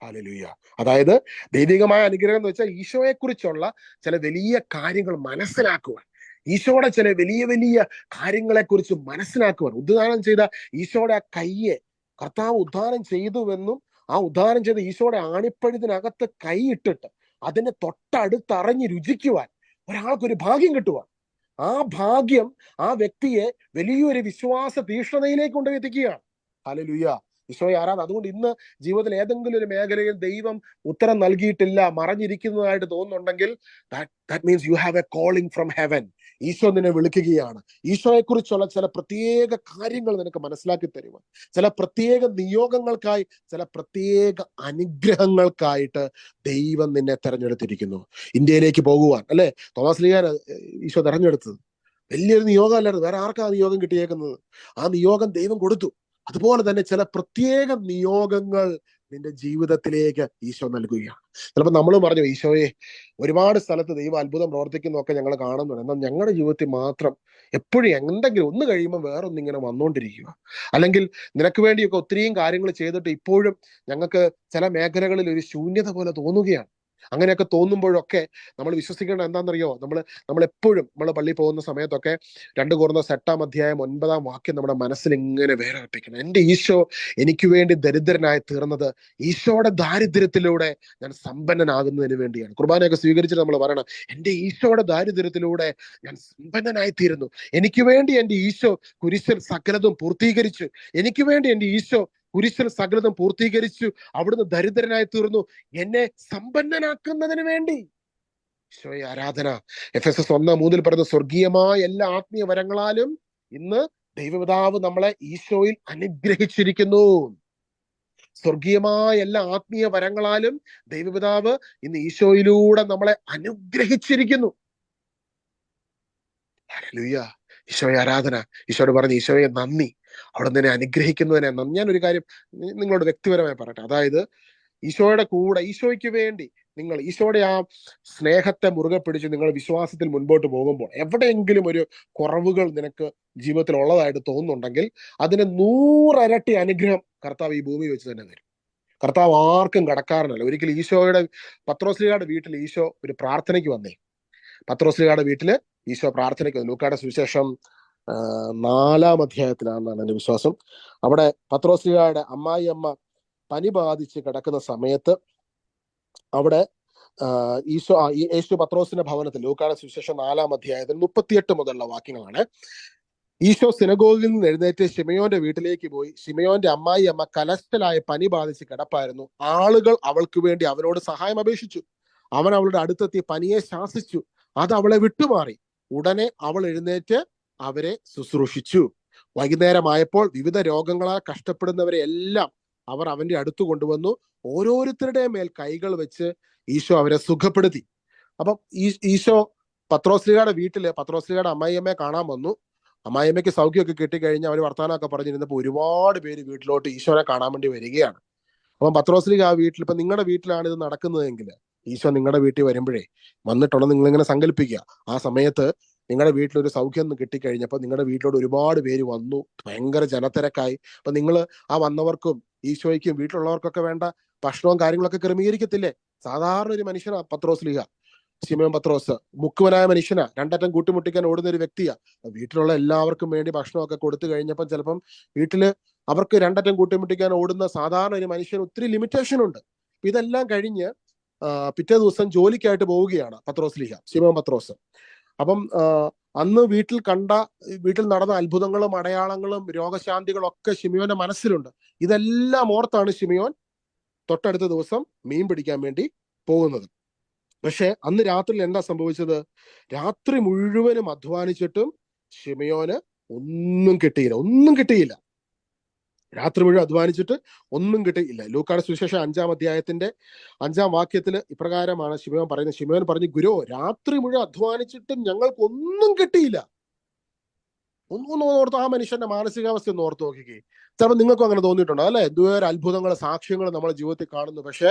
ഹല്ലേലൂയ. അതായത് ദൈവികമായ അനുഗ്രഹം എന്ന് വെച്ചാൽ ഈശോയെ കുറിച്ചുള്ള ചില വലിയ കാര്യങ്ങൾ മനസ്സിലാക്കുവാൻ, ഈശോയുടെ ചില വലിയ വലിയ കാര്യങ്ങളെ കുറിച്ച് മനസ്സിലാക്കുവാൻ. ഉദ്ധാനം ചെയ്ത ഈശോയുടെ ആ കയ്യെ കർത്താവ് ഉദ്ധാനം ചെയ്തുവെന്നും ആ ഉദ്ധാനം ചെയ്ത ഈശോയുടെ ആണിപ്പഴുതിനകത്ത് കൈയിട്ടിട്ട് അതിനെ തൊട്ടടുത്തറിഞ്ഞ് രുചിക്കുവാൻ ഒരാൾക്കൊരു ഭാഗ്യം കിട്ടുവാൻ, ആ ഭാഗ്യം ആ വ്യക്തിയെ വലിയൊരു വിശ്വാസ തീഷ്ണതയിലേക്ക് കൊണ്ടുവെത്തിക്കുകയാണ്. ഹല്ലേലൂയ. ഈശോയെ ആരാധന. അതുകൊണ്ട് ഇന്ന് ജീവിതത്തിൽ ഏതെങ്കിലും ഒരു മേഖലയിൽ ദൈവം ഉത്തരം നൽകിയിട്ടില്ല, മറഞ്ഞിരിക്കുന്നതായിട്ട് തോന്നുന്നുണ്ടെങ്കിൽ that means you have a calling from heaven. Isho നിന്നെ വിളിക്കുകയാണ്. ഈശോയെ കുറിച്ചുള്ള ചില പ്രത്യേക കാര്യങ്ങൾ നിനക്ക് മനസ്സിലാക്കി തരുവാൻ, ചില പ്രത്യേക നിയോഗങ്ങൾക്കായി, ചില പ്രത്യേക അനുഗ്രഹങ്ങൾക്കായിട്ട് ദൈവം നിന്നെ തെരഞ്ഞെടുത്തിരിക്കുന്നു. ഇന്ത്യയിലേക്ക് പോകുവാൻ അല്ലെ തോമസ് ലീഗ ഈശോ തെരഞ്ഞെടുത്തത് വലിയൊരു നിയോഗം അല്ലായിരുന്നു. വേറെ ആർക്കാ നിയോഗം കിട്ടിയേക്കുന്നത്? ആ നിയോഗം ദൈവം കൊടുത്തു. അതുപോലെ തന്നെ ചില പ്രത്യേക നിയോഗങ്ങൾ നിന്റെ ജീവിതത്തിലേക്ക് ഈശോ നൽകുകയാണ്. ചിലപ്പോൾ നമ്മൾ പറഞ്ഞു, ഈശോയെ ഒരുപാട് സ്ഥലത്ത് ദൈവം അത്ഭുതം പ്രവർത്തിക്കുന്നതൊക്കെ ഞങ്ങൾ കാണുന്നുണ്ട്, എന്നാൽ ഞങ്ങളുടെ ജീവിതത്തിൽ മാത്രം എപ്പോഴും എന്തെങ്കിലും ഒന്ന് കഴിയുമ്പോൾ വേറൊന്നിങ്ങനെ വന്നുകൊണ്ടിരിക്കുക, അല്ലെങ്കിൽ നിനക്ക് വേണ്ടിയൊക്കെ ഒത്തിരിയും കാര്യങ്ങൾ ചെയ്തിട്ട് ഇപ്പോഴും ഞങ്ങൾക്ക് ചില മേഖലകളിൽ ഒരു ശൂന്യത പോലെ തോന്നുകയാണ്. അങ്ങനെയൊക്കെ തോന്നുമ്പോഴൊക്കെ നമ്മൾ വിശ്വസിക്കേണ്ടത് എന്താണെന്നറിയോ? നമ്മളെപ്പോഴും നമ്മൾ പള്ളിയിൽ പോകുന്ന സമയത്തൊക്കെ 2 കൊരിന്ത്യർ 8:9 നമ്മുടെ മനസ്സിൽ ഇങ്ങനെ വേറെപ്പിക്കണം. എൻ്റെ ഈശോ എനിക്ക് വേണ്ടി ദരിദ്രനായി തീർന്നത് ഈശോയുടെ ദാരിദ്ര്യത്തിലൂടെ ഞാൻ സമ്പന്നനാകുന്നതിന് വേണ്ടിയാണ്. കുർബാനയൊക്കെ സ്വീകരിച്ചിട്ട് നമ്മൾ പറയണം, എൻ്റെ ഈശോയുടെ ദാരിദ്ര്യത്തിലൂടെ ഞാൻ സമ്പന്നനായി തീരുന്നു. എനിക്ക് വേണ്ടി എൻ്റെ ഈശോ കുരിശിൽ സകലതും പൂർത്തീകരിച്ചു. എനിക്ക് വേണ്ടി എൻ്റെ ഈശോ കുരിശിൽ സകലതും പൂർത്തീകരിച്ചു. അവിടുന്ന് ദരിദ്രനായി തീർന്നു എന്നെ സമ്പന്നനാക്കുന്നതിന് വേണ്ടി. ഈശോയെ ആരാധന. Efesos 1:3 പറയുന്ന സ്വർഗീയമായ എല്ലാ ആത്മീയ വരങ്ങളാലും ഇന്ന് ദൈവപിതാവ് നമ്മളെ ഈശോയിൽ അനുഗ്രഹിച്ചിരിക്കുന്നു. സ്വർഗീയമായ എല്ലാ ആത്മീയ വരങ്ങളാലും ദൈവപിതാവ് ഇന്ന് ഈശോയിലൂടെ നമ്മളെ അനുഗ്രഹിച്ചിരിക്കുന്നു. ഹല്ലേലൂയ. ഈശോയെ ആരാധന. ഈശോയോട് പറഞ്ഞു, ഈശോയെ നന്ദി, അവിടെ നിന്നെ അനുഗ്രഹിക്കുന്നതിനെ നന്ദി. ഞാനൊരു കാര്യം നിങ്ങളോട് വ്യക്തിപരമായി പറയട്ടെ. അതായത് ഈശോയുടെ കൂടെ, ഈശോയ്ക്ക് വേണ്ടി നിങ്ങൾ ഈശോയുടെ ആ സ്നേഹത്തെ മുറുകെ പിടിച്ച് നിങ്ങൾ വിശ്വാസത്തിൽ മുൻപോട്ട് പോകുമ്പോൾ എവിടെയെങ്കിലും ഒരു കുറവുകൾ നിനക്ക് ജീവിതത്തിൽ ഉള്ളതായിട്ട് തോന്നുന്നുണ്ടെങ്കിൽ അതിന് 100 ഇരട്ടി അനുഗ്രഹം കർത്താവ് ഈ ഭൂമി വെച്ച് തന്നെ തരും. കർത്താവ് ആർക്കും കടക്കാരനല്ല. ഒരിക്കൽ പത്രോസ്ലീഹയുടെ വീട്ടിൽ ഈശോ ഒരു പ്രാർത്ഥനയ്ക്ക് വന്നേ. പത്രോസ്ലീഹയുടെ വീട്ടില് ഈശോ പ്രാർത്ഥനയ്ക്ക് വന്നു. ലൂക്കായുടെ സുവിശേഷം 4-ാം അധ്യായത്തിലാണെന്നാണ് എൻ്റെ വിശ്വാസം. അവിടെ പത്രോസ്ലീഹയുടെ അമ്മായി അമ്മ പനി ബാധിച്ച് കിടക്കുന്ന സമയത്ത് അവിടെ യേശു പത്രോസിന്റെ ഭവനത്തിൽ, ലൂക്കായുടെ സുവിശേഷം 4-ാം അധ്യായത്തിൽ 38 മുതലുള്ള വാക്യങ്ങളാണ്. ഈശോ സിനഗോഗിൽ നിന്ന് എഴുന്നേറ്റ് ശിമയോന്റെ വീട്ടിലേക്ക് പോയി. ശിമയോന്റെ അമ്മായി അമ്മ കലശലായ പനി ബാധിച്ച് കിടപ്പായിരുന്നു. ആളുകൾ അവൾക്ക് വേണ്ടി അവനോട് സഹായം അപേക്ഷിച്ചു. അവൻ അവളുടെ അടുത്തെത്തി പനിയെ ശാസിച്ചു. അത് അവളെ വിട്ടുമാറി. ഉടനെ അവൾ എഴുന്നേറ്റ് അവരെ ശുശ്രൂഷിച്ചു. വൈകുന്നേരമായപ്പോൾ വിവിധ രോഗങ്ങളാൽ കഷ്ടപ്പെടുന്നവരെ എല്ലാം അവർ അവന്റെ അടുത്ത് കൊണ്ടുവന്നു. ഓരോരുത്തരുടെ മേൽ കൈകൾ വെച്ച് ഈശോ അവരെ സുഖപ്പെടുത്തി. അപ്പം ഈശോ പത്രോസ്ലീഹയുടെ വീട്ടില് പത്രോസ്ലീഹയുടെ അമ്മായിയമ്മയെ കാണാൻ വന്നു. അമ്മായിയമ്മയ്ക്ക് സൗഖ്യമൊക്കെ കിട്ടിക്കഴിഞ്ഞ് അവർ വർത്തമാനമൊക്കെ പറഞ്ഞിരുന്നപ്പോൾ ഒരുപാട് പേര് വീട്ടിലോട്ട് ഈശോനെ കാണാൻ വേണ്ടി വരികയാണ്. അപ്പം പത്രോസ്ലീഹ ആ വീട്ടിൽ, ഇപ്പൊ നിങ്ങളുടെ വീട്ടിലാണ് ഇത് നടക്കുന്നതെങ്കിൽ ഈശോ നിങ്ങളുടെ വീട്ടിൽ വരുമ്പോഴേ വന്നിട്ടുണ്ടെന്ന് നിങ്ങളിങ്ങനെ സങ്കല്പിക്കുക. ആ സമയത്ത് നിങ്ങളുടെ വീട്ടിലൊരു സൗഖ്യം ഒന്ന് കിട്ടിക്കഴിഞ്ഞപ്പോൾ നിങ്ങളുടെ വീട്ടിലോട്ട് ഒരുപാട് പേര് വന്നു. ഭയങ്കര ജനത്തിരക്കായി. അപ്പൊ നിങ്ങൾ ആ വന്നവർക്കും ഈശോയ്ക്കും വീട്ടിലുള്ളവർക്കൊക്കെ വേണ്ട ഭക്ഷണവും കാര്യങ്ങളൊക്കെ ക്രമീകരിക്കത്തില്ലേ? സാധാരണ ഒരു മനുഷ്യനാ പത്രോസ്ലീഹ. ശിമോൻ പത്രോസ് മുക്കുവനായ മനുഷ്യനാ, 2 അറ്റം കൂട്ടിമുട്ടിക്കാൻ ഓടുന്ന ഒരു വ്യക്തിയാ. വീട്ടിലുള്ള എല്ലാവർക്കും വേണ്ടി ഭക്ഷണമൊക്കെ കൊടുത്തു കഴിഞ്ഞപ്പം ചിലപ്പം വീട്ടില് അവർക്ക് 2 അറ്റം കൂട്ടിമുട്ടിക്കാൻ ഓടുന്ന സാധാരണ ഒരു മനുഷ്യന് ഒത്തിരി ലിമിറ്റേഷൻ ഉണ്ട്. ഇതെല്ലാം കഴിഞ്ഞ് പിറ്റേ ദിവസം ജോലിക്കായിട്ട് പോവുകയാണ് പത്രോസ്ലീഹ, ശിമോൻ പത്രോസ്. അപ്പം അന്ന് വീട്ടിൽ നടന്ന അത്ഭുതങ്ങളും അടയാളങ്ങളും രോഗശാന്തികളും ഒക്കെ ശിമയോന്റെ മനസ്സിലുണ്ട്. ഇതെല്ലാം ഓർത്താണ് ശിമയോൻ തൊട്ടടുത്ത ദിവസം മീൻ പിടിക്കാൻ വേണ്ടി പോകുന്നത്. പക്ഷെ അന്ന് രാത്രിയിൽ എന്താ സംഭവിച്ചത്? രാത്രി മുഴുവനും അധ്വാനിച്ചിട്ടും ശിമയോന് ഒന്നും കിട്ടിയില്ല. രാത്രി മുഴുവൻ അധ്വാനിച്ചിട്ട് ഒന്നും കിട്ടിയില്ല. ലൂക്കായുടെ സുവിശേഷം 5-ാം അധ്യായത്തിന്റെ 5-ാം വാക്യത്തിൽ ഇപ്രകാരമാണ് ശിമയോൻ പറയുന്നത്. ശിമയോൻ പറഞ്ഞു, ഗുരു, രാത്രി മുഴുവൻ അധ്വാനിച്ചിട്ടും ഞങ്ങൾക്ക് ഒന്നും കിട്ടിയില്ല. ഒന്നും ഓർത്ത് ആ മനുഷ്യന്റെ മാനസികാവസ്ഥ ഒന്ന് ഓർത്ത് നോക്കിക്കേ. ചിലപ്പോൾ നിങ്ങൾക്കും അങ്ങനെ തോന്നിയിട്ടുണ്ടോ അല്ലെ? എന്തോരം അത്ഭുതങ്ങൾ, സാക്ഷ്യങ്ങൾ നമ്മുടെ ജീവിതത്തിൽ കാണുന്നു. പക്ഷെ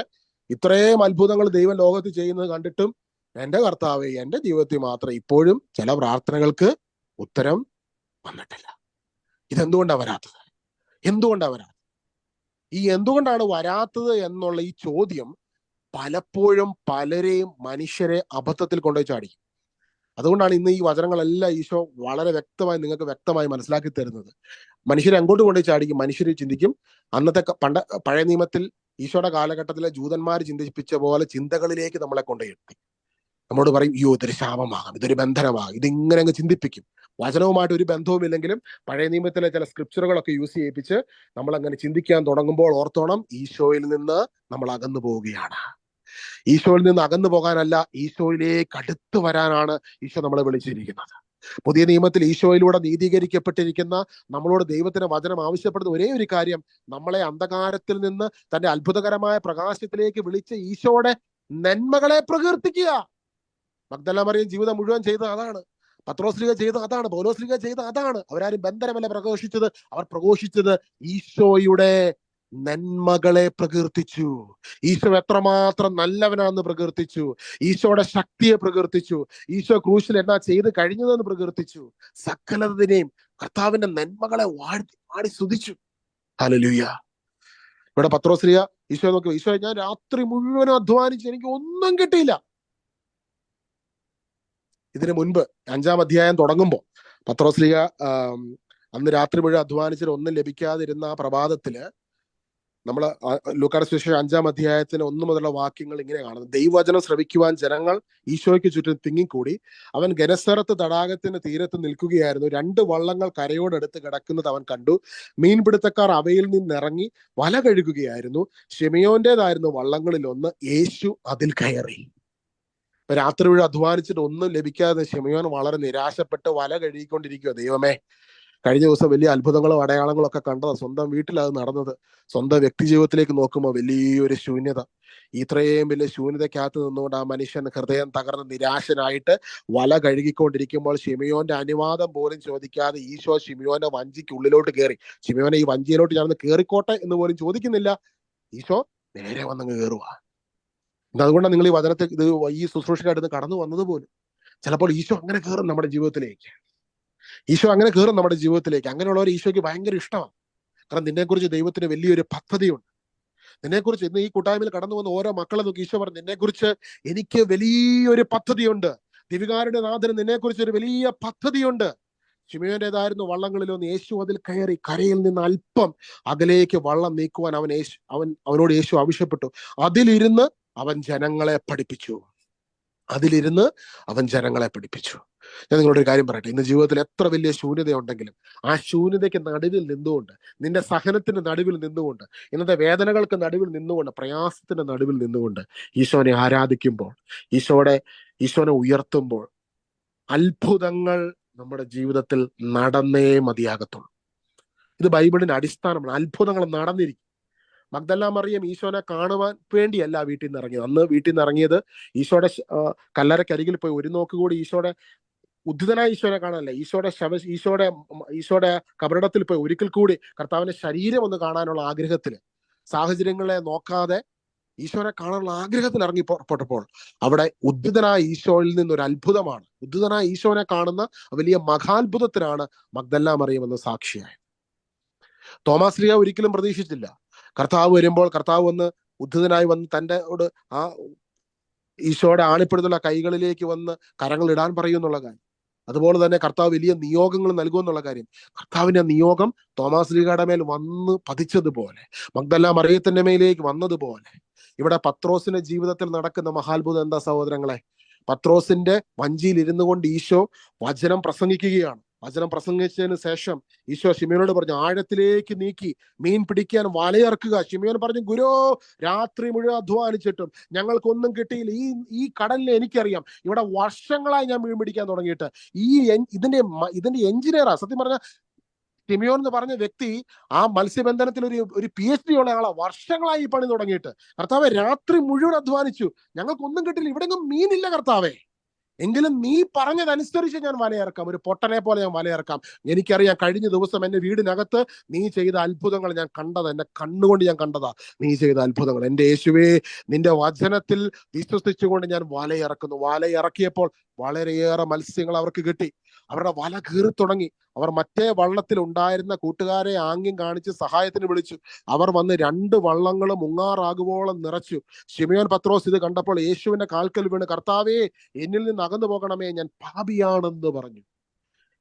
ഇത്രയും അത്ഭുതങ്ങൾ ദൈവം ലോകത്ത് ചെയ്യുന്നത് കണ്ടിട്ടും എന്റെ കർത്താവേ, എന്റെ ജീവിതത്തിൽ മാത്രം ഇപ്പോഴും ചില പ്രാർത്ഥനകൾക്ക് ഉത്തരം വന്നിട്ടില്ല. ഇതെന്തുകൊണ്ടാണ് വരാത്തത്? ഈ എന്തുകൊണ്ടാണ് വരാത്തത് എന്നുള്ള ഈ ചോദ്യം പലപ്പോഴും പലരെയും മനുഷ്യരെ അബദ്ധത്തിൽ കൊണ്ടുപോയി ചാടിക്കും. അതുകൊണ്ടാണ് ഇന്ന് ഈ വചനങ്ങളെല്ലാം ഈശോ വളരെ നിങ്ങൾക്ക് വ്യക്തമായി മനസ്സിലാക്കി തരുന്നത്. മനുഷ്യരെ അങ്ങോട്ട് കൊണ്ടുപോയി ചാടിക്കും. മനുഷ്യർ ചിന്തിക്കും, പഴയ നിയമത്തിൽ ഈശോയുടെ കാലഘട്ടത്തിലെ ജൂതന്മാർ ചിന്തിപ്പിച്ച പോലെ ചിന്തകളിലേക്ക് നമ്മളെ കൊണ്ടുപോയി നമ്മോട് പറയും, അയ്യോ ഇതൊരു ശാപമാകാം, ഇതൊരു ബന്ധനമാകും, ഇതിങ്ങനെ അങ്ങ് ചിന്തിപ്പിക്കും. വചനവുമായിട്ട് ഒരു ബന്ധവും ഇല്ലെങ്കിലും പഴയ നിയമത്തിലെ ചില സ്ക്രിപ്ചറുകളൊക്കെ യൂസ് ചെയ്യിപ്പിച്ച് നമ്മൾ അങ്ങനെ ചിന്തിക്കാൻ തുടങ്ങുമ്പോൾ ഓർത്തോണം, ഈശോയിൽ നിന്ന് നമ്മൾ അകന്നു പോവുകയാണ്. ഈശോയിൽ നിന്ന് അകന്നു പോകാനല്ല, ഈശോയിലേക്ക് അടുത്ത് വരാനാണ് ഈശോ നമ്മളെ വിളിച്ചിരിക്കുന്നത്. പുതിയ നിയമത്തിൽ ഈശോയിലൂടെ നീതീകരിക്കപ്പെട്ടിരിക്കുന്ന നമ്മളോട് ദൈവത്തിന്റെ വചനം ആവശ്യപ്പെടുന്ന ഒരേ ഒരു കാര്യം, നമ്മളെ അന്ധകാരത്തിൽ നിന്ന് തന്റെ അത്ഭുതകരമായ പ്രകാശത്തിലേക്ക് വിളിച്ച ഈശോയുടെ നന്മകളെ പ്രകീർത്തിക്കുക. മഗ്ദല മറിയം ജീവിതം മുഴുവൻ ചെയ്തത് അതാണ്. പത്രോസ്ലീഹ ചെയ്തത് അതാണ്. പൗലോസ്ലീഹ ചെയ്തത് അതാണ്. അവരാരും ബന്ധനമല്ല പ്രഘോഷിച്ചത്. അവർ പ്രഘോഷിച്ചത് ഈശോയുടെ നന്മകളെ പ്രകീർത്തിച്ചു. ഈശോ എത്രമാത്രം നല്ലവനാണെന്ന് പ്രകീർത്തിച്ചു. ഈശോയുടെ ശക്തിയെ പ്രകീർത്തിച്ചു. ഈശോ ക്രൂശിൽ എന്നാ ചെയ്ത് കഴിഞ്ഞതെന്ന് പ്രകീർത്തിച്ചു. സകലതിനെയും കർത്താവിന്റെ നന്മകളെ വാടി സ്തുതിച്ചു. ഹല്ലേലൂയ. ഇവിടെ പത്രോസ്ലീഹ ഈശോ നോക്കി, ഈശോ ഞാൻ രാത്രി മുഴുവനും അധ്വാനിച്ച് എനിക്ക് ഒന്നും കിട്ടിയില്ല. ഇതിനു മുൻപ് 5-ാം അധ്യായം തുടങ്ങുമ്പോൾ പത്രോസ്ലീഹ അന്ന് രാത്രി മുഴുവൻ അധ്വാനിച്ചിട്ട് ഒന്നും ലഭിക്കാതിരുന്ന ആ പ്രഭാതത്തില് നമ്മൾ ലൂക്കായുടെ സുവിശേഷം 5-ാം അധ്യായത്തിന് 1 മുതലുള്ള വാക്യങ്ങൾ ഇങ്ങനെ കാണുന്നു. ദൈവവചനം ശ്രവിക്കുവാൻ ജനങ്ങൾ ഈശോയ്ക്ക് ചുറ്റും തിങ്ങിക്കൂടി. അവൻ ഗെനസറത്ത് തടാകത്തിന് തീരത്ത് നിൽക്കുകയായിരുന്നു. 2 വള്ളങ്ങൾ കരയോടടുത്ത് കിടക്കുന്നത് അവൻ കണ്ടു. മീൻപിടുത്തക്കാർ അവയിൽ നിന്നിറങ്ങി വല കഴുകുകയായിരുന്നു. ശിമയോന്റേതായിരുന്നു വള്ളങ്ങളിൽ ഒന്ന്. യേശു അതിൽ കയറി. രാത്രി മുഴുവൻ അധ്വാനിച്ചിട്ട് ഒന്നും ലഭിക്കാതെ ശിമയോൻ വളരെ നിരാശപ്പെട്ട് വല കഴുകിക്കൊണ്ടിരിക്കുക. ദൈവമേ, കഴിഞ്ഞ ദിവസം വലിയ അത്ഭുതങ്ങളും അടയാളങ്ങളും ഒക്കെ കണ്ടത്, സ്വന്തം വീട്ടിലത് നടന്നത്. സ്വന്തം വ്യക്തി ജീവിതത്തിലേക്ക് നോക്കുമ്പോൾ വലിയൊരു ശൂന്യത. ഇത്രയും വലിയ ശൂന്യതയ്ക്കകത്ത് നിന്നുകൊണ്ട് ആ മനുഷ്യൻ ഹൃദയം തകർന്ന് നിരാശനായിട്ട് വല കഴുകിക്കൊണ്ടിരിക്കുമ്പോൾ ശിമയോന്റെ അനുവാദം പോലും ചോദിക്കാതെ ഈശോ ശിമയോന്റെ വഞ്ചിക്ക് ഉള്ളിലോട്ട് കയറി. ശിമയോനെ ഈ വഞ്ചിയിലോട്ട് ഞാനൊന്ന് കയറിക്കോട്ടെ എന്ന് പോലും ചോദിക്കുന്നില്ല. ഈശോ നേരെ വന്നങ്ങ് കയറുക. അതുകൊണ്ടാണ് നിങ്ങൾ ഈ വചനത്തെ ഈ ശുശ്രൂഷയ്ക്കടുത്ത് കടന്നു വന്നത് പോലും. ചിലപ്പോൾ ഈശോ അങ്ങനെ കയറും നമ്മുടെ ജീവിതത്തിലേക്ക്. ഈശോ അങ്ങനെ കയറും നമ്മുടെ ജീവിതത്തിലേക്ക്. അങ്ങനെയുള്ളവർ ഈശോയ്ക്ക് ഭയങ്കര ഇഷ്ടമാണ്. കാരണം നിന്നെക്കുറിച്ച് ദൈവത്തിന് വലിയൊരു പദ്ധതിയുണ്ട്. നിന്നെക്കുറിച്ച് ഇന്ന് ഈ കൂട്ടായ്മയിൽ കടന്നു വന്ന ഓരോ മക്കളെ നോക്കി ഈശോ പറഞ്ഞു, നിന്നെക്കുറിച്ച് എനിക്ക് വലിയൊരു പദ്ധതിയുണ്ട്. ദിവികാരുടെ നാഥന് നിന്നെക്കുറിച്ച് ഒരു വലിയ പദ്ധതിയുണ്ട്. ശിമയോന്റേതായിരുന്നു വള്ളങ്ങളിലൊന്ന്. യേശു അതിൽ കയറി കരയിൽ നിന്ന് അല്പം അകലേക്ക് വള്ളം നീക്കുവാൻ അവനോട് യേശു ആവശ്യപ്പെട്ടു. അതിലിരുന്ന് അവൻ ജനങ്ങളെ പഠിപ്പിച്ചു. ഞാൻ നിങ്ങളോടൊരു കാര്യം പറയട്ടെ. ഇന്ന് ജീവിതത്തിൽ എത്ര വലിയ ശൂന്യതയുണ്ടെങ്കിലും ആ ശൂന്യതയ്ക്ക് നടുവിൽ നിന്നുകൊണ്ട്, നിന്റെ സഹനത്തിന്റെ നടുവിൽ നിന്നുകൊണ്ട്, ഇന്നത്തെ വേദനകൾക്ക് നടുവിൽ നിന്നുകൊണ്ട്, പ്രയാസത്തിന്റെ നടുവിൽ നിന്നുകൊണ്ട് ഈശോനെ ആരാധിക്കുമ്പോൾ, ഈശോനെ ഉയർത്തുമ്പോൾ അത്ഭുതങ്ങൾ നമ്മുടെ ജീവിതത്തിൽ നടന്നേ മതിയാകത്തുള്ളൂ. ഇത് ബൈബിളിന്റെ അടിസ്ഥാനമാണ്. അത്ഭുതങ്ങൾ നടന്നിരിക്കും. മഗ്ദല മറിയം ഈശോനെ കാണുവാൻ വേണ്ടിയല്ല വീട്ടിൽ നിന്ന് ഇറങ്ങിയത്. അന്ന് വീട്ടിൽ നിന്ന് ഇറങ്ങിയത് ഈശോയുടെ കല്ലറക്കരികിൽ പോയി ഒരു നോക്ക് കൂടി ഈശോയുടെ ഉദ്ധിതനായ ഈശോനെ കാണാനല്ല, ഈശോയുടെ കബറിടത്തിൽ പോയി ഒരിക്കൽ കൂടി കർത്താവിന്റെ ശരീരം ഒന്ന് കാണാനുള്ള ആഗ്രഹത്തില്, സാഹചര്യങ്ങളെ നോക്കാതെ ഈശോനെ കാണാനുള്ള ആഗ്രഹത്തിൽ ഇറങ്ങി പുറപ്പെട്ടപ്പോൾ അവിടെ ഉദ്ധിതനായ ഈശോയിൽ നിന്നൊരു അത്ഭുതമാണ്. ഉദ്ധിതനായ ഈശോനെ കാണുന്ന വലിയ മഹാത്ഭുതത്തിനാണ് മഗ്ദല മറിയം എന്ന സാക്ഷിയായത്. തോമാശ്ലീഹ ഒരിക്കലും പ്രതീക്ഷിച്ചില്ല കർത്താവ് വരുമ്പോൾ, കർത്താവ് വന്ന് ഉദ്ധിതനായി വന്ന് തൻ്റെയോട് ആ ഈശോയുടെ ആണിപ്പെടുന്നുള്ള കൈകളിലേക്ക് വന്ന് കരങ്ങൾ ഇടാൻ പറയുമെന്നുള്ള കാര്യം. അതുപോലെ തന്നെ കർത്താവ് വലിയ നിയോഗങ്ങൾ നൽകുമെന്നുള്ള കാര്യം. കർത്താവിന്റെ നിയോഗം തോമാശ്ലീഹയുടെ മേൽ വന്ന് പതിച്ചതുപോലെ, മഗ്ദല മറിയത്തിന്റെ മേലേക്ക് വന്നതുപോലെ ഇവിടെ പത്രോസിന്റെ ജീവിതത്തിൽ നടക്കുന്ന മഹാത്ഭുതം എന്താ സഹോദരങ്ങളെ? പത്രോസിന്റെ വഞ്ചിയിൽ ഇരുന്നു കൊണ്ട് ഈശോ വചനം പ്രസംഗിക്കുകയാണ്. വചനം പ്രസംഗിച്ചതിന് ശേഷം ഈശോ ശിമയോനോട് പറഞ്ഞു, ആഴത്തിലേക്ക് നീക്കി മീൻ പിടിക്കാൻ വലയിറക്കുക. ശിമയോൻ പറഞ്ഞു, ഗുരു, രാത്രി മുഴുവൻ അധ്വാനിച്ചിട്ടും ഞങ്ങൾക്കൊന്നും കിട്ടിയില്ല. ഈ കടലിൽ എനിക്കറിയാം, ഇവിടെ വർഷങ്ങളായി ഞാൻ മീൻ പിടിക്കാൻ തുടങ്ങിയിട്ട്. ഇതിന്റെ എഞ്ചിനീയറാ. സത്യം പറഞ്ഞ ശിമയോൻ എന്ന് പറഞ്ഞ വ്യക്തി ആ മത്സ്യബന്ധനത്തിൽ ഒരു PhD ഉള്ള ആളാ. വർഷങ്ങളായി ഈ പണി തുടങ്ങിയിട്ട്. കർത്താവെ, രാത്രി മുഴുവൻ അധ്വാനിച്ചു, ഞങ്ങൾക്കൊന്നും കിട്ടില്ല, ഇവിടെ മീനില്ല കർത്താവെ. എങ്കിലും നീ പറഞ്ഞതനുസരിച്ച് ഞാൻ വലയിറക്കാം, ഒരു പൊട്ടനെ പോലെ ഞാൻ വലയിറക്കാം. എനിക്കറിയാം, കഴിഞ്ഞ ദിവസം എന്റെ വീടിനകത്ത് നീ ചെയ്ത അത്ഭുതങ്ങൾ ഞാൻ കണ്ടത്, എന്റെ കണ്ണുകൊണ്ട് ഞാൻ കണ്ടതാ നീ ചെയ്ത അത്ഭുതങ്ങൾ. എന്റെ യേശുവേ, നിന്റെ വചനത്തിൽ വിശ്വസിച്ചുകൊണ്ട് ഞാൻ വലയിറക്കുന്നു. വലയിറക്കിയപ്പോൾ വളരെയേറെ മത്സ്യങ്ങൾ അവർക്ക് കിട്ടി. അവരുടെ വല കീറി തുടങ്ങി. അവർ മറ്റേ വള്ളത്തിൽ ഉണ്ടായിരുന്ന കൂട്ടുകാരെ ആംഗ്യം കാണിച്ച് സഹായത്തിന് വിളിച്ചു. അവർ വന്ന് 2 വള്ളങ്ങളും മുങ്ങാറാകുവോളം നിറച്ചു. ശിമയോൻ പത്രോസ് ഇത് കണ്ടപ്പോൾ യേശുവിന്റെ കാൽക്കൽ വീണ്, കർത്താവേ, എന്നിൽ നിന്ന് അകന്നു പോകണമേ, ഞാൻ പാപിയാണെന്ന് പറഞ്ഞു.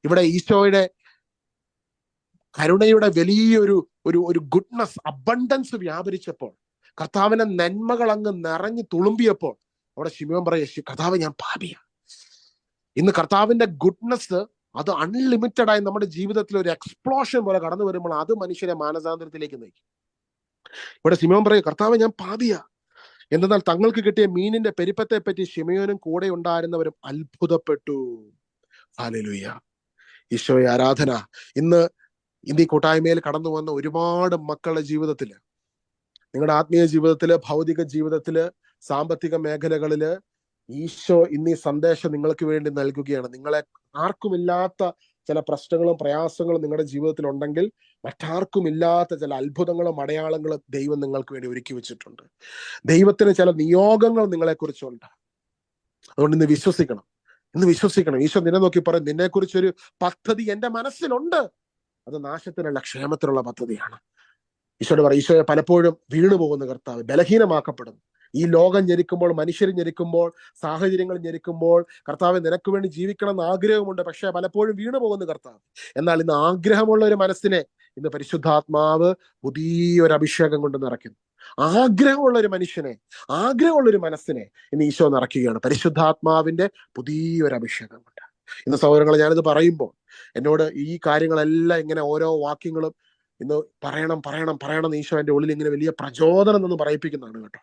ഇവിടെ ഈശോയുടെ കരുണയുടെ വലിയൊരു ഒരു ഗുഡ്നസ്, അബണ്ടൻസ് വ്യാപരിച്ചപ്പോൾ, കർത്താവിന്റെ നന്മകൾ അങ്ങ് നിറഞ്ഞു തുളുമ്പിയപ്പോൾ അവിടെ ശിമയോൻ പറയുക, കർത്താവേ, ഞാൻ പാപിയാണ്. ഇന്ന് കർത്താവിന്റെ ഗുഡ്നസ് അത് അൺലിമിറ്റഡ് ആയി നമ്മുടെ ജീവിതത്തിൽ ഒരു എക്സ്പ്ലോഷൻ പോലെ കടന്നു വരുമ്പോൾ അത് മനുഷ്യനെ മാനസാന്തരത്തിലേക്ക് നയിക്കും. ഇവിടെ ശിമയോൻ പറയും, കർത്താവേ, ഞാൻ പാപിയാ. എന്നാൽ തങ്ങൾക്ക് കിട്ടിയ മീനിന്റെ പെരുപ്പത്തെ പറ്റി ശിമയോനും കൂടെ ഉണ്ടായിരുന്നവരും അത്ഭുതപ്പെട്ടു. ഹല്ലേലൂയ. ഈശോയെ ആരാധന. ഇന്ന് ഈ കൂട്ടായ്മയിൽ കടന്നു വന്ന ഒരുപാട് മക്കളുടെ ജീവിതത്തില്, നിങ്ങളുടെ ആത്മീയ ജീവിതത്തില്, ഭൗതിക ജീവിതത്തില്, സാമ്പത്തിക മേഖലകളില് ഈശോ ഇന്ന് ഈ സന്ദേശം നിങ്ങൾക്ക് വേണ്ടി നൽകുകയാണ്. നിങ്ങളെ ആർക്കുമില്ലാത്ത ചില പ്രശ്നങ്ങളും പ്രയാസങ്ങളും നിങ്ങളുടെ ജീവിതത്തിൽ ഉണ്ടെങ്കിൽ മറ്റാർക്കുമില്ലാത്ത ചില അത്ഭുതങ്ങളും അടയാളങ്ങളും ദൈവം നിങ്ങൾക്ക് വേണ്ടി ഒരുക്കി വെച്ചിട്ടുണ്ട്. ദൈവത്തിന് ചില നിയോഗങ്ങൾ നിങ്ങളെക്കുറിച്ചുണ്ട്. അതുകൊണ്ട് ഇന്ന് വിശ്വസിക്കണം. ഈശോ നിന്നെ നോക്കി പറയും, നിന്നെക്കുറിച്ചൊരു പദ്ധതി എന്റെ മനസ്സിലുണ്ട്. അത് നാശത്തിനല്ല, ക്ഷേമത്തിനുള്ള പദ്ധതിയാണ്. ഈശോയോട് പറയും, ഈശോയെ പലപ്പോഴും വീണു പോകുന്ന കർത്താവ്, ബലഹീനമാക്കപ്പെടുന്നു. ഈ ലോകം ഞെരുക്കുമ്പോൾ, മനുഷ്യർ ഞെരുക്കുമ്പോൾ, സാഹചര്യങ്ങൾ ഞെരുക്കുമ്പോൾ, കർത്താവ് നിനക്ക് വേണ്ടി ജീവിക്കണം എന്ന് ആഗ്രഹമുണ്ട്, പക്ഷെ പലപ്പോഴും വീണു പോകുന്ന കർത്താവ്. എന്നാൽ ഇന്ന് ആഗ്രഹമുള്ള ഒരു മനസ്സിനെ ഇന്ന് പരിശുദ്ധാത്മാവ് പുതിയൊരു അഭിഷേകം കൊണ്ട് നിറയ്ക്കുന്നു. ആഗ്രഹമുള്ള ഒരു മനുഷ്യനെ, ആഗ്രഹമുള്ള ഒരു മനസ്സിനെ ഇന്ന് ഈശോ നിറയ്ക്കുകയാണ് പരിശുദ്ധാത്മാവിന്റെ പുതിയൊരു അഭിഷേകം കൊണ്ട്. ഇന്ന് സഹോദരങ്ങളെ, ഞാനിത് പറയുമ്പോൾ എന്നോട് ഈ കാര്യങ്ങളെല്ലാം ഇങ്ങനെ ഓരോ വാക്യങ്ങളും ഇന്ന് പറയണം ഈശോ എൻ്റെ ഉള്ളിൽ ഇങ്ങനെ വലിയ പ്രചോദനം എന്ന് പറയിപ്പിക്കുന്നതാണ് കേട്ടോ.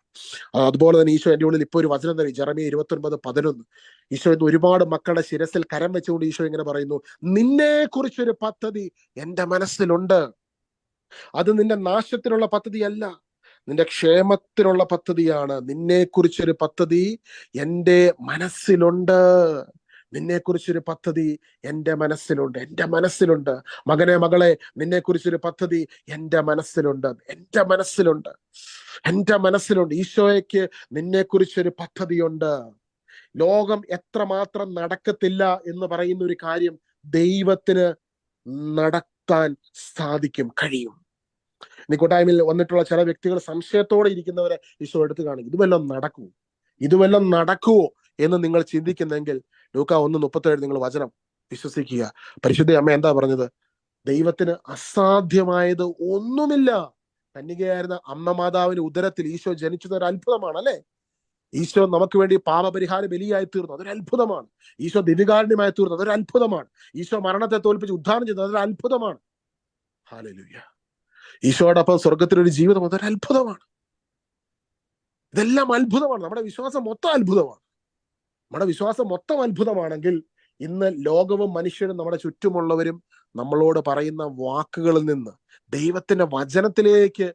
അതുപോലെ തന്നെ ഈശോ എൻ്റെ ഉള്ളിൽ ഇപ്പോൾ ഒരു വചനം തരും, ജെറമിയ 29:11. ഈശോ ഇന്ന് ഒരുപാട് മക്കളുടെ ശിരസിൽ കരം വെച്ചുകൊണ്ട് ഈശോ ഇങ്ങനെ പറയുന്നു, നിന്നെ കുറിച്ചൊരു പദ്ധതി എൻ്റെ മനസ്സിലുണ്ട്. അത് നിന്റെ നാശത്തിനുള്ള പദ്ധതിയല്ല, നിന്റെ ക്ഷേമത്തിനുള്ള പദ്ധതിയാണ്. നിന്നെ കുറിച്ചൊരു പദ്ധതി എൻ്റെ മനസ്സിലുണ്ട്. നിന്നെ കുറിച്ചൊരു പദ്ധതി എൻ്റെ മനസ്സിലുണ്ട്. മകനെ, മകളെ, നിന്നെ കുറിച്ചൊരു പദ്ധതി എൻ്റെ മനസ്സിലുണ്ട്. ഈശോയ്ക്ക് നിന്നെ കുറിച്ചൊരു പദ്ധതിയുണ്ട്. ലോകം എത്രമാത്രം നടക്കത്തില്ല എന്ന് പറയുന്ന ഒരു കാര്യം ദൈവത്തിന് നടത്താൻ കഴിയും. ഇനി കൂട്ടായ്മയിൽ വന്നിട്ടുള്ള ചില വ്യക്തികൾ സംശയത്തോടെ ഇരിക്കുന്നവരെ ഈശോ എടുത്ത് കാണിക്കും. ഇതുവെല്ലാം നടക്കുവോ എന്ന് നിങ്ങൾ ചിന്തിക്കുന്നെങ്കിൽ ലൂക്ക 1:37 നിങ്ങൾ വചനം വിശ്വസിക്കുക. പരിശുദ്ധ അമ്മ എന്താ പറഞ്ഞത്? ദൈവത്തിന് അസാധ്യമായത് ഒന്നുമില്ല. കന്യകയായിരുന്ന അമ്മ മാതാവിന്റെ ഉദരത്തിൽ ഈശോ ജനിച്ചത് ഒരു അത്ഭുതമാണ്, അല്ലെ? ഈശോ നമുക്ക് വേണ്ടി പാപപരിഹാര ബലിയായി തീർന്നു, അതൊരു അത്ഭുതമാണ്. ഈശോ ദിവികാരുണ്യമായി തീർന്നു, അതൊരു അത്ഭുതമാണ്. ഈശോ മരണത്തെ തോൽപ്പിച്ച് ഉദ്ധാനം ചെയ്തത് അതൊരു അത്ഭുതമാണ്. ഹല്ലേലൂയ. ഈശോയോടൊപ്പം സ്വർഗത്തിലൊരു ജീവിതം, അതൊരു അത്ഭുതമാണ്. ഇതെല്ലാം അത്ഭുതമാണ്. നമ്മുടെ വിശ്വാസം മൊത്തം അത്ഭുതമാണെങ്കിൽ ഇന്ന് ലോകവും മനുഷ്യരും നമ്മുടെ ചുറ്റുമുള്ളവരും നമ്മളോട് പറയുന്ന വാക്കുകളിൽ നിന്ന് ദൈവത്തിന്റെ വചനത്തിലേക്ക്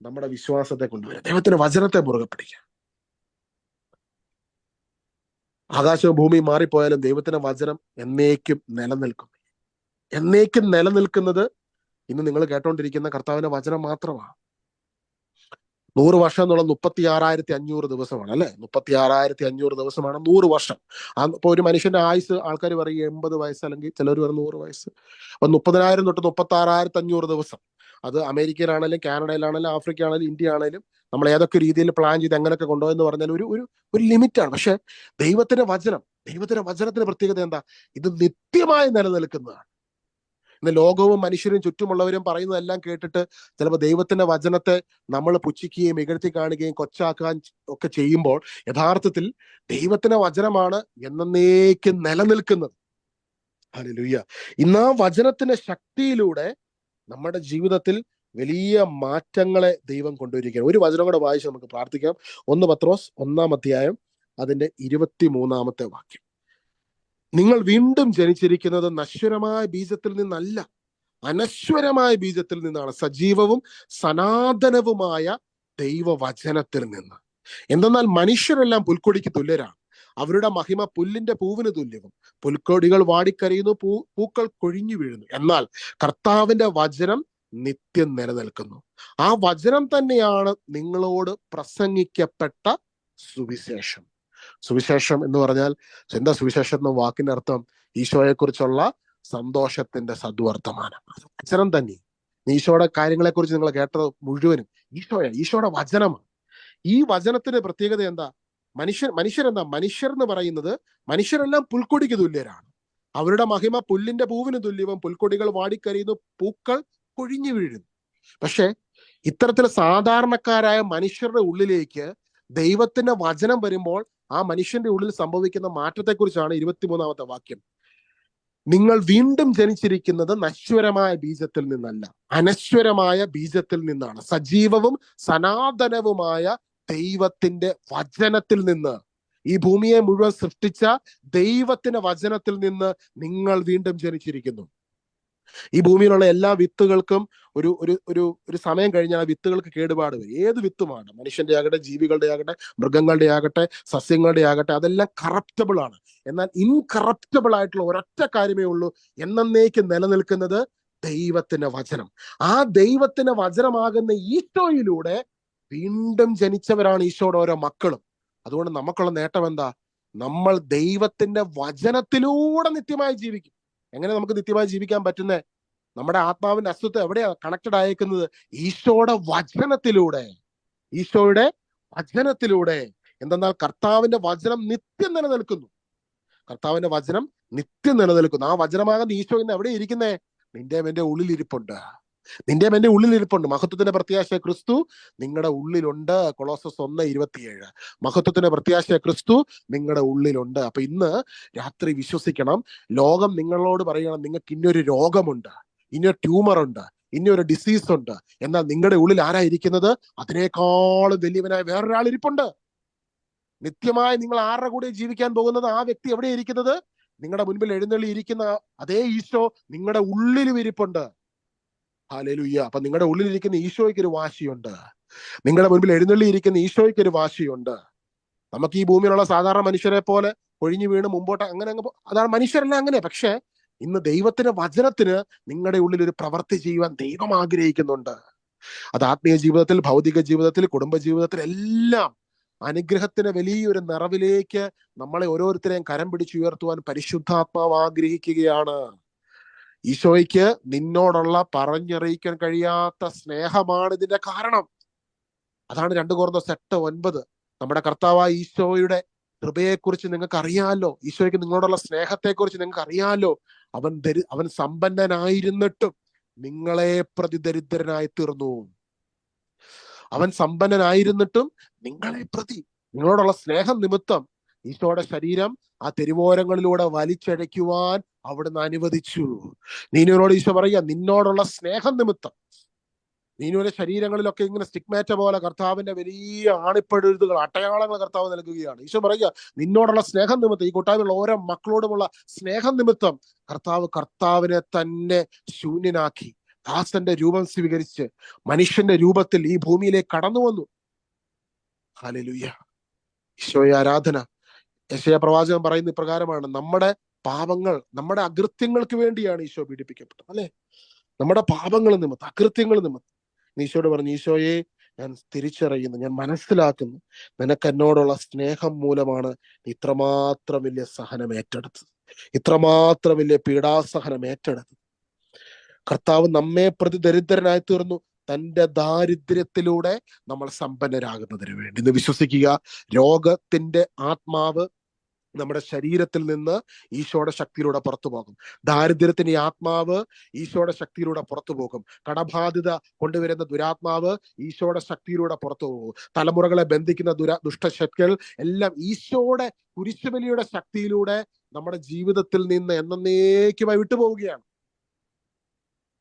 നമ്മുടെ വിശ്വാസത്തെ കൊണ്ടുവരാം. ദൈവത്തിന്റെ വചനത്തെ മുറുകെ പിടിക്കാം. ആകാശവും ഭൂമിയും മാറിപ്പോയാലും ദൈവത്തിന്റെ വചനം എന്നേക്കും നിലനിൽക്കുന്നത് ഇന്ന് നിങ്ങൾ കേട്ടോണ്ടിരിക്കുന്ന കർത്താവിന്റെ വചനം മാത്രമാണ്. 100 വർഷം എന്നുള്ള 36,500 ദിവസമാണ്, അല്ലെ? 36,500 ദിവസമാണ് 100 വർഷം. അപ്പൊ ഒരു മനുഷ്യന്റെ ആയുസ് ആൾക്കാർ പറയും 80 വയസ്സ്, അല്ലെങ്കിൽ ചിലർ പറയും 100 വയസ്സ്. അപ്പൊ 30,000 തൊട്ട് 36,500 ദിവസം. അത് അമേരിക്കയിലാണെങ്കിലും കാനഡയിലാണെങ്കിലും ആഫ്രിക്ക ആണെങ്കിലും ഇന്ത്യ ആണെങ്കിലും നമ്മൾ ഏതൊക്കെ രീതിയിൽ പ്ലാൻ ചെയ്ത് എങ്ങനെയൊക്കെ കൊണ്ടുപോയെന്ന് പറഞ്ഞാൽ ഒരു ലിമിറ്റാണ്. പക്ഷെ ദൈവത്തിന്റെ വചനത്തിന് പ്രത്യേകത എന്താ? ഇത് നിത്യമായി നിലനിൽക്കുന്നതാണ്. ഇന്ന് ലോകവും മനുഷ്യരും ചുറ്റുമുള്ളവരും പറയുന്നതെല്ലാം കേട്ടിട്ട് ചിലപ്പോൾ ദൈവത്തിന്റെ വചനത്തെ നമ്മൾ പുച്ഛിക്കുകയും ഇകഴ്ത്തി കാണുകയും കൊച്ചാക്കാൻ ഒക്കെ ചെയ്യുമ്പോൾ യഥാർത്ഥത്തിൽ ദൈവത്തിന്റെ വചനമാണ് എന്നേക്കും നിലനിൽക്കുന്നത്. ഹല്ലേലൂയ. ഇന്ന് ആ വചനത്തിന്റെ ശക്തിയിലൂടെ നമ്മുടെ ജീവിതത്തിൽ വലിയ മാറ്റങ്ങളെ ദൈവം കൊണ്ടുവരികയാണ്. ഒരു വചനം കൂടെ വായിച്ച് നമുക്ക് പ്രാർത്ഥിക്കാം. 1 പത്രോസ് 1-ാം അധ്യായം അതിന്റെ 23-ാമത്തെ വാക്യം. നിങ്ങൾ വീണ്ടും ജനിച്ചിരിക്കുന്നത് നശ്വരമായ ബീജത്തിൽ നിന്നല്ല, അനശ്വരമായ ബീജത്തിൽ നിന്നാണ്, സജീവവും സനാതനവുമായ ദൈവവചനത്തിൽ നിന്ന്. എന്തെന്നാൽ മനുഷ്യരെല്ലാം പുൽക്കൊടിക്ക് തുല്യരാണ്. അവരുടെ മഹിമ പുല്ലിന്റെ പൂവിന് തുല്യവും. പുൽക്കൊടികൾ വാടിക്കരയുന്നു, പൂക്കൾ കൊഴിഞ്ഞു വീഴുന്നു. എന്നാൽ കർത്താവിന്റെ വചനം നിത്യം നിലനിൽക്കുന്നു. ആ വചനം തന്നെയാണ് നിങ്ങളോട് പ്രസംഗിക്കപ്പെട്ട സുവിശേഷം എന്ന് പറഞ്ഞാൽ എന്താ? സുവിശേഷം എന്ന വാക്കിന്റെ അർത്ഥം ഈശോയെ കുറിച്ചുള്ള സന്തോഷത്തിന്റെ സദ്വർത്തമാനം. വചനം തന്നെ. ഈശോയുടെ കാര്യങ്ങളെ കുറിച്ച് നിങ്ങൾ കേട്ടത് മുഴുവനും ഈശോയുടെ വചനമാണ്. ഈ വചനത്തിന്റെ പ്രത്യേകത എന്താ? മനുഷ്യരെന്താ? മനുഷ്യർ എന്ന് പറയുന്നത് മനുഷ്യരെല്ലാം പുൽക്കൊടിക്ക് തുല്യരാണ്. അവരുടെ മഹിമ പുല്ലിന്റെ പൂവിന് തുല്യവും. പുൽക്കൊടികൾ വാടിക്കരിയുന്നു, പൂക്കൾ കൊഴിഞ്ഞു വീഴുന്നു. പക്ഷെ ഇത്തരത്തിൽ സാധാരണക്കാരായ മനുഷ്യരുടെ ഉള്ളിലേക്ക് ദൈവത്തിന്റെ വചനം വരുമ്പോൾ ആ മനുഷ്യന്റെ ഉള്ളിൽ സംഭവിക്കുന്ന മാറ്റത്തെക്കുറിച്ചാണ് 23-ാമത്തെ വാക്യം. നിങ്ങൾ വീണ്ടും ജനിച്ചിരിക്കുന്നത് നശ്വരമായ ബീജത്തിൽ നിന്നല്ല, അനശ്വരമായ ബീജത്തിൽ നിന്നാണ്, സജീവവും സനാതനവുമായ ദൈവത്തിന്റെ വചനത്തിൽ നിന്ന്. ഈ ഭൂമിയെ മുഴുവൻ സൃഷ്ടിച്ച ദൈവത്തിന്റെ വചനത്തിൽ നിന്ന് നിങ്ങൾ വീണ്ടും ജനിച്ചിരിക്കുന്നു. ഈ ഭൂമിയിലുള്ള എല്ലാ വിത്തുകൾക്കും ഒരു സമയം കഴിഞ്ഞാൽ ആ വിത്തുകൾക്ക് കേടുപാട് വരും. ഏത് വിത്തുമാണ്, മനുഷ്യന്റെ ആകട്ടെ, ജീവികളുടെ ആകട്ടെ, മൃഗങ്ങളുടെ ആകട്ടെ, സസ്യങ്ങളുടെ ആകട്ടെ, അതെല്ലാം കറപ്റ്റബിൾ ആണ്. എന്നാൽ ഇൻകറപ്റ്റബിൾ ആയിട്ടുള്ള ഒരൊറ്റ കാര്യമേ ഉള്ളൂ, എന്നേക്കും നിലനിൽക്കുന്നത് ദൈവത്തിന്റെ വചനം. ആ ദൈവത്തിന്റെ വചനമാകുന്ന ഈശോയിലൂടെ വീണ്ടും ജനിച്ചവരാണ് ഈശോയുടെ ഓരോ മക്കളും. അതുകൊണ്ട് നമുക്കുള്ള നേട്ടം എന്താ? നമ്മൾ ദൈവത്തിന്റെ വചനത്തിലൂടെ നിത്യമായി ജീവിക്കും. എങ്ങനെ നമുക്ക് നിത്യമായി ജീവിക്കാൻ പറ്റുന്നേ? നമ്മുടെ ആത്മാവിന്റെ അസ്തിത്വം എവിടെയാ കണക്റ്റഡ് ആയേക്കുന്നത്? ഈശോയുടെ വചനത്തിലൂടെ. ഈശോയുടെ വചനത്തിലൂടെ. എന്തെന്നാൽ കർത്താവിന്റെ വചനം നിത്യം നിലനിൽക്കുന്നു. കർത്താവിന്റെ വചനം നിത്യം നിലനിൽക്കുന്നു. ആ വചനമാകുന്ന ഈശോ ഇന്ന് എവിടെ ഇരിക്കുന്നേ? നിന്റെ എന്റെ ഉള്ളിലിരിപ്പുണ്ട്. നിന്റെ എന്റെ ഉള്ളിലിരിപ്പുണ്ട്. മഹത്വത്തിന്റെ പ്രത്യാശ ക്രിസ്തു നിങ്ങളുടെ ഉള്ളിലുണ്ട്. കൊളോസസ് 1:27. മഹത്വത്തിന്റെ പ്രത്യാശ ക്രിസ്തു നിങ്ങളുടെ ഉള്ളിലുണ്ട്. അപ്പൊ ഇന്ന് രാത്രി വിശ്വസിക്കണം. ലോകം നിങ്ങളോട് പറയണം, നിങ്ങൾക്ക് ഇന്നൊരു രോഗമുണ്ട്, ഇന്നൊരു ട്യൂമർ ഉണ്ട്, ഇന്നൊരു ഡിസീസ് ഉണ്ട്. എന്നാൽ നിങ്ങളുടെ ഉള്ളിൽ ആരായിരിക്കുന്നത്? അതിനേക്കാളും വലിയവനായ വേറൊരാൾ ഇരിപ്പുണ്ട്. നിത്യമായി നിങ്ങൾ ആരുടെ കൂടെ ജീവിക്കാൻ പോകുന്നത്? ആ വ്യക്തി എവിടെ ഇരിക്കുന്നത്? നിങ്ങളുടെ മുൻപിൽ എഴുന്നള്ളി ഇരിക്കുന്ന അതേ ഈശോ നിങ്ങളുടെ ഉള്ളിലും ഇരിപ്പുണ്ട്. ഹല്ലേലൂയ. അപ്പൊ നിങ്ങളുടെ ഉള്ളിലിരിക്കുന്ന ഈശോയ്ക്ക് ഒരു വാശിയുണ്ട്. നിങ്ങളുടെ മുൻപിൽ എഴുന്നള്ളി ഇരിക്കുന്ന ഈശോയ്ക്ക് ഒരു വാശിയുണ്ട്. നമുക്ക് ഈ ഭൂമിയിലുള്ള സാധാരണ മനുഷ്യരെ പോലെ ഒഴിഞ്ഞു വീണ് മുമ്പോട്ട് അങ്ങനെ അതാണ് മനുഷ്യരല്ല അങ്ങനെ. പക്ഷെ ഇന്ന് ദൈവത്തിന്റെ വചനത്തിന് നിങ്ങളുടെ ഉള്ളിൽ ഒരു പ്രവൃത്തി ചെയ്യുവാൻ ദൈവം ആഗ്രഹിക്കുന്നുണ്ട്. അത് ആത്മീയ ജീവിതത്തിൽ, ഭൗതിക ജീവിതത്തിൽ, കുടുംബ ജീവിതത്തിൽ എല്ലാം അനുഗ്രഹത്തിന് വലിയൊരു നിറവിലേക്ക് നമ്മളെ ഓരോരുത്തരെയും കരം പിടിച്ചുയർത്തുവാൻ പരിശുദ്ധാത്മാവ് ആഗ്രഹിക്കുകയാണ്. ഈശോയ്ക്ക് നിന്നോടുള്ള പറഞ്ഞറിയിക്കാൻ കഴിയാത്ത സ്നേഹമാണ് ഇതിന്റെ കാരണം. അതാണ് 2 കൊരിന്തോസ് 8:9. നമ്മുടെ കർത്താവായ ഈശോയുടെ കൃപയെക്കുറിച്ച് നിങ്ങൾക്ക് അറിയാലോ. ഈശോയ്ക്ക് നിങ്ങളോടുള്ള സ്നേഹത്തെക്കുറിച്ച് നിങ്ങൾക്ക് അറിയാലോ. അവൻ സമ്പന്നനായിരുന്നിട്ടും നിങ്ങളെ പ്രതി ദരിദ്രനായി തീർന്നു. അവൻ സമ്പന്നനായിരുന്നിട്ടും നിങ്ങളെ പ്രതി, നിങ്ങളോടുള്ള സ്നേഹം നിമിത്തം ഈശോയുടെ ശരീരം ആ തെരുവോരങ്ങളിലൂടെ വലിച്ചഴയ്ക്കുവാൻ അവിടുന്ന് അനുവദിച്ചു. നീനുവിനോട് ഈശോ പറയുക, നിന്നോടുള്ള സ്നേഹം നിമിത്തം. നീനുവിന്റെ ശരീരങ്ങളിലൊക്കെ ഇങ്ങനെ സ്റ്റിഗ്മാറ്റ പോലെ കർത്താവിന്റെ വലിയ ആണിപ്പഴുതുകൾ, അടയാളങ്ങൾ കർത്താവ് നൽകുകയാണ്. ഈശോ പറയുക, നിന്നോടുള്ള സ്നേഹം നിമിത്തം, ഈ കൂട്ടായ്മയുള്ള ഓരോ മക്കളോടുമുള്ള സ്നേഹം നിമിത്തം കർത്താവിനെ തന്നെ ശൂന്യനാക്കി ദാസന്റെ രൂപം സ്വീകരിച്ച് മനുഷ്യന്റെ രൂപത്തിൽ ഈ ഭൂമിയിലേക്ക് കടന്നു വന്നു. ഹല്ലേലൂയ. ഈശോയെ ആരാധന. യെശയ്യാ പ്രവാചകൻ പറയുന്ന ഇപ്രകാരമാണ്, നമ്മുടെ പാപങ്ങൾ, നമ്മുടെ അകൃത്യങ്ങൾക്ക് വേണ്ടിയാണ് ഈശോ പീഡിപ്പിക്കപ്പെട്ടത്, അല്ലെ? നമ്മുടെ പാപങ്ങൾ നിമിത്തം, അകൃത്യങ്ങൾ നിമിത്തം. ഈശോയോട് പറഞ്ഞു, ഈശോയെ ഞാൻ തിരിച്ചറിയുന്നു, ഞാൻ മനസ്സിലാക്കുന്നു, നിനക്ക് എന്നോടുള്ള സ്നേഹം മൂലമാണ് ഇത്രമാത്രം വലിയ സഹനം ഏറ്റെടുത്തത്, ഇത്രമാത്രം വലിയ പീഡാസഹനം ഏറ്റെടുത്തത്. കർത്താവ് നമ്മെ പ്രതി ദരിദ്രനായി തീർന്നു, തന്റെ ദാരിദ്ര്യത്തിലൂടെ നമ്മൾ സമ്പന്നരാകുന്നതിന് വേണ്ടി. ഇന്ന് വിശ്വസിക്കുക, രോഗത്തിന്റെ ആത്മാവ് നമ്മുടെ ശരീരത്തിൽ നിന്ന് ഈശോയുടെ ശക്തിയിലൂടെ പുറത്തു പോകും. ദാരിദ്ര്യത്തിന്റെ ആത്മാവ് ഈശോയുടെ ശക്തിയിലൂടെ പുറത്തു പോകും. കടബാധിത കൊണ്ടുവരുന്ന ദുരാത്മാവ് ഈശോയുടെ ശക്തിയിലൂടെ പുറത്തു പോകും. തലമുറകളെ ബന്ധിക്കുന്ന ദുഷ്ടശക്തികൾ എല്ലാം ഈശോയുടെ കുരിശുബലിയുടെ ശക്തിയിലൂടെ നമ്മുടെ ജീവിതത്തിൽ നിന്ന് എന്നേക്കുമായി വിട്ടുപോവുകയാണ്.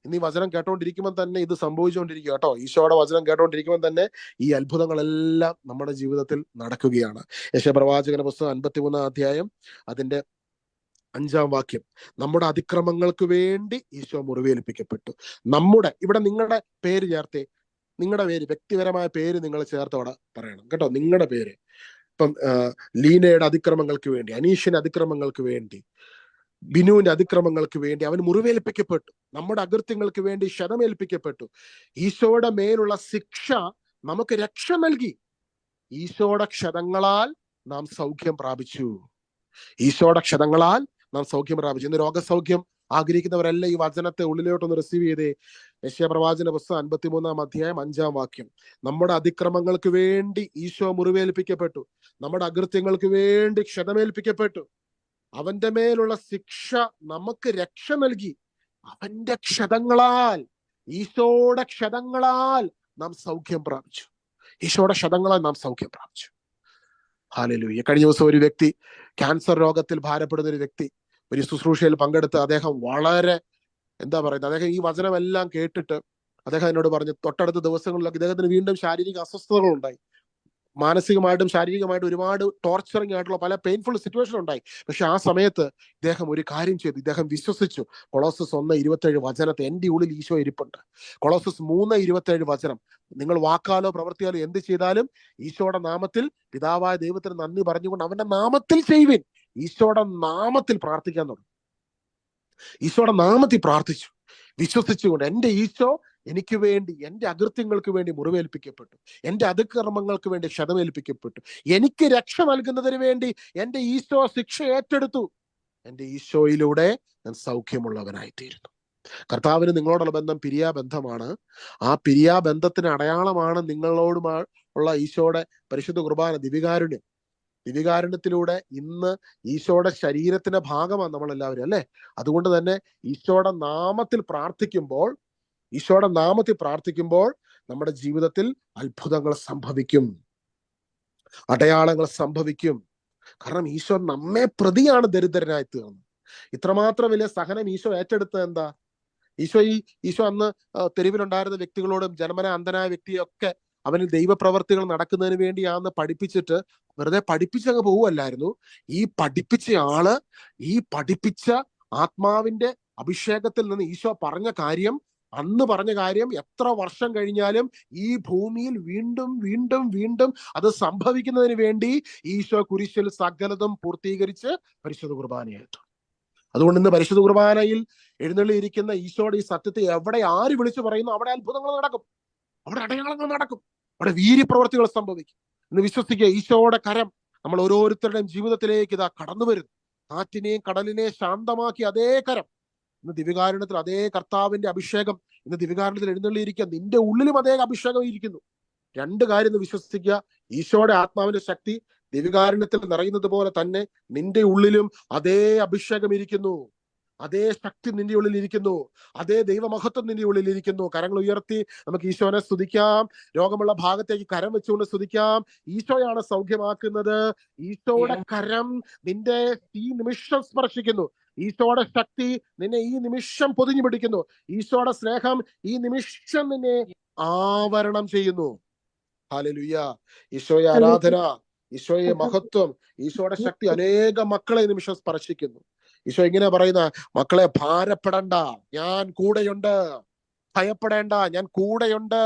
ഇന്ന് ഈ വചനം കേട്ടോണ്ടിരിക്കുമ്പോൾ തന്നെ ഇത് സംഭവിച്ചുകൊണ്ടിരിക്കുക കേട്ടോ. ഈശോയുടെ വചനം കേട്ടോണ്ടിരിക്കുമ്പോൾ തന്നെ ഈ അത്ഭുതങ്ങളെല്ലാം നമ്മുടെ ജീവിതത്തിൽ നടക്കുകയാണ്. യെശയ്യാ പ്രവാചകന്റെ പുസ്തകം 53-ാം അധ്യായം അതിന്റെ 5-ാം വാക്യം, നമ്മുടെ അതിക്രമങ്ങൾക്ക് വേണ്ടി ഈശോ മുറിവേൽപ്പിക്കപ്പെട്ടു. നമ്മുടെ, ഇവിടെ നിങ്ങളുടെ പേര് ചേർത്തേ, നിങ്ങളുടെ പേര്, വ്യക്തിപരമായ പേര് നിങ്ങൾ ചേർത്തോടെ പറയണം കേട്ടോ. നിങ്ങളുടെ പേര്. ഇപ്പം ലീനയുടെ അതിക്രമങ്ങൾക്ക് വേണ്ടി, അനീഷിന്റെ അതിക്രമങ്ങൾക്ക് വേണ്ടി, ബിനുവിന്റെ അതിക്രമങ്ങൾക്ക് വേണ്ടി അവൻ മുറിവേൽപ്പിക്കപ്പെട്ടു. നമ്മുടെ അകൃത്യങ്ങൾക്ക് വേണ്ടി ക്ഷതമേൽപ്പിക്കപ്പെട്ടു. ഈശോയുടെ മേലുള്ള ശിക്ഷ നമുക്ക് രക്ഷ നൽകി. ഈശോയുടെ ക്ഷതങ്ങളാൽ നാം സൗഖ്യം പ്രാപിച്ചു. ഈശോയുടെ ക്ഷതങ്ങളാൽ നാം സൗഖ്യം പ്രാപിച്ചു. ഇന്ന് രോഗസൗഖ്യം ആഗ്രഹിക്കുന്നവരെല്ലാം ഈ വചനത്തെ ഉള്ളിലോട്ടൊന്ന് റിസീവ് ചെയ്തേ. യെശയ്യാ പ്രവാചകന്റെ പുസ്തകം 53-ാം അധ്യായം 5-ാം വാക്യം, നമ്മുടെ അതിക്രമങ്ങൾക്ക് വേണ്ടി ഈശോ മുറിവേൽപ്പിക്കപ്പെട്ടു, നമ്മുടെ അകൃത്യങ്ങൾക്ക് വേണ്ടി ക്ഷതമേൽപ്പിക്കപ്പെട്ടു, അവന്റെ മേലുള്ള ശിക്ഷ നമുക്ക് രക്ഷ നൽകി. അവന്റെ ക്ഷതങ്ങളാൽ, ഈശോയുടെ ക്ഷതങ്ങളാൽ നാം സൗഖ്യം പ്രാപിച്ചു. ഈശോയുടെ ക്ഷതങ്ങളാൽ നാം സൗഖ്യം പ്രാപിച്ചു. ഹല്ലേലൂയ. കഴിഞ്ഞ ദിവസം ഒരു വ്യക്തി, ക്യാൻസർ രോഗത്തിൽ ഭാരപ്പെടുന്ന ഒരു വ്യക്തി, ഒരു ശുശ്രൂഷയിൽ പങ്കെടുത്ത് അദ്ദേഹം വളരെ എന്താ പറയുന്നത്, അദ്ദേഹം ഈ വചനമെല്ലാം കേട്ടിട്ട് അദ്ദേഹം എന്നോട് പറഞ്ഞു, തൊട്ടടുത്ത ദിവസങ്ങളിലൊക്കെ ഇദ്ദേഹത്തിന് വീണ്ടും ശാരീരിക അസ്വസ്ഥതകൾ ഉണ്ടായി. മാനസികമായിട്ടും ശാരീരികമായിട്ടും ഒരുപാട് ടോർച്ചറിങ് ആയിട്ടുള്ള പല പെയിൻഫുൾ സിറ്റുവേഷൻ ഉണ്ടായി. പക്ഷെ ആ സമയത്ത് ഇദ്ദേഹം ഒരു കാര്യം ചെയ്തു. ഇദ്ദേഹം വിശ്വസിച്ചു. കൊളോസസ് 1:27 വചനത്തെ, എന്റെ ഉള്ളിൽ ഈശോ ഇരിപ്പുണ്ട്. കൊളോസസ് 3:27 വചനം, നിങ്ങൾ വാക്കാലോ പ്രവൃത്തിയാലോ എന്ത് ചെയ്താലും ഈശോയുടെ നാമത്തിൽ പിതാവായ ദൈവത്തിന് നന്ദി പറഞ്ഞുകൊണ്ട് അവന്റെ നാമത്തിൽ ചെയ്യുവിൻ. ഈശോയുടെ നാമത്തിൽ പ്രാർത്ഥിക്കാൻ തുടങ്ങി. ഈശോയുടെ നാമത്തിൽ പ്രാർത്ഥിച്ചു, വിശ്വസിച്ചുകൊണ്ട്. എന്റെ ഈശോ എനിക്ക് വേണ്ടി, എന്റെ അകൃത്യങ്ങൾക്ക് വേണ്ടി മുറിവേൽപ്പിക്കപ്പെട്ടു, എന്റെ അതിക്രമങ്ങൾക്ക് വേണ്ടി ക്ഷതമേൽപ്പിക്കപ്പെട്ടു, എനിക്ക് രക്ഷ നൽകുന്നതിന് വേണ്ടി എന്റെ ഈശോ ശിക്ഷ ഏറ്റെടുത്തു. എന്റെ ഈശോയിലൂടെ ഞാൻ സൗഖ്യമുള്ളവനായിത്തീരുന്നു. കർത്താവിന് നിങ്ങളോടുള്ള ബന്ധം പിരിയാബന്ധമാണ്. ആ പിരിയാബന്ധത്തിന് അടയാളമാണ് നിങ്ങളോടുള്ള ഈശോയുടെ പരിശുദ്ധ കുർബാന, ദിവ്യകാരുണ്യം. ദിവ്യകാരുണ്യത്തിലൂടെ ഇന്ന് ഈശോയുടെ ശരീരത്തിന്റെ ഭാഗമാണ് നമ്മളെല്ലാവരും, അല്ലെ? അതുകൊണ്ട് തന്നെ ഈശോയുടെ നാമത്തിൽ പ്രാർത്ഥിക്കുമ്പോൾ നമ്മുടെ ജീവിതത്തിൽ അത്ഭുതങ്ങൾ സംഭവിക്കും, അടയാളങ്ങൾ സംഭവിക്കും. കാരണം ഈശോ നമ്മെ പ്രതിയാണ് ദരിദ്രനായി തീർന്നത്. ഇത്രമാത്രം വലിയ സഹനം ഈശോ ഏറ്റെടുത്തത് എന്താ? ഈശോ അന്ന് തെരുവിലുണ്ടായിരുന്ന വ്യക്തികളോടും ജന്മന അന്ധനായ വ്യക്തിയൊക്കെ അവന് ദൈവപ്രവർത്തികൾ നടക്കുന്നതിന് വേണ്ടിയാന്ന് പഠിപ്പിച്ചിട്ട് വെറുതെ പഠിപ്പിച്ചങ്ങ് പോവുമല്ലായിരുന്നു. ഈ പഠിപ്പിച്ച ആത്മാവിന്റെ അഭിഷേകത്തിൽ നിന്ന് ഈശോ അന്ന് പറഞ്ഞ കാര്യം എത്ര വർഷം കഴിഞ്ഞാലും ഈ ഭൂമിയിൽ വീണ്ടും വീണ്ടും വീണ്ടും അത് സംഭവിക്കുന്നതിന് വേണ്ടി ഈശോ കുരിശിൽ സകലതും പൂർത്തീകരിച്ച് പരിശുദ്ധ കുർബാനയായിട്ടു. അതുകൊണ്ട് ഇന്ന് പരിശുദ്ധ കുർബാനയിൽ എഴുന്നള്ളിയിരിക്കുന്ന ഈശോയുടെ ഈ സത്യത്തെ എവിടെ ആര് വിളിച്ചു പറയുന്നു, അവിടെ അത്ഭുതങ്ങൾ നടക്കും, അവിടെ അടയാളങ്ങൾ നടക്കും, അവിടെ വീര്യപ്രവർത്തികൾ സംഭവിക്കും. ഇന്ന് വിശ്വസിക്കുക, ഈശോയുടെ കരം നമ്മൾ ഓരോരുത്തരുടെയും ജീവിതത്തിലേക്ക് ഇതാ കടന്നു വരുന്നു. കാറ്റിനെയും കടലിനെയും ശാന്തമാക്കി അതേ കരം ഇന്ന് ദിവ്യകാരുണ്യത്തിൽ, അതേ കർത്താവിന്റെ അഭിഷേകം ഇന്ന് ദിവ്യകാരുണ്യത്തിൽ എഴുന്നള്ളിയിരിക്കുക. നിന്റെ ഉള്ളിലും അതേ അഭിഷേകം ഇരിക്കുന്നു. രണ്ട് കാര്യം ഇന്ന് വിശ്വസിക്കുക, ഈശോയുടെ ആത്മാവിന്റെ ശക്തി ദിവ്യകാരുണ്യത്തിൽ നിറയുന്നത് പോലെ തന്നെ നിന്റെ ഉള്ളിലും അതേ അഭിഷേകം ഇരിക്കുന്നു, അതേ ശക്തി നിന്റെ ഉള്ളിൽ ഇരിക്കുന്നു, അതേ ദൈവമഹത്വം നിന്റെ ഉള്ളിൽ ഇരിക്കുന്നു. കരങ്ങൾ ഉയർത്തി നമുക്ക് ഈശോനെ സ്തുതിക്കാം. രോഗമുള്ള ഭാഗത്തേക്ക് കരം വെച്ചുകൊണ്ട് സ്തുതിക്കാം. ഈശോയാണ് സൗഖ്യമാക്കുന്നത്. ഈശോയുടെ കരം നിന്റെ ഈ നിമിഷം സ്പർശിക്കുന്നു. ഈശോയുടെ ശക്തി നിന്നെ ഈ നിമിഷം പൊതിഞ്ഞു പിടിക്കുന്നു. ഈശോയുടെ സ്നേഹം ഈ നിമിഷം നിന്നെ ആവരണം ചെയ്യുന്നു. ഹല്ലേലൂയ. ഈശോയെ ആരാധന, ഈശോയെ മഹത്വം, ഈശോയുടെ ശക്തി അനേക മക്കളെ ഈ നിമിഷം സ്പർശിക്കുന്നു. ഈശോ ഇങ്ങനെ പറയുന്ന, മക്കളെ ഭാരപ്പെടണ്ട, ഞാൻ കൂടെയുണ്ട്, ഭയപ്പെടേണ്ട, ഞാൻ കൂടെയുണ്ട്.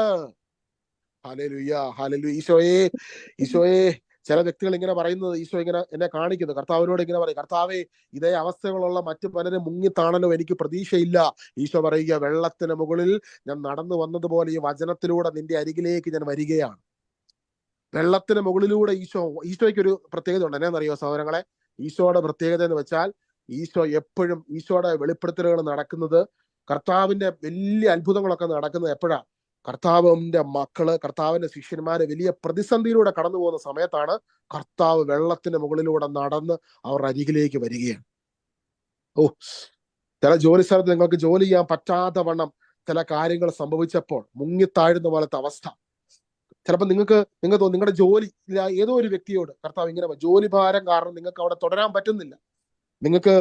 Hallelujah, hallelujah. ഈശോയെ ചില വ്യക്തികൾ ഇങ്ങനെ പറയുന്നത്, ഈശോ ഇങ്ങനെ എന്നെ കാണിക്കുന്നു, കർത്താവിനോട് ഇങ്ങനെ പറയും, കർത്താവേ, ഇതേ അവസ്ഥകളുള്ള മറ്റു പലരും മുങ്ങിത്താണല്ലോ, എനിക്ക് പ്രതീക്ഷയില്ല. ഈശോ പറയുക, വെള്ളത്തിന് മുകളിൽ ഞാൻ നടന്നു വന്നതുപോലെ ഈ വചനത്തിലൂടെ നിന്റെ അരികിലേക്ക് ഞാൻ വരികയാണ്. വെള്ളത്തിന് മുകളിലൂടെ ഈശോയ്ക്ക് ഒരു പ്രത്യേകത ഉണ്ട്. എന്നാന്നറിയോ സഹോദരങ്ങളെ? ഈശോയുടെ പ്രത്യേകത എന്ന് വെച്ചാൽ ഈശോ എപ്പോഴും, ഈശോയുടെ വെളിപ്പെടുത്തലുകൾ നടക്കുന്നത്, കർത്താവിന്റെ വലിയ അത്ഭുതങ്ങളൊക്കെ നടക്കുന്നത് എപ്പോഴാ? കർത്താവിന്റെ മക്കള്, കർത്താവിന്റെ ശിഷ്യന്മാര് വലിയ പ്രതിസന്ധിയിലൂടെ കടന്നു പോകുന്ന സമയത്താണ് കർത്താവ് വെള്ളത്തിന് മുകളിലൂടെ നടന്ന് അവരുടെ അരികിലേക്ക് വരികയാണ്. ചില ജോലി സ്ഥലത്ത് നിങ്ങൾക്ക് ജോലി ചെയ്യാൻ പറ്റാത്ത വണ്ണം ചില കാര്യങ്ങൾ സംഭവിച്ചപ്പോൾ മുങ്ങിത്താഴുന്ന പോലത്തെ അവസ്ഥ. ചിലപ്പോൾ നിങ്ങൾക്ക് നിങ്ങളുടെ ജോലി ഏതോ ഒരു വ്യക്തിയോട് കർത്താവ് ഇങ്ങനെ, ജോലി ഭാരം കാരണം നിങ്ങൾക്ക് അവിടെ തുടരാൻ പറ്റുന്നില്ല, നിങ്ങൾക്ക്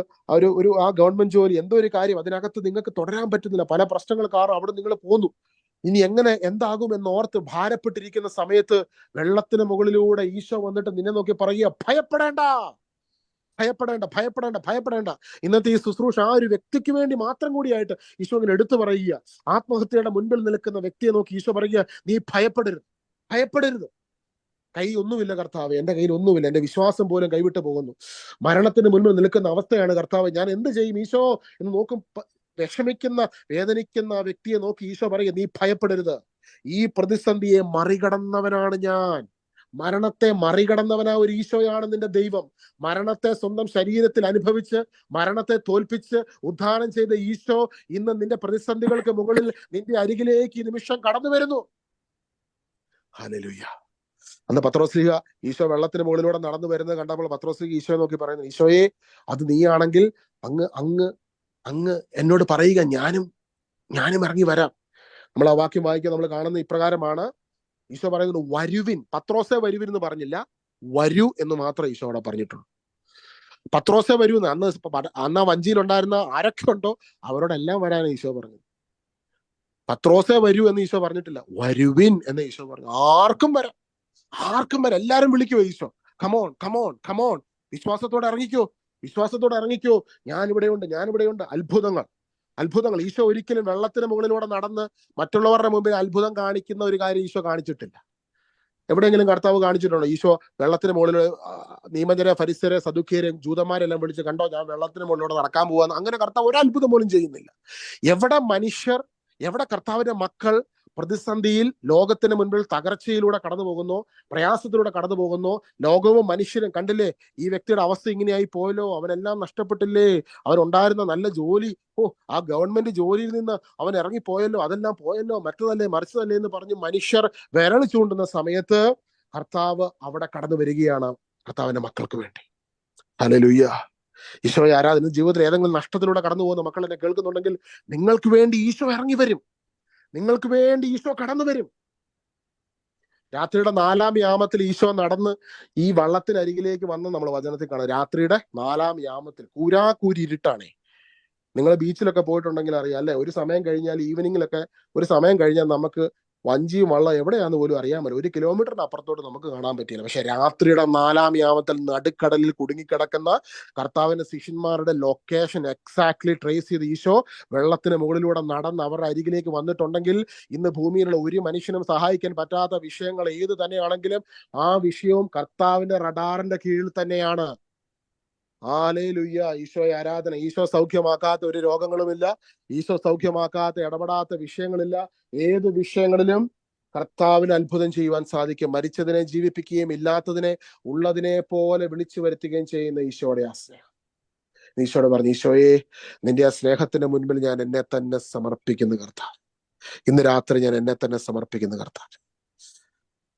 ആ ഗവൺമെന്റ് ജോലി എന്തോ ഒരു കാര്യം അതിനകത്ത് നിങ്ങൾക്ക് തുടരാൻ പറ്റുന്നില്ല, പല പ്രശ്നങ്ങൾ കാരണം അവിടെ നിങ്ങൾ പോന്നു. ഇനി എന്താകും എന്നോർത്ത് ഭാരപ്പെട്ടിരിക്കുന്ന സമയത്ത് വെള്ളത്തിന് മുകളിലൂടെ ഈശോ വന്നിട്ട് നിന്നെ നോക്കി പറയുക, ഭയപ്പെടേണ്ട, ഭയപ്പെടേണ്ട, ഭയപ്പെടേണ്ട, ഭയപ്പെടേണ്ട. ഇന്നത്തെ ഈ ശുശ്രൂഷ ആ ഒരു വ്യക്തിക്ക് വേണ്ടി മാത്രം കൂടിയായിട്ട് ഈശോ ഇങ്ങനെ എടുത്തു പറയുക. ആത്മഹത്യയുടെ മുൻപിൽ നിൽക്കുന്ന വ്യക്തിയെ നോക്കി ഈശോ പറയുക, നീ ഭയപ്പെടരുത്, ഭയപ്പെടരുത്. കൈ ഒന്നുമില്ല കർത്താവ്, എന്റെ കയ്യിൽ ഒന്നുമില്ല, എന്റെ വിശ്വാസം പോലും കൈവിട്ട് പോകുന്നു, മരണത്തിന് മുൻപിൽ നിൽക്കുന്ന അവസ്ഥയാണ് കർത്താവ്, ഞാൻ എന്ത് ചെയ്യും ഈശോ എന്ന് നോക്കും. വിഷമിക്കുന്ന, വേദനിക്കുന്ന ആ വ്യക്തിയെ നോക്കി ഈശോ പറയുക, നീ ഭയപ്പെടരുത്, ഈ പ്രതിസന്ധിയെ മറികടന്നവനാണ് ഞാൻ. മരണത്തെ മറികടന്നവനാ ഒരു ഈശോയാണ് നിന്റെ ദൈവം. മരണത്തെ സ്വന്തം ശരീരത്തിൽ അനുഭവിച്ച് മരണത്തെ തോൽപ്പിച്ച് ഉദ്ധാനം ചെയ്ത ഈശോ ഇന്ന് നിന്റെ പ്രതിസന്ധികൾക്ക് മുകളിൽ നിന്റെ അരികിലേക്ക് ഈ നിമിഷം കടന്നു വരുന്നു. ഹല്ലേലൂയ. അന്ന് പത്രോസ്ലീഹ ഈശോ വെള്ളത്തിന് മുകളിലൂടെ നടന്നു വരുന്നത് കണ്ടപ്പോൾ പത്രോസ്ലീഹ ഈശോയെ നോക്കി പറയുന്നു, ഈശോയെ, അത് നീയാണെങ്കിൽ അങ്ങ് എന്നോട് പറയുക, ഞാനും ഇറങ്ങി വരാം. നമ്മൾ ആ വാക്യം വായിക്കുക, നമ്മൾ കാണുന്ന ഇപ്രകാരമാണ്. ഈശോ പറയുന്നത്, വരുവിൻ. പത്രോസെ വരുവിൻ എന്ന് പറഞ്ഞില്ല, വരൂ എന്ന് മാത്രം ഈശോ അവിടെ പറഞ്ഞിട്ടുള്ളൂ. പത്രോസെ വരൂ എന്ന്. അന്ന് ആ വഞ്ചിയിലുണ്ടായിരുന്ന ആരൊക്കെ ഉണ്ടോ അവരോടെല്ലാം വരാനാണ് ഈശോ പറഞ്ഞത്. പത്രോസെ വരൂ എന്ന് ഈശോ പറഞ്ഞിട്ടില്ല, വരുവിൻ എന്ന് ഈശോ പറഞ്ഞു. ആർക്കും വരാം, എല്ലാരും വിളിക്കുവോ ഈശോ, കമോൺ, കമോൺ, കമോൺ, വിശ്വാസത്തോടെ ഇറങ്ങിക്കോ, ഞാനിവിടെയുണ്ട്. അത്ഭുതങ്ങൾ ഈശോ ഒരിക്കലും വെള്ളത്തിന് മുകളിലൂടെ നടന്ന് മറ്റുള്ളവരുടെ മുമ്പിൽ അത്ഭുതം കാണിക്കുന്ന ഒരു കാര്യം ഈശോ കാണിച്ചിട്ടില്ല. എവിടെയെങ്കിലും കർത്താവ് കാണിച്ചിട്ടുണ്ടോ? ഈശോ വെള്ളത്തിന് മുകളിൽ നിയമജരെ, ഫരിസ്യരെ, സദുക്യരെ, ജൂതന്മാരെല്ലാം വിളിച്ച്, കണ്ടോ ഞാൻ വെള്ളത്തിന് മുകളിലൂടെ നടക്കാൻ പോവാന്ന്. അങ്ങനെ കർത്താവ് ഒരു അത്ഭുതം പോലും ചെയ്യുന്നില്ല. എവിടെ കർത്താവിന്റെ മക്കൾ പ്രതിസന്ധിയിൽ ലോകത്തിന് മുൻപിൽ തകർച്ചയിലൂടെ കടന്നു പോകുന്നു, പ്രയാസത്തിലൂടെ കടന്നു പോകുന്നു. ലോകവും മനുഷ്യരും കണ്ടില്ലേ, ഈ വ്യക്തിയുടെ അവസ്ഥ ഇങ്ങനെയായി പോയല്ലോ, അവനെല്ലാം നഷ്ടപ്പെട്ടില്ലേ, അവനുണ്ടായിരുന്ന നല്ല ജോലി, ആ ഗവൺമെന്റ് ജോലിയിൽ നിന്ന് അവൻ ഇറങ്ങിപ്പോയല്ലോ, അതെല്ലാം പോയല്ലോ, മറ്റതല്ലേ മറിച്ചതല്ലേ എന്ന് പറഞ്ഞ് മനുഷ്യർ വിരൽ ചൂണ്ടുന്ന സമയത്ത് കർത്താവ് അവിടെ കടന്നു വരികയാണ് കർത്താവിന്റെ മക്കൾക്ക് വേണ്ടി. ഹല്ലേലൂയ. ഈശോയെ ആരാധന. ജീവിതത്തിൽ ഏതെങ്കിലും നഷ്ടത്തിലൂടെ കടന്നു പോകുന്ന മക്കൾ എന്നെ കേൾക്കുന്നുണ്ടെങ്കിൽ, നിങ്ങൾക്ക് വേണ്ടി ഈശോ ഇറങ്ങി വരും, നിങ്ങൾക്ക് വേണ്ടി ഈശോ കടന്നു വരും. രാത്രിയുടെ 4-ാം യാമത്തിൽ ഈശോ നടന്ന് ഈ വള്ളത്തിനരികിലേക്ക് വന്ന് നമ്മൾ വചനത്തിൽ കാണാം. രാത്രിയുടെ 4-ാം യാമത്തിൽ കൂരാക്കൂരി ഇരുട്ടാണേ. നിങ്ങൾ ബീച്ചിലൊക്കെ പോയിട്ടുണ്ടെങ്കിൽ അറിയാം അല്ലെ, ഒരു സമയം കഴിഞ്ഞാൽ, ഈവനിങ്ങിലൊക്കെ ഒരു സമയം കഴിഞ്ഞാൽ നമുക്ക് വഞ്ചിയും വള്ളം എവിടെയാന്ന് പോലും അറിയാൻ പറ്റും. 1 കിലോമീറ്ററിന് അപ്പുറത്തോട്ട് നമുക്ക് കാണാൻ പറ്റില്ല. പക്ഷെ രാത്രിയുടെ 4-ാം യാമത്തിൽ നടുക്കടലിൽ കുടുങ്ങിക്കിടക്കുന്ന കർത്താവിന്റെ ശിഷ്യന്മാരുടെ ലൊക്കേഷൻ എക്സാക്ട്ലി ട്രേസ് ചെയ്ത് ഈശോ വെള്ളത്തിന് മുകളിലൂടെ നടന്ന് അവരുടെ അരികിലേക്ക് വന്നിട്ടുണ്ടെങ്കിൽ, ഇന്ന് ഭൂമിയിലുള്ള ഒരു മനുഷ്യനും സഹായിക്കാൻ പറ്റാത്ത വിഷയങ്ങൾ ഏത് തന്നെയാണെങ്കിലും ആ വിഷയവും കർത്താവിന്റെ റഡാറിന്റെ കീഴിൽ തന്നെയാണ്. ഹല്ലേലൂയ. ഈശോയെ ആരാധന. ഈശോ സൗഖ്യമാക്കാത്ത ഒരു രോഗങ്ങളുമില്ല, ഈശോ സൗഖ്യമാക്കാത്ത ഇടപെടാത്ത വിഷയങ്ങളില്ല. ഏത് വിഷയങ്ങളിലും കർത്താവിന് അത്ഭുതം ചെയ്യുവാൻ സാധിക്കും. മരിച്ചതിനെ ജീവിപ്പിക്കുകയും ഇല്ലാത്തതിനെ ഉള്ളതിനെ പോലെ വിളിച്ചു വരുത്തുകയും ചെയ്യുന്ന ഈശോയുടെ ആ സ്നേഹം. ഈശോയോട് പറഞ്ഞു, ഈശോയെ നിന്റെ ആ സ്നേഹത്തിന് മുൻപിൽ ഞാൻ എന്നെ തന്നെ സമർപ്പിക്കുന്നു കർത്താവ്. ഇന്ന് രാത്രി ഞാൻ എന്നെ തന്നെ സമർപ്പിക്കുന്നു കർത്താവ്.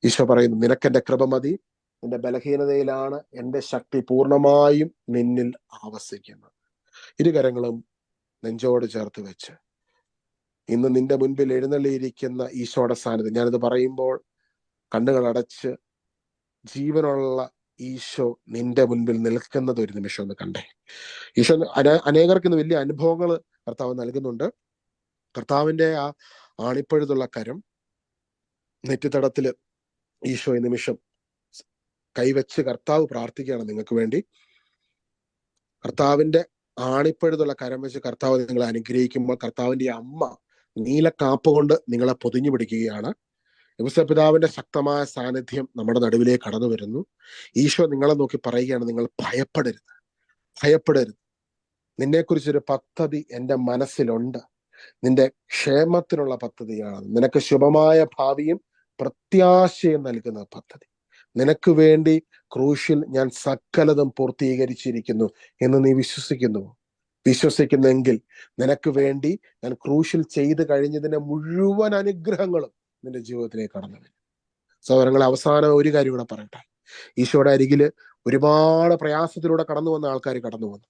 ഈശോ പറയുന്നു, നിനക്കെന്റെ കൃപ മതി, നിന്റെ ബലഹീനതയിലാണ് എന്റെ ശക്തി പൂർണ്ണമായും നിന്നിൽ ആവസിക്കുന്നത്. ഇരുകരങ്ങളും നെഞ്ചോട് ചേർത്ത് വെച്ച് ഇന്ന് നിന്റെ മുൻപിൽ എഴുന്നള്ളിയിരിക്കുന്ന ഈശോയുടെ സാന്നിധ്യം, ഞാനിത് പറയുമ്പോൾ കണ്ണുകൾ അടച്ച് ജീവനുള്ള ഈശോ നിന്റെ മുൻപിൽ നിൽക്കുന്നത് ഒരു നിമിഷം ഒന്ന് കണ്ടേ. ഈശോ അനേകർക്ക് ഇന്ന് വലിയ അനുഭവങ്ങൾ കർത്താവ് നൽകുന്നുണ്ട്. കർത്താവിന്റെ ആ ആണിപ്പഴുതുള്ള കരം നെറ്റിത്തടത്തില് ഈശോ ഈ നിമിഷം കൈവച്ച് കർത്താവ് പ്രാർത്ഥിക്കുകയാണ് നിങ്ങൾക്ക് വേണ്ടി. കർത്താവിന്റെ ആണിപ്പഴുതുള്ള കരം വെച്ച് കർത്താവ് നിങ്ങളെ അനുഗ്രഹിക്കുമ്പോൾ കർത്താവിന്റെ അമ്മ നീലക്കാപ്പ് കൊണ്ട് നിങ്ങളെ പൊതിഞ്ഞു പിടിക്കുകയാണ്. യൗസേപ്പിതാവിന്റെ ശക്തമായ സാന്നിധ്യം നമ്മുടെ നടുവിലേക്ക് കടന്നു വരുന്നു. ഈശോ നിങ്ങളെ നോക്കി പറയുകയാണ്, നിങ്ങൾ ഭയപ്പെടരുത്, ഭയപ്പെടരുത്. നിന്നെക്കുറിച്ചൊരു പദ്ധതി എൻ്റെ മനസ്സിലുണ്ട്, നിന്റെ ക്ഷേമത്തിനുള്ള പദ്ധതിയാണ്, നിനക്ക് ശുഭമായ ഭാവിയും പ്രത്യാശയും നൽകുന്ന പദ്ധതി. നിനക്ക് വേണ്ടി ക്രൂശിൽ ഞാൻ സകലതും പൂർത്തീകരിച്ചിരിക്കുന്നു എന്ന് നീ വിശ്വസിക്കുന്നു. വിശ്വസിക്കുന്നെങ്കിൽ നിനക്ക് വേണ്ടി ഞാൻ ക്രൂശിൽ ചെയ്ത് കഴിഞ്ഞതിന്റെ മുഴുവൻ അനുഗ്രഹങ്ങളും നിന്റെ ജീവിതത്തിലേക്ക് കടന്നു വരും. സഹോദരങ്ങളെ, അവസാനം ഒരു കാര്യം കൂടെ പറയട്ടെ. ഈശോയുടെ അരികില് ഒരുപാട് പ്രയാസത്തിലൂടെ കടന്നു വന്ന ആൾക്കാർ കടന്നു വന്നു.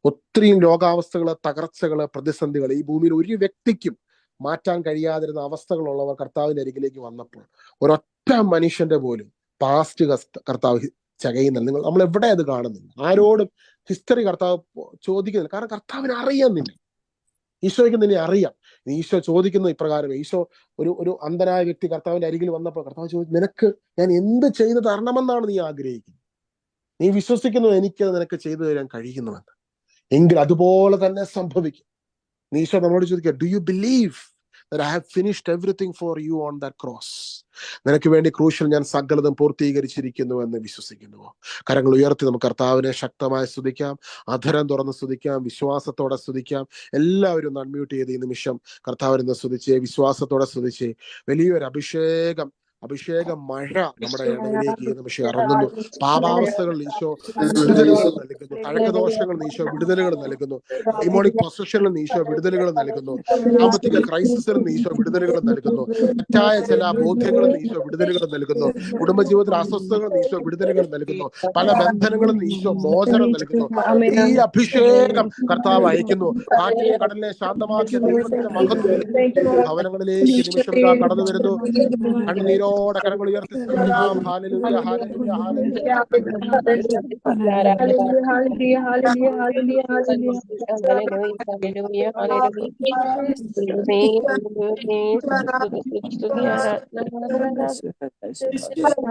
ഒത്തിരിയും രോഗാവസ്ഥകള്, തകർച്ചകള്, പ്രതിസന്ധികൾ ഈ ഭൂമിയിൽ ഒരു വ്യക്തിക്കും മാറ്റാൻ കഴിയാതിരുന്ന അവസ്ഥകളുള്ളവർ കർത്താവിന്റെ അരികിലേക്ക് വന്നപ്പോൾ ഒരൊറ്റ മനുഷ്യന്റെ പോലും പാസ്റ്റ് കർത്താവ് ചകയുന്നില്ല. നമ്മൾ എവിടെ അത് കാണുന്നില്ല. ആരോടും ഹിസ്റ്ററി കർത്താവ് ചോദിക്കുന്നില്ല. കാരണം കർത്താവിനെ അറിയാം, നിന്നെ ഈശോയ്ക്ക് നിന്നെ അറിയാം. ഈശോ ചോദിക്കുന്ന ഇപ്രകാരം, ഈശോ ഒരു അന്ധനായ വ്യക്തി കർത്താവിന്റെ അരികിൽ വന്നപ്പോൾ കർത്താവ് ചോദിച്ചു, നിനക്ക് ഞാൻ എന്ത് ചെയ്തു തരണമെന്നാണ് നീ ആഗ്രഹിക്കുന്നത്? നീ വിശ്വസിക്കുന്നു എനിക്കത് നിനക്ക് ചെയ്തു തരാൻ കഴിയുന്നുവെന്ന്. എങ്കിൽ അതുപോലെ തന്നെ സംഭവിക്കും. ഈശോ നമ്മളോട് ചോദിക്കുക, do you believe that I have finished everything for you on that cross? നിനക്ക് വേണ്ടി ക്രൂശിൽ ഞാൻ സകലതും പൂർത്തീകരിച്ചിരിക്കുന്നു എന്ന് വിശ്വസിക്കുന്നുവോ? കരങ്ങൾ ഉയർത്തി നമുക്ക് കർത്താവിനെ ശക്തമായി സ്തുതിക്കാം, അധരം തുറന്ന് സ്തുതിക്കാം, വിശ്വാസത്തോടെ സ്തുതിക്കാം. എല്ലാവരും അൺമ്യൂട്ട് ചെയ്ത് ഈ നിമിഷം കർത്താവിനെ സ്തുതിച്ച് വിശ്വാസത്തോടെ സ്തുതിച്ച് വലിയൊരു അഭിഷേക മഴ നമ്മുടെ ഇടയിലേക്ക് ഈ നിമിഷം ഇറങ്ങുന്നു. പാപാവസ്ഥകളിൽ ഈശോ വിടുതലുകൾ നൽകുന്നു, തഴക്കദോഷങ്ങളിൽ ഈശോ വിടുതലുകൾ നൽകുന്നു, ഡിമോണിക് പൊസഷനിൽ ഈശോ വിടുതലുകൾ നൽകുന്നു, സാമ്പത്തിക ക്രൈസിസിൽ ഈശോ വിടുതലുകൾ നൽകുന്നു, തെറ്റായ ചില ബോധ്യങ്ങളിൽ ഈശോ വിടുതലുകൾ നൽകുന്നു, കുടുംബജീവിതത്തിൽ അസ്വസ്ഥതകളിൽ ഈശോ വിടുതലുകൾ നൽകുന്നു, പല ബന്ധനങ്ങളിൽ ഈശോ മോചനം നൽകുന്നു. ഈ അഭിഷേകം കർത്താവ് അയക്കുന്നു. കാറ്റിനെ കടലിനെ ശാന്തമാക്കിയ ദൈവത്തിന്റെ മഹത്വം ഭവനങ്ങളിലേക്ക് നിമിഷം കടന്നു വരുന്നു. കണ്ണുനീരോ കരങ്ങൾ ഉയർത്തി സ്തുതിക്കാം. Hallelujah, hallelujah, hallelujah.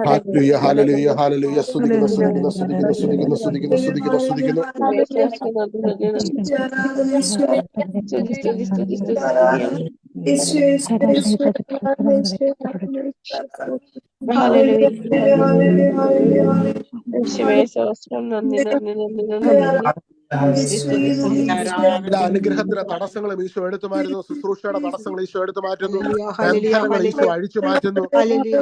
Hallelujah, hallelujah, hallelujah. സ്തുതിക്കുന്നു, സ്തുതിക്കുന്നു, സ്തുതിക്കുന്നു, സ്തുതിക്കുന്നു, സ്തുതിക്കുന്നു, സ്തുതിക്കുന്നു, സ്തുതിക്കുന്നു. എല്ലാ അനുഗ്രഹത്തിന്റെ തടസ്സങ്ങളും ഈശോ എടുത്തു മാറ്റുന്നു. ശുശ്രൂഷയുടെ തടസ്സങ്ങൾ ഈശോ എടുത്തു മാറ്റുന്നു. ബന്ധനങ്ങൾ ഈശോ അഴിച്ചു മാറ്റുന്നു.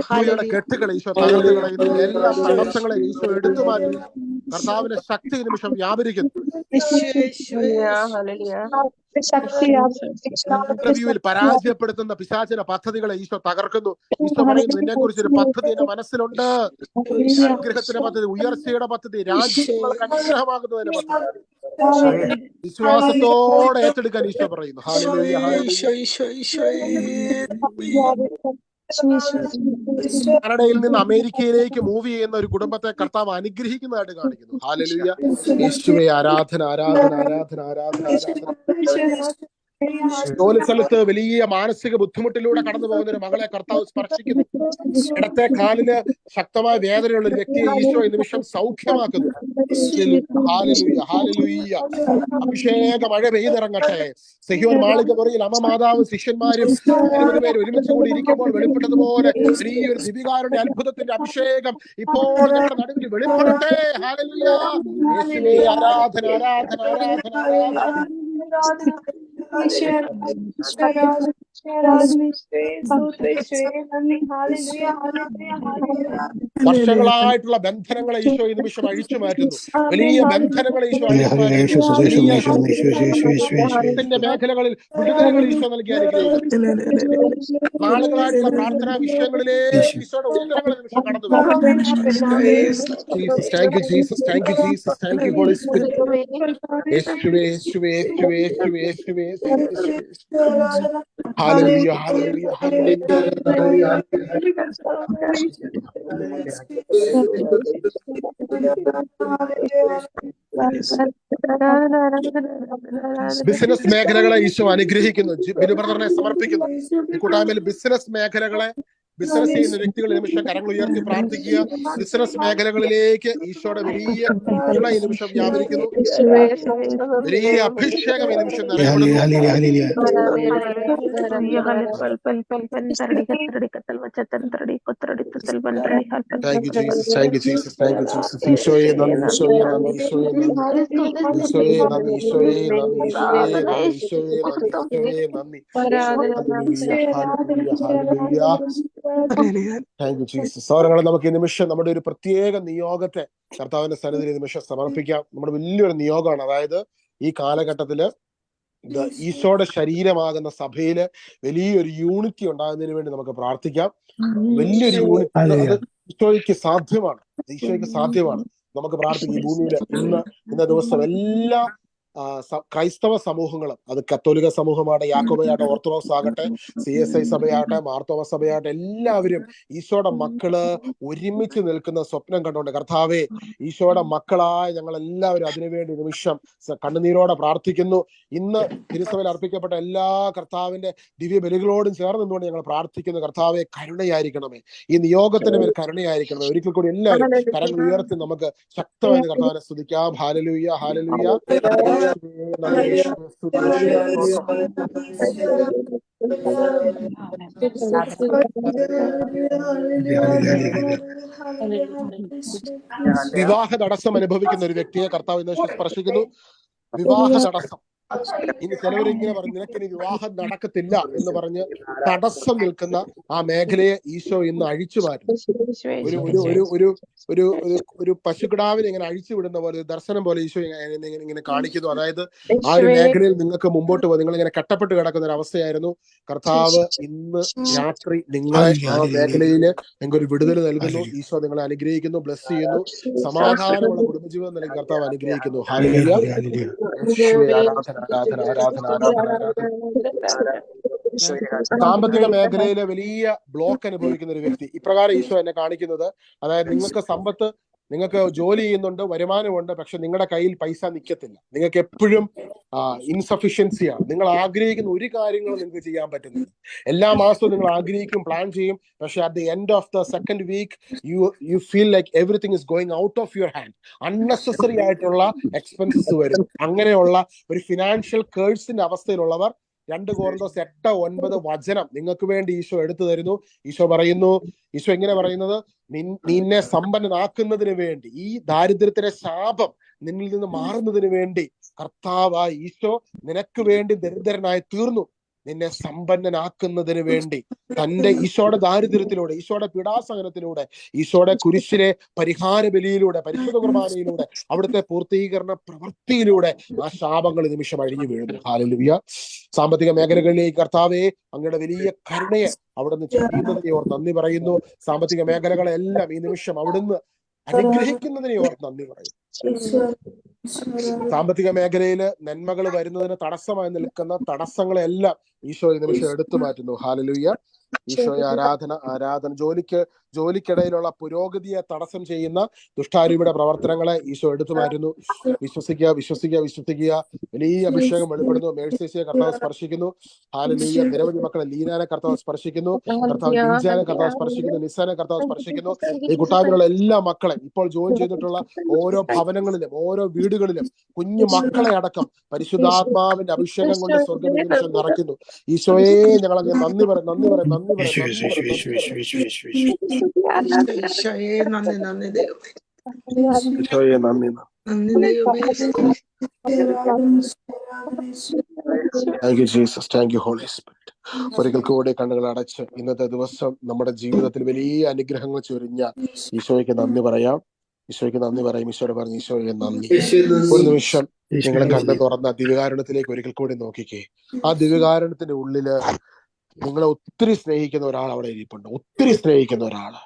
ഭൂമിയുടെ കെട്ടുകൾ ഈശോ തകർന്നു കളയുന്നു. എല്ലാ തടസ്സങ്ങളെ ഈശോ എടുത്തു മാറ്റുന്നു. കർത്താവിന്റെ ശക്തി നിമിഷം വ്യാപരിക്കുന്നു. ഇന്റർവ്യൂവിൽ പരാജയപ്പെടുത്തുന്ന പിശാചിന്റെ പദ്ധതികളെ ഈശോ തകർക്കുന്നു. ഈശോ പറയുന്നു, നിന്നെ കുറിച്ചൊരു പദ്ധതി എന്റെ മനസ്സിലുണ്ട്. അനുഗ്രഹത്തിന്റെ പദ്ധതി, ഉയർച്ചയുടെ പദ്ധതി, രാജ്യങ്ങൾക്ക് അനുഗ്രഹമാകുന്നതിന്റെ പദ്ധതി വിശ്വാസത്തോടെ ഏറ്റെടുക്കാൻ ഈശോ പറയുന്നു. ഹല്ലേലൂയ, കാനഡയിൽ നിന്ന് അമേരിക്കയിലേക്ക് മൂവ് ചെയ്യുന്ന ഒരു കുടുംബത്തെ കർത്താവ് അനുഗ്രഹിക്കുന്നതായിട്ട് കാണിക്കുന്നു. ഹല്ലേലൂയ, യേശുവേ ആരാധന, ആരാധന, ആരാധന, ആരാധന, ആരാധന. ജോലി സ്ഥലത്ത് വലിയ മാനസിക ബുദ്ധിമുട്ടിലൂടെ കടന്നു പോകുന്ന ഒരു മകളെ കർത്താവ് സ്പർശിക്കുന്നു. ഇടത്തെ കാലിന് ശക്തമായ വേദനയുള്ള ഒരു വ്യക്തിയെ ഈശോ ഈ നിമിഷം സൗഖ്യമാക്കുന്നു. Hallelujah, hallelujah. അഭിഷേക മഴ പെയ്തിറങ്ങട്ടെ. സിഹിയോൻ മാളിക മുറിയിൽ അമ്മ മാതാവും ശിഷ്യന്മാരും 20 പേര് ഒരുമിച്ച് കൂടി ഇരിക്കുമ്പോൾ വെളിപ്പെട്ടതുപോലെ വലിയൊരു ദിവികാരുടെ അത്ഭുതത്തിന്റെ അഭിഷേകം ഇപ്പോൾ ഞങ്ങളുടെ നടുവിൽ വെളിപ്പെടട്ടെ. ഹല്ലേലൂയ, യേശുവേ ആരാധന, ആരാധന, ആരാധന, ആരാധന. വർഷങ്ങളായിട്ടുള്ള ബന്ധനങ്ങളെ ഈശോ ഈ നിമിഷം അഴിച്ചു മാറ്റുന്നു. വലിയ ബന്ധനങ്ങളെ ഈശോ മേഖലകളിൽ വിടുതലുകൾ ഈശോ നൽകി അനുഗ്രഹിക്കുന്നു. നാളുകളായിട്ടുള്ള പ്രാർത്ഥനാ വിഷയങ്ങളിലേക്ക് ഈശോയുടെ ഉത്തരങ്ങൾ നിമിഷം കടന്നു വരും. Thank you Jesus, thank you Jesus, thank you holy spirit. യേശുവേ, യേശുവേ, യേശുവേ, യേശുവേ, യേശുവേ. Hallelujah, hallelujah, hallelujah. ബിസിനസ് മേഖലകളെ ഈശോ അനുഗ്രഹിക്കുന്നു. ബിനു ബ്രദറിനെ സമർപ്പിക്കുന്നു. ഈ കൂട്ടായ്മയിൽ ബിസിനസ് മേഖലകളെ, ബിസിനസ് ചെയ്യുന്ന വ്യക്തികൾ നിമിഷം കരങ്ങൾ ഉയർത്തി പ്രാർത്ഥിക്കുക. ബിസിനസ് മേഖലകളിലേക്ക് ഈശോയുടെ വലിയ ഈ നിമിഷം വ്യാപരിക്കുന്നു. വലിയ അഭിഷേകം ഈ നിമിഷം നിറയപ്പെടുന്നു. Thank you Jesus, thank you Jesus, thank you Jesus. ഈശോയെ നന്ദി, ഈശോയെ നന്ദി, ഈശോയെ നന്ദി, ഈശോയെ നന്ദി, ഈശോയെ നന്ദി, ഈശോയെ നന്ദി, ഈശോയെ നന്ദി, ഈശോയെ നന്ദി. Thank you Jesus. സഹോദരങ്ങളെ, നമുക്ക് ഈ നിമിഷം നമ്മുടെ ഒരു പ്രത്യേക നിയോഗത്തെ കർത്താവിന്റെ സന്നിധിയിൽ നിമിഷം സമർപ്പിക്കാം. നമ്മുടെ വലിയൊരു നിയോഗമാണ്. അതായത് ഈ കാലഘട്ടത്തില് ഈശോയുടെ ശരീരമാകുന്ന സഭയില് വലിയൊരു യൂണിറ്റി ഉണ്ടാകുന്നതിന് വേണ്ടി നമുക്ക് പ്രാർത്ഥിക്കാം. വലിയൊരു യൂണിറ്റി അത് ഈശോയ്ക്ക് സാധ്യമാണ്, ഈശോയ്ക്ക് സാധ്യമാണ്. നമുക്ക് പ്രാർത്ഥിക്കാം. ഈ ഭൂമിയില് ഇന്ന ദിവസം എല്ലാ ക്രൈസ്തവ സമൂഹങ്ങളും, അത് കത്തോലിക്ക സമൂഹമാകട്ടെ, യാക്കോബയാകട്ടെ, ഓർത്തഡോക്സ് ആകട്ടെ, CSI സഭയാകട്ടെ, മാർത്തോമ സഭയാകട്ടെ, എല്ലാവരും ഈശോയുടെ മക്കള് ഒരുമിച്ച് നിൽക്കുന്ന സ്വപ്നം കണ്ടുകൊണ്ട്, കർത്താവേ, ഈശോയുടെ മക്കളായ ഞങ്ങൾ എല്ലാവരും അതിനുവേണ്ടി നിമിഷം കണ്ണുനീരോടെ പ്രാർത്ഥിക്കുന്നു. ഇന്ന് തിരുസഭയിൽ അർപ്പിക്കപ്പെട്ട എല്ലാ കർത്താവിന്റെ ദിവ്യ ബലികളോടും ചേർന്ന് നിന്നുകൊണ്ട് ഞങ്ങൾ പ്രാർത്ഥിക്കുന്നു. കർത്താവെ, കരുണയായിരിക്കണമേ, ഈ നിയോഗത്തിന് മേൽ കരുണയായിരിക്കണമേ. ഒരിക്കൽ കൂടി എല്ലാവരും കരങ്ങൾ ഉയർത്തി നമുക്ക് ശക്തമായി കർത്താവിനെ സ്തുതിക്കാം. Hallelujah, hallelujah. വിവാഹ തടസ്സം അനുഭവിക്കുന്ന ഒരു വ്യക്തിയെ കർത്താവ് ഇന്ന് സ്പർശിക്കുന്നു. വിവാഹ തടസ്സം. ഇനി ചിലവരിങ്ങനെ പറഞ്ഞു, നിനക്കിനി വിവാഹം നടക്കത്തില്ല എന്ന് പറഞ്ഞ് തടസ്സം നിൽക്കുന്ന ആ മേഖലയെ ഈശോ ഇന്ന് അഴിച്ചു മാറ്റും. ഒരു പശുക്കിടാവിനെ ഇങ്ങനെ അഴിച്ചു വിടുന്ന പോലെ, ദർശനം പോലെ ഈശോ ഇങ്ങനെ കാണിക്കുന്നു. അതായത് ആ ഒരു മേഖലയിൽ നിങ്ങൾക്ക് മുമ്പോട്ട് പോകും. നിങ്ങൾ ഇങ്ങനെ കെട്ടപ്പെട്ട് കിടക്കുന്ന ഒരു അവസ്ഥയായിരുന്നു. കർത്താവ് ഇന്ന് രാത്രി നിങ്ങളെ ആ മേഖലയില് നിങ്ങൾക്ക് ഒരു വിടുതൽ നൽകുന്നു. ഈശോ നിങ്ങളെ അനുഗ്രഹിക്കുന്നു, ബ്ലസ് ചെയ്യുന്നു. സമാധാനമുള്ള കുടുംബജീവിതം നൽകി കർത്താവ് അനുഗ്രഹിക്കുന്നു. ഹല്ലേലൂയ. ആരാധന, ആരാധന, ആരാധന, ആരാധന. സാമ്പത്തിക മേഖലയിലെ വലിയ ബ്ലോക്ക് അനുഭവിക്കുന്ന ഒരു വ്യക്തി, ഇപ്രകാരം ഈശോ എന്നെ കാണിക്കുന്നത്. അതായത് നിങ്ങൾക്ക് സമ്പത്ത്, നിങ്ങൾക്ക് ജോലി ചെയ്യുന്നുണ്ട്, വരുമാനമുണ്ട്, പക്ഷെ നിങ്ങളുടെ കയ്യിൽ പൈസ നിൽക്കത്തില്ല. നിങ്ങൾക്ക് എപ്പോഴും ഇൻസഫിഷ്യൻസിയാണ്. നിങ്ങൾ ആഗ്രഹിക്കുന്ന ഒരു കാര്യങ്ങളും നിങ്ങൾക്ക് ചെയ്യാൻ പറ്റുന്നില്ല. എല്ലാ മാസവും നിങ്ങൾ ആഗ്രഹിക്കും, പ്ലാൻ ചെയ്യും, പക്ഷെ at the end of the second week you feel like everything is going out of your hand. Unnecessary ആയിട്ടുള്ള എക്സ്പെൻസസ് വരും. അങ്ങനെയുള്ള ഒരു ഫിനാൻഷ്യൽ കേഴ്സിന്റെ അവസ്ഥയിലുള്ളവർ 2 Korinthos 8:9 വചനം നിങ്ങൾക്ക് വേണ്ടി ഈശോ എടുത്തു തരുന്നു. ഈശോ പറയുന്നു, ഈശോ എങ്ങനെ പറയുന്നത്, നിന്നെ സമ്പന്നനാക്കുന്നതിന് വേണ്ടി, ഈ ദാരിദ്ര്യത്തിന്റെ ശാപം നിന്നിൽ നിന്ന് മാറുന്നതിന് വേണ്ടി കർത്താവായ ഈശോ നിനക്ക് വേണ്ടി ദരിദ്രനായി തീർന്നു. നിന്നെ സമ്പന്നനാക്കുന്നതിന് വേണ്ടി തന്റെ ഈശോയുടെ ദാരിദ്ര്യത്തിലൂടെ, ഈശോയുടെ പീഡാസഹനത്തിലൂടെ, ഈശോയുടെ കുരിശിലെ പരിഹാര ബലിയിലൂടെ, പരിശുദ്ധ കുർബാനയിലൂടെ, അവിടുത്തെ പൂർത്തീകരണ പ്രവൃത്തിയിലൂടെ ആ ശാപങ്ങൾ ഈ നിമിഷം അഴിഞ്ഞു വീഴുന്നു. ഹല്ലേലൂയ. സാമ്പത്തിക മേഖലകളിലേക്ക് കർത്താവേ അങ്ങയുടെ വലിയ കരുണയെ അവിടുന്ന് ചെയ്യുന്നതിനെ ഓർത്ത് നന്ദി പറയുന്നു. സാമ്പത്തിക മേഖലകളെല്ലാം ഈ നിമിഷം അവിടുന്ന് അനുഗ്രഹിക്കുന്നതിനെ ഓർത്ത് നന്ദി പറയുന്നു. സാമ്പത്തിക മേഖലയിൽ നന്മകൾ വരുന്നതിന് തടസ്സമായി നിൽക്കുന്ന തടസ്സങ്ങളെല്ലാം ഈശോ ഈ നിമിഷം എടുത്തു മാറ്റുന്നു. ഹല്ലേലൂയ. ഈശോയെ ആരാധന. ജോലിക്കിടയിലുള്ള പുരോഗതിയെ തടസ്സം ചെയ്യുന്ന ദുഷ്ടാരൂപിയുടെ പ്രവർത്തനങ്ങളെ ഈശോ എടുത്തു മാറ്റുന്നു. വിശ്വസിക്കുക. വലിയ അഭിഷേകം വെളിപ്പെടുന്നു. മേഴ്സിയെ കർത്താവ് സ്പർശിക്കുന്നു. ഹല്ലേലൂയ. നിരവധി മക്കളെ, ലീനാനെ കർത്താവ് സ്പർശിക്കുന്നു. കർത്താവ് ലിൻജാനെ കർത്താവ് സ്പർശിക്കുന്നു. നിസാനെ കർത്താവ് സ്പർശിക്കുന്നു. ഈ കൂട്ടായ്മയിലുള്ള എല്ലാ മക്കളെ, ഇപ്പോൾ ജോയിൻ ചെയ്തിട്ടുള്ള ഓരോ ഭവനങ്ങളിലും ഓരോ വീടുകളിലും കുഞ്ഞു മക്കളെ അടക്കം പരിശുദ്ധാത്മാവിന്റെ അഭിഷേകം കൊണ്ട് സ്വർഗ്ഗം ഈ നിമിഷം നിറയ്ക്കുന്നു. ഈശോയെ ഞങ്ങളങ്ങ് നന്ദി പറയും. Thank you Jesus. Thank you holy spirit. ഒരിക്കൽ കൂടി കണ്ണുകൾ അടച്ച് ഇന്നത്തെ ദിവസം നമ്മുടെ ജീവിതത്തിൽ വലിയ അനുഗ്രഹങ്ങൾ ചൊരിഞ്ഞ ഈശോയ്ക്ക് നന്ദി പറയാം. ഈശോയോട് പറഞ്ഞു, ഈശോയെ നന്ദി. ഒരു നിമിഷം നിങ്ങൾ കണ്ണു തുറന്ന ദിവ്യകാരുണ്യത്തിലേക്ക് ഒരിക്കൽ കൂടി നോക്കിക്കേ. ആ ദിവ്യകാരുണ്യത്തിന്റെ ഉള്ളില് നിങ്ങളെ ഒത്തിരി സ്നേഹിക്കുന്ന ഒരാൾ അവിടെ ഇരിപ്പുണ്ട്. ഒത്തിരി സ്നേഹിക്കുന്ന ഒരാള്.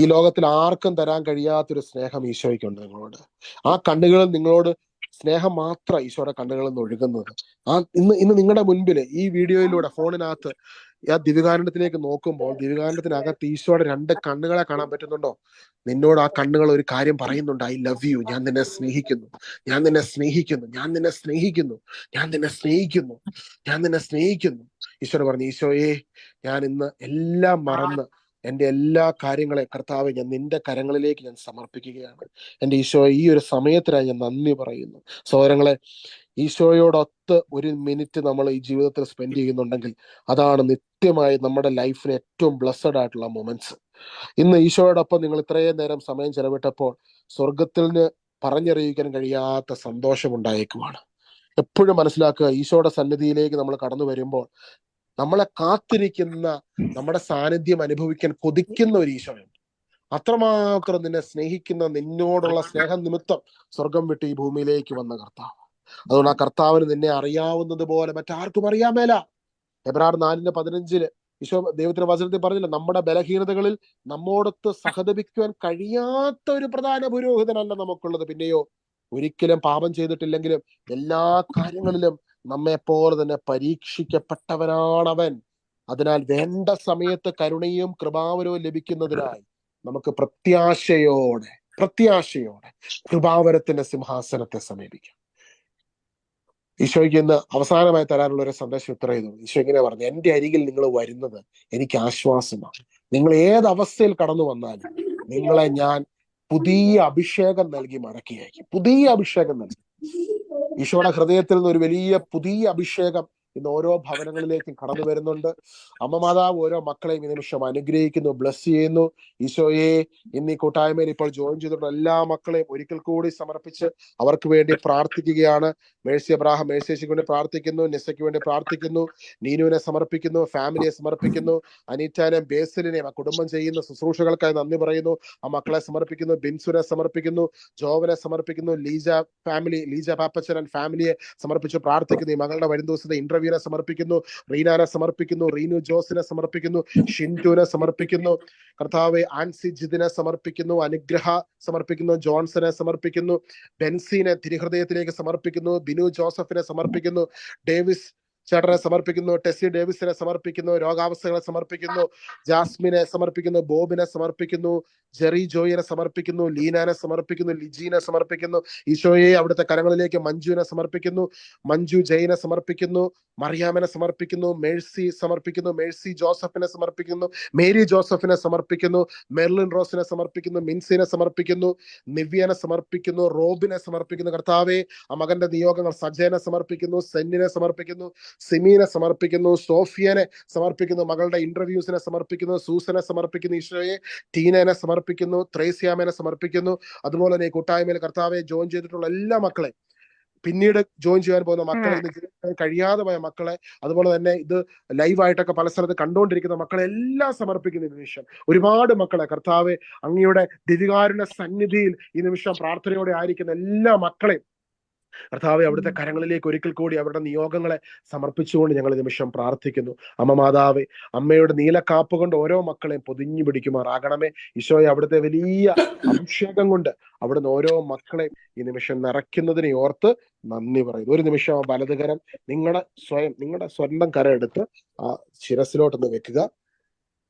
ഈ ലോകത്തിൽ ആർക്കും തരാൻ കഴിയാത്തൊരു സ്നേഹം ഈശോയ്ക്കുണ്ട് നിങ്ങളോട്. ആ കണ്ണുകളിൽ നിങ്ങളോട് സ്നേഹം മാത്രം ഈശോയുടെ കണ്ണുകളിൽ നിന്ന് ഒഴുകുന്നത്. ഇന്ന് നിങ്ങളുടെ മുൻപിൽ ഈ വീഡിയോയിലൂടെ ഫോണിനകത്ത് ആ ദിവ്യകാരുണ്യത്തിലേക്ക് നോക്കുമ്പോൾ ദിവ്യകാരുണ്യത്തിനകത്ത് ഈശോയുടെ 2 കണ്ണുകളെ കാണാൻ പറ്റുന്നുണ്ടോ? നിന്നോട് ആ കണ്ണുകൾ ഒരു കാര്യം പറയുന്നുണ്ട്. I love you. ഞാൻ നിന്നെ സ്നേഹിക്കുന്നു. ഈശോയോട് പറഞ്ഞു, ഈശോയെ ഞാൻ ഇന്ന് എല്ലാം മറന്ന് എൻ്റെ എല്ലാ കാര്യങ്ങളെ കർത്താവെ ഞാൻ നിന്റെ കരങ്ങളിലേക്ക് ഞാൻ സമർപ്പിക്കുകയാണ്. എൻ്റെ ഈശോയെ ഈ ഒരു സമയത്തിനായി ഞാൻ നന്ദി പറയുന്നു. സഹോദരങ്ങളെ, ഈശോയോടൊത്ത് ഒരു മിനിറ്റ് നമ്മൾ ഈ ജീവിതത്തിൽ സ്പെൻഡ് ചെയ്യുന്നുണ്ടെങ്കിൽ അതാണ് നിത്യമായി നമ്മുടെ ലൈഫിന് ഏറ്റവും ബ്ലെസ്സഡ് ആയിട്ടുള്ള മൊമെന്റ്സ്. ഇന്ന് ഈശോയോടൊപ്പം നിങ്ങൾ ഇത്രയും നേരം സമയം ചെലവിട്ടപ്പോൾ സ്വർഗത്തിൽ നിന്ന് പറഞ്ഞറിയിക്കാൻ കഴിയാത്ത സന്തോഷം ഉണ്ടായേക്കുവാണ്. എപ്പോഴും മനസ്സിലാക്കുക, ഈശോയുടെ സന്നിധിയിലേക്ക് നമ്മൾ കടന്നു വരുമ്പോൾ നമ്മളെ കാത്തിരിക്കുന്ന, നമ്മുടെ സാന്നിധ്യം അനുഭവിക്കാൻ കൊതിക്കുന്ന ഒരു ഈശോയുണ്ട്. അത്രമാത്രം നിന്നെ സ്നേഹിക്കുന്ന, നിന്നോടുള്ള സ്നേഹം നിമിത്തം സ്വർഗം വിട്ട് ഈ ഭൂമിയിലേക്ക് വന്ന കർത്താവ്. അതുകൊണ്ട് ആ കർത്താവിന് നിന്നെ അറിയാവുന്നത് പോലെ മറ്റാർക്കും അറിയാൻ മേല. എബ്രായർ 4:15 ഈശോ ദൈവത്തിന്റെ വചനത്തിൽ പറഞ്ഞില്ല, നമ്മുടെ ബലഹീനതകളിൽ നമ്മോടൊത്ത് സഹതപിക്കുവാൻ കഴിയാത്ത ഒരു പ്രധാന പുരോഹിതനല്ല നമുക്കുള്ളത്. പിന്നെയോ ഒരിക്കലും പാപം ചെയ്തിട്ടില്ലെങ്കിലും എല്ലാ കാര്യങ്ങളിലും നമ്മെപ്പോലെ തന്നെ പരീക്ഷിക്കപ്പെട്ടവനാണവൻ. അതിനാൽ വേണ്ട സമയത്ത് കരുണയും കൃപാവരവും ലഭിക്കുന്നതിനായി നമുക്ക് പ്രത്യാശയോടെ കൃപാവരത്തിന്റെ സിംഹാസനത്തെ സമീപിക്കാം. ഈശോയ്ക്ക് ഇന്ന് അവസാനമായി തരാനുള്ള ഒരു സന്ദേശം ഇത്രയും. ഈശോ ഇങ്ങനെ പറഞ്ഞു, എൻ്റെ അരികിൽ നിങ്ങൾ വരുന്നത് എനിക്ക് ആശ്വാസമാണ്. നിങ്ങൾ ഏത് അവസ്ഥയിൽ കടന്നു വന്നാലും നിങ്ങളെ ഞാൻ പുതിയ അഭിഷേകം നൽകി മടക്കി അയക്കും. പുതിയ അഭിഷേകം നൽകി. ഈശോയുടെ ഹൃദയത്തിൽ നിന്ന് ഒരു വലിയ പുതിയ അഭിഷേകം ഇന്ന് ഓരോ ഭവനങ്ങളിലേക്കും കടന്നു വരുന്നുണ്ട്. അമ്മ മാതാവ് ഓരോ മക്കളെയും ഈ നിമിഷം അനുഗ്രഹിക്കുന്നു, ബ്ലസ് ചെയ്യുന്നു. ഈശോയെ ഇന്ന് ഈ കൂട്ടായ്മയിൽ ഇപ്പോൾ ജോയിൻ ചെയ്തിട്ടുള്ള എല്ലാ മക്കളെയും ഒരിക്കൽ കൂടി സമർപ്പിച്ച് അവർക്ക് വേണ്ടി പ്രാർത്ഥിക്കുകയാണ്. മേഴ്സി അബ്രാഹാം, മേഴ്സിക്ക് വേണ്ടി പ്രാർത്ഥിക്കുന്നു. നിസയ്ക്ക് വേണ്ടി പ്രാർത്ഥിക്കുന്നു. നീനുവിനെ സമർപ്പിക്കുന്നു. ഫാമിലിയെ സമർപ്പിക്കുന്നു. അനീറ്റാനെയും ബേസിലിനെയും ആ കുടുംബം ചെയ്യുന്ന ശുശ്രൂഷകൾക്കായി നന്ദി പറയുന്നു. ആ മക്കളെ സമർപ്പിക്കുന്നു. ബിൻസുനെ സമർപ്പിക്കുന്നു. ജോവനെ സമർപ്പിക്കുന്നു. ലീജ പാപ്പച്ചൻ ആൻഡ് ഫാമിലിയെ സമർപ്പിച്ച് പ്രാർത്ഥിക്കുന്നു. ഈ മകളുടെ വരും ദിവസത്തെ ഇന്റർവ്യൂവിനെ സമർപ്പിക്കുന്നു. റീനാനെ സമർപ്പിക്കുന്നു. റീനു ജോസിനെ സമർപ്പിക്കുന്നു. ഷിൻറ്റുവിനെ സമർപ്പിക്കുന്നു. കർത്താവെ ആൻസി ജിതിനെ സമർപ്പിക്കുന്നു. അനുഗ്രഹ സമർപ്പിക്കുന്നു. ജോൺസനെ സമർപ്പിക്കുന്നു. ബെൻസിനെ തിരുഹൃദയത്തിലേക്ക് സമർപ്പിക്കുന്നു. ബിനു ജോസഫിനെ സമർപ്പിക്കുന്നു. ഡേവിസ് ചേട്ടനെ സമർപ്പിക്കുന്നു. ടെസ്സി ഡേവിസിനെ സമർപ്പിക്കുന്നു. രോഗാവസ്ഥകളെ സമർപ്പിക്കുന്നു. ജാസ്മിനെ സമർപ്പിക്കുന്നു. ബോബിനെ സമർപ്പിക്കുന്നു. ജെറി ജോയിനെ സമർപ്പിക്കുന്നു. ലീനാനെ സമർപ്പിക്കുന്നു. ലിജീനെ സമർപ്പിക്കുന്നു. ഈശോയെ അവിടുത്തെ കരങ്ങളിലേക്ക് മഞ്ജുവിനെ സമർപ്പിക്കുന്നു. മഞ്ജു ജയിനെ സമർപ്പിക്കുന്നു. മറിയാമനെ സമർപ്പിക്കുന്നു. മേഴ്സി സമർപ്പിക്കുന്നു. മേഴ്സി ജോസഫിനെ സമർപ്പിക്കുന്നു. മേരി ജോസഫിനെ സമർപ്പിക്കുന്നു. മെർലിൻ റോസിനെ സമർപ്പിക്കുന്നു. മിൻസിനെ സമർപ്പിക്കുന്നു. നിവ്യനെ സമർപ്പിക്കുന്നു. റോബിനെ സമർപ്പിക്കുന്നു. കർത്താവെ ആ മകന്റെ നിയോഗങ്ങൾ സജയനെ സമർപ്പിക്കുന്നു. സെന്നിനെ സമർപ്പിക്കുന്നു. സിമീനെ സമർപ്പിക്കുന്നു, സോഫിയനെ സമർപ്പിക്കുന്നു, മകളുടെ ഇന്റർവ്യൂസിനെ സമർപ്പിക്കുന്നു, സൂസനെ സമർപ്പിക്കുന്നു, ഈശോയെ ടീനനെ സമർപ്പിക്കുന്നു, ത്രേസ്യാമനെ സമർപ്പിക്കുന്നു. അതുപോലെ തന്നെ ഈ കൂട്ടായ്മയിൽ കർത്താവെ ജോയിൻ ചെയ്തിട്ടുള്ള എല്ലാ മക്കളെ, പിന്നീട് ജോയിൻ ചെയ്യാൻ പോകുന്ന മക്കളെ, ഇന്ന് ചെയ്യാൻ കഴിയാതെ പോയ മക്കളെ, അതുപോലെ തന്നെ ഇത് ലൈവായിട്ടൊക്കെ പല സ്ഥലത്ത് കണ്ടുകൊണ്ടിരിക്കുന്ന മക്കളെ എല്ലാം സമർപ്പിക്കുന്ന ഈ നിമിഷം. ഒരുപാട് മക്കളെ കർത്താവെ അങ്ങയുടെ ദിവികാരുണ്യ സന്നിധിയിൽ ഈ നിമിഷം പ്രാർത്ഥനയോടെ ആയിരിക്കുന്ന എല്ലാ മക്കളെയും കർത്താവെ അവിടുത്തെ കരങ്ങളിലേക്ക് ഒരിക്കൽ കൂടി അവരുടെ നിയോഗങ്ങളെ സമർപ്പിച്ചുകൊണ്ട് ഞങ്ങൾ നിമിഷം പ്രാർത്ഥിക്കുന്നു. അമ്മ മാതാവേ, അമ്മയുടെ നീലക്കാപ്പ് കൊണ്ട് ഓരോ മക്കളെയും പൊതിഞ്ഞു പിടിക്കുമാറാകണമേ. ഈശോയെ, അവിടുത്തെ വലിയ അഭിഷേകം കൊണ്ട് അവിടുന്ന് ഓരോ മക്കളെയും ഈ നിമിഷം നിറയ്ക്കുന്നതിനെ ഓർത്ത് നന്ദി പറയുന്നു. ഒരു നിമിഷം ആ വലതുകരം നിങ്ങളുടെ സ്വന്തം കരം എടുത്ത് ആ ശിരസിലോട്ടൊന്ന് വെക്കുക,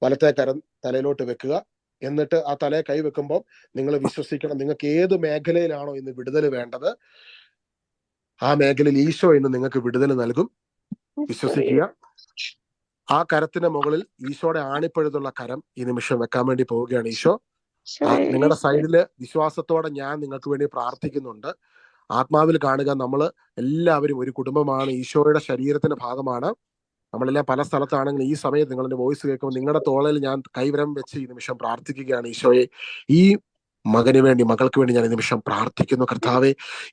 വലത്തെ കരം തലയിലോട്ട് വെക്കുക. എന്നിട്ട് ആ തലയെ കൈ വെക്കുമ്പോൾ നിങ്ങൾ വിശ്വസിക്കണം, നിങ്ങൾക്ക് ഏത് മേഖലയിലാണോ ഇന്ന് വിടുതൽ വേണ്ടത് ആ മേഖലയിൽ ഈശോ ഇന്ന് നിങ്ങൾക്ക് വിടുതൽ നൽകും. വിശ്വസിക്കുക. ആ കരത്തിന്റെ മുകളിൽ ഈശോയുടെ ആണിപ്പഴുതുള്ള കരം ഈ നിമിഷം വെക്കാൻ വേണ്ടി പോവുകയാണ് ഈശോ. നിങ്ങളുടെ സൈഡില് വിശ്വാസത്തോടെ ഞാൻ നിങ്ങൾക്ക് വേണ്ടി പ്രാർത്ഥിക്കുന്നുണ്ട്. ആത്മാവിൽ കാണുക, നമ്മൾ എല്ലാവരും ഒരു കുടുംബമാണ്, ഈശോയുടെ ശരീരത്തിന്റെ ഭാഗമാണ്. നമ്മളെല്ലാം പല സ്ഥലത്താണെങ്കിൽ ഈ സമയത്ത് നിങ്ങളുടെ വോയിസ് കേൾക്കുമ്പോൾ നിങ്ങളുടെ തോളയിൽ ഞാൻ കൈവരം വെച്ച് ഈ നിമിഷം പ്രാർത്ഥിക്കുകയാണ്. ഈശോയെ, ഈ മകന് വേണ്ടി, മകൾക്ക് വേണ്ടി ഞാൻ ഈ നിമിഷം പ്രാർത്ഥിക്കുന്നു. കർത്താവെ,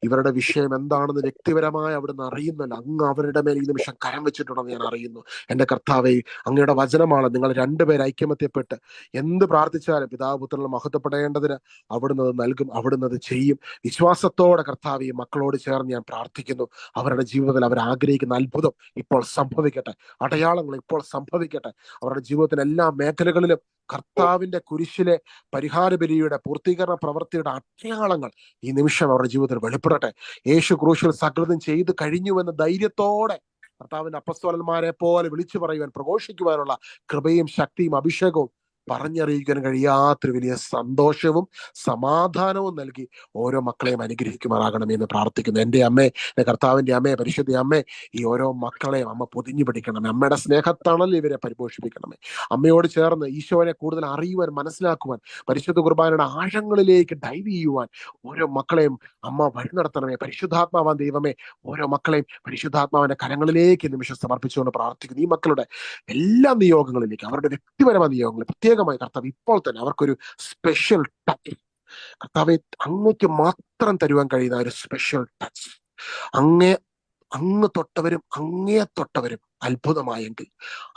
ഇവരുടെ വിഷയം എന്താണെന്ന് വ്യക്തിപരമായി അവിടുന്ന് അറിയുന്നല്ലോ. അങ്ങ് അവരുടെ മേൽ ഈ നിമിഷം കരം വെച്ചിട്ടുണ്ടെന്ന് ഞാൻ അറിയുന്നു. എന്റെ കർത്താവെ, അങ്ങയുടെ വചനമാണ്, നിങ്ങൾ രണ്ടുപേർ ഐക്യമത്യപ്പെട്ട് എന്ത് പ്രാർത്ഥിച്ചാലും പിതാവ് പുത്രനിൽ മഹത്വപ്പെടേണ്ടതിന് അവിടുന്ന് അത് നൽകും, അവിടുന്ന് അത് ചെയ്യും. വിശ്വാസത്തോടെ കർത്താവെ മക്കളോട് ചേർന്ന് ഞാൻ പ്രാർത്ഥിക്കുന്നു. അവരുടെ ജീവിതത്തിൽ അവർ ആഗ്രഹിക്കുന്ന അത്ഭുതം ഇപ്പോൾ സംഭവിക്കട്ടെ, അടയാളങ്ങൾ ഇപ്പോൾ സംഭവിക്കട്ടെ. അവരുടെ ജീവിതത്തിന്റെ എല്ലാ മേഖലകളിലും കർത്താവിന്റെ കുരിശിലെ പരിഹാര ബലിയുടെ പൂർത്തീകരണ പ്രവൃത്തിയുടെ അടയാളങ്ങൾ ഈ നിമിഷം അവരുടെ ജീവിതത്തിൽ വെളിപ്പെടട്ടെ. യേശു ക്രൂശിൽ സകലതും ചെയ്തു കഴിഞ്ഞുവെന്ന ധൈര്യത്തോടെ കർത്താവിന്റെ അപ്പസ്തോലന്മാരെ പോലെ വിളിച്ചു പറയുവാൻ, പ്രഘോഷിക്കുവാനുള്ള കൃപയും ശക്തിയും അഭിഷേകവും പറഞ്ഞറിയിക്കാൻ കഴിയാത്തൊരു വലിയ സന്തോഷവും സമാധാനവും നൽകി ഓരോ മക്കളെയും അനുഗ്രഹിക്കുമാറാകണമെന്ന് പ്രാർത്ഥിക്കുന്നു. എൻ്റെ അമ്മേ, എൻ്റെ കർത്താവിന്റെ അമ്മേ, പരിശുദ്ധ അമ്മേ, ഈ ഓരോ മക്കളെയും അമ്മ പൊതിഞ്ഞു പിടിക്കണമേ. അമ്മയുടെ സ്നേഹത്താണല്ലോ ഇവരെ പരിപോഷിപ്പിക്കണമേ. അമ്മയോട് ചേർന്ന് ഈശോനെ കൂടുതൽ അറിയുവാൻ, മനസ്സിലാക്കുവാൻ, പരിശുദ്ധ കുർബാനയുടെ ആഴങ്ങളിലേക്ക് ഡൈവ് ചെയ്യുവാൻ ഓരോ മക്കളെയും അമ്മ വഴി നടത്തണമേ. പരിശുദ്ധാത്മാവാൻ ദൈവമേ, ഓരോ മക്കളെയും പരിശുദ്ധാത്മാവിന്റെ കരങ്ങളിലേക്ക് നിമിഷം സമർപ്പിച്ചുകൊണ്ട് പ്രാർത്ഥിക്കുന്നു. ഈ മക്കളുടെ എല്ലാ നിയോഗങ്ങളിലേക്ക്, അവരുടെ വ്യക്തിപരമായ നിയോഗങ്ങൾ പ്രത്യേകമായി കർത്താവ് ഇപ്പോൾ തന്നെ അവർക്കൊരു സ്പെഷ്യൽ ടച്ച്, കർത്താവെ അങ്ങേക്ക് മാത്രം തരുവാൻ കഴിയുന്ന ഒരു സ്പെഷ്യൽ ടച്ച്, അങ്ങ് തൊട്ടവരും അത്ഭുതമായെങ്കിൽ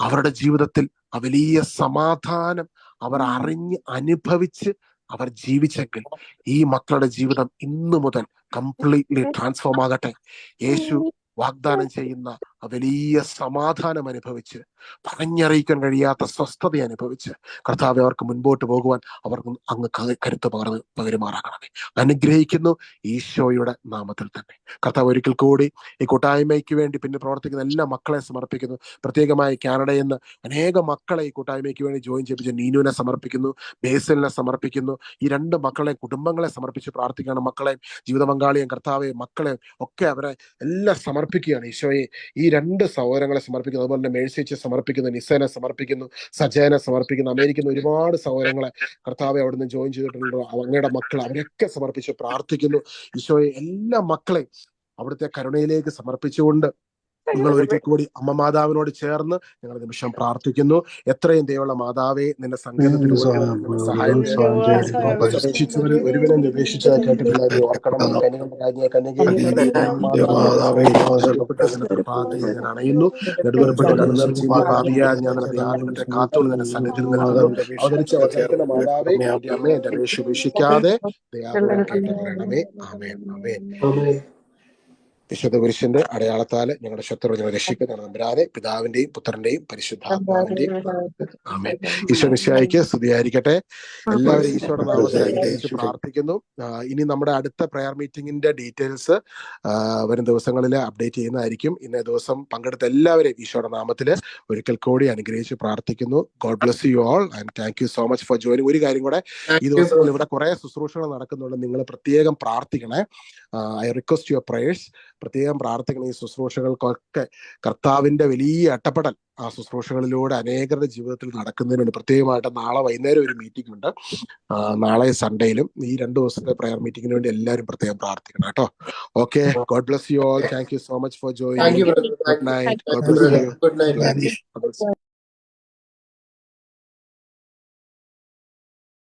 അവരുടെ ജീവിതത്തിൽ ആ വലിയ സമാധാനം അവർ അറിഞ്ഞ് അനുഭവിച്ച് അവർ ജീവിച്ചെങ്കിൽ ഈ മക്കളുടെ ജീവിതം ഇന്നു മുതൽ കംപ്ലീറ്റ്ലി ട്രാൻസ്ഫോം ആകട്ടെ. യേശു വാഗ്ദാനം ചെയ്യുന്ന വലിയ സമാധാനം അനുഭവിച്ച്, പറഞ്ഞറിയിക്കാൻ കഴിയാത്ത സ്വസ്ഥത അനുഭവിച്ച് കർത്താവെ അവർക്ക് മുൻപോട്ട് പോകുവാൻ അവർക്ക് അങ്ങ് കരുത്ത് പകരുമാറാകണമേ. അനുഗ്രഹിക്കുന്നു ഈശോയുടെ നാമത്തിൽ തന്നെ. കർത്താവ് ഒരിക്കൽ കൂടി ഈ കൂട്ടായ്മയ്ക്ക് വേണ്ടി പിന്നെ പ്രവർത്തിക്കുന്ന എല്ലാ മക്കളെ സമർപ്പിക്കുന്നു. പ്രത്യേകമായി കാനഡയിൽ നിന്ന് അനേകം മക്കളെ ഈ കൂട്ടായ്മയ്ക്ക് വേണ്ടി ജോയിൻ ചെയ്യിപ്പിച്ച നീനുവിനെ സമർപ്പിക്കുന്നു, ബേസലിനെ സമർപ്പിക്കുന്നു. ഈ രണ്ട് മക്കളെ, കുടുംബങ്ങളെ സമർപ്പിച്ച് പ്രാർത്ഥിക്കുകയാണ്. മക്കളെയും ജീവിത പങ്കാളിയെയും കർത്താവെയും മക്കളെയും ഒക്കെ അവരെ എല്ലാം സമർപ്പിക്കുകയാണ്. ഈശോയെ, ഈ രണ്ട് സഹോദരങ്ങളെ സമർപ്പിക്കുന്നു. അതുപോലെ തന്നെ മേഴ്സിയെ സമർപ്പിക്കുന്നു, നിസേനെ സമർപ്പിക്കുന്നു, സജയനെ സമർപ്പിക്കുന്നു. അമേരിക്കയിൽ ഒരുപാട് സഹോദരങ്ങളെ കർത്താവെ അവിടുന്ന് ജോയിൻ ചെയ്തിട്ടുണ്ടോ, അങ്ങയുടെ മക്കൾ, അവരൊക്കെ സമർപ്പിച്ച് പ്രാർത്ഥിക്കുന്നു. ഈശോയെ, എല്ലാ മക്കളെയും അവിടുത്തെ കരുണയിലേക്ക് സമർപ്പിച്ചുകൊണ്ട് നിങ്ങൾ ഒരിക്കൽ കൂടി അമ്മ മാതാവിനോട് ചേർന്ന് ഞങ്ങൾ നിമിഷം പ്രാർത്ഥിക്കുന്നു. എത്രയും ദൈവമുള്ള മാതാവേ, നിന്റെ സങ്കേതത്തിലൂടെ പ്രതീക്ഷിച്ചവര് ഒരുവിധം നിർദ്ദേശിച്ചത് കേട്ടിട്ടില്ല, നീ ഓർക്കണം. കനികളുടെ രാജ്ഞിയെ കന്യകയെ ഞാൻ അണയുന്നു. നെടുവേർപ്പെട്ട് കണ്ണുനീർ ചിന്തി പാപിയാ ഞാൻ നിന്റെ ആദ്യത്തെ കാത്തോട് നിന്റെ സന്നിധിയിൽ നിൽക്കുന്നു. അവതരിച്ച വചനത്തിന്റെ മാതാവേ, എന്റെ അമ്മയെ എന്റെ അപേക്ഷ ഉപേക്ഷിക്കാതെ ദയാപൂർവ്വം കേട്ടു പറയണമേ. ആമേൻ, ആമേൻ. വിശുദ്ധ പുരുഷന്റെ അടയാളത്താല് ഞങ്ങളുടെ ശത്രു ഞങ്ങൾ രക്ഷിക്കുന്നതാണ്. നമ്പരാതെ പിതാവിന്റെയും പുത്രന്റെയും പരിശുദ്ധാത്മാവിന്റെയും ആമേൻ. ഈശോ മിശിഹായിക്ക് സ്തുതിയായിരിക്കട്ടെ. എല്ലാവരും ഈശോയുടെ നാമത്തിൽ അനുഗ്രഹിച്ച് പ്രാർത്ഥിക്കുന്നു. ഇനി നമ്മുടെ അടുത്ത പ്രയർ മീറ്റിംഗിന്റെ ഡീറ്റെയിൽസ് വരും ദിവസങ്ങളിൽ അപ്ഡേറ്റ് ചെയ്യുന്നതായിരിക്കും. ഇന്നേ ദിവസം പങ്കെടുത്ത എല്ലാവരെയും ഈശോയുടെ നാമത്തിൽ ഒരിക്കൽ കൂടി അനുഗ്രഹിച്ച് പ്രാർത്ഥിക്കുന്നു. God bless you all and thank you so much for joining. ഒരു കാര്യം കൂടെ, ഈ ദിവസങ്ങളിൽ ഇവിടെ കുറെ ശുശ്രൂഷകൾ നടക്കുന്നുണ്ട്. നിങ്ങൾ പ്രത്യേകം പ്രാർത്ഥിക്കണേ. I request your prayers. പ്രത്യേകം പ്രാർത്ഥിക്കണം. ഈ ശുശ്രൂഷകൾക്കൊക്കെ കർത്താവിന്റെ വലിയ അട്ടപ്പെടൽ ആ ശുശ്രൂഷകളിലൂടെ അനേകരുടെ ജീവിതത്തിൽ നടക്കുന്നതിന് വേണ്ടി പ്രത്യേകമായിട്ട് നാളെ വൈകുന്നേരം ഒരു മീറ്റിംഗ് ഉണ്ട്. നാളെ സൺഡേയിലും ഈ 2 ദിവസത്തെ പ്രയർ മീറ്റിംഗിന് വേണ്ടി എല്ലാവരും പ്രത്യേകം പ്രാർത്ഥിക്കണം കേട്ടോ. Okay, God bless you all. Thank you so much for joining. Good night. God bless you. Good night.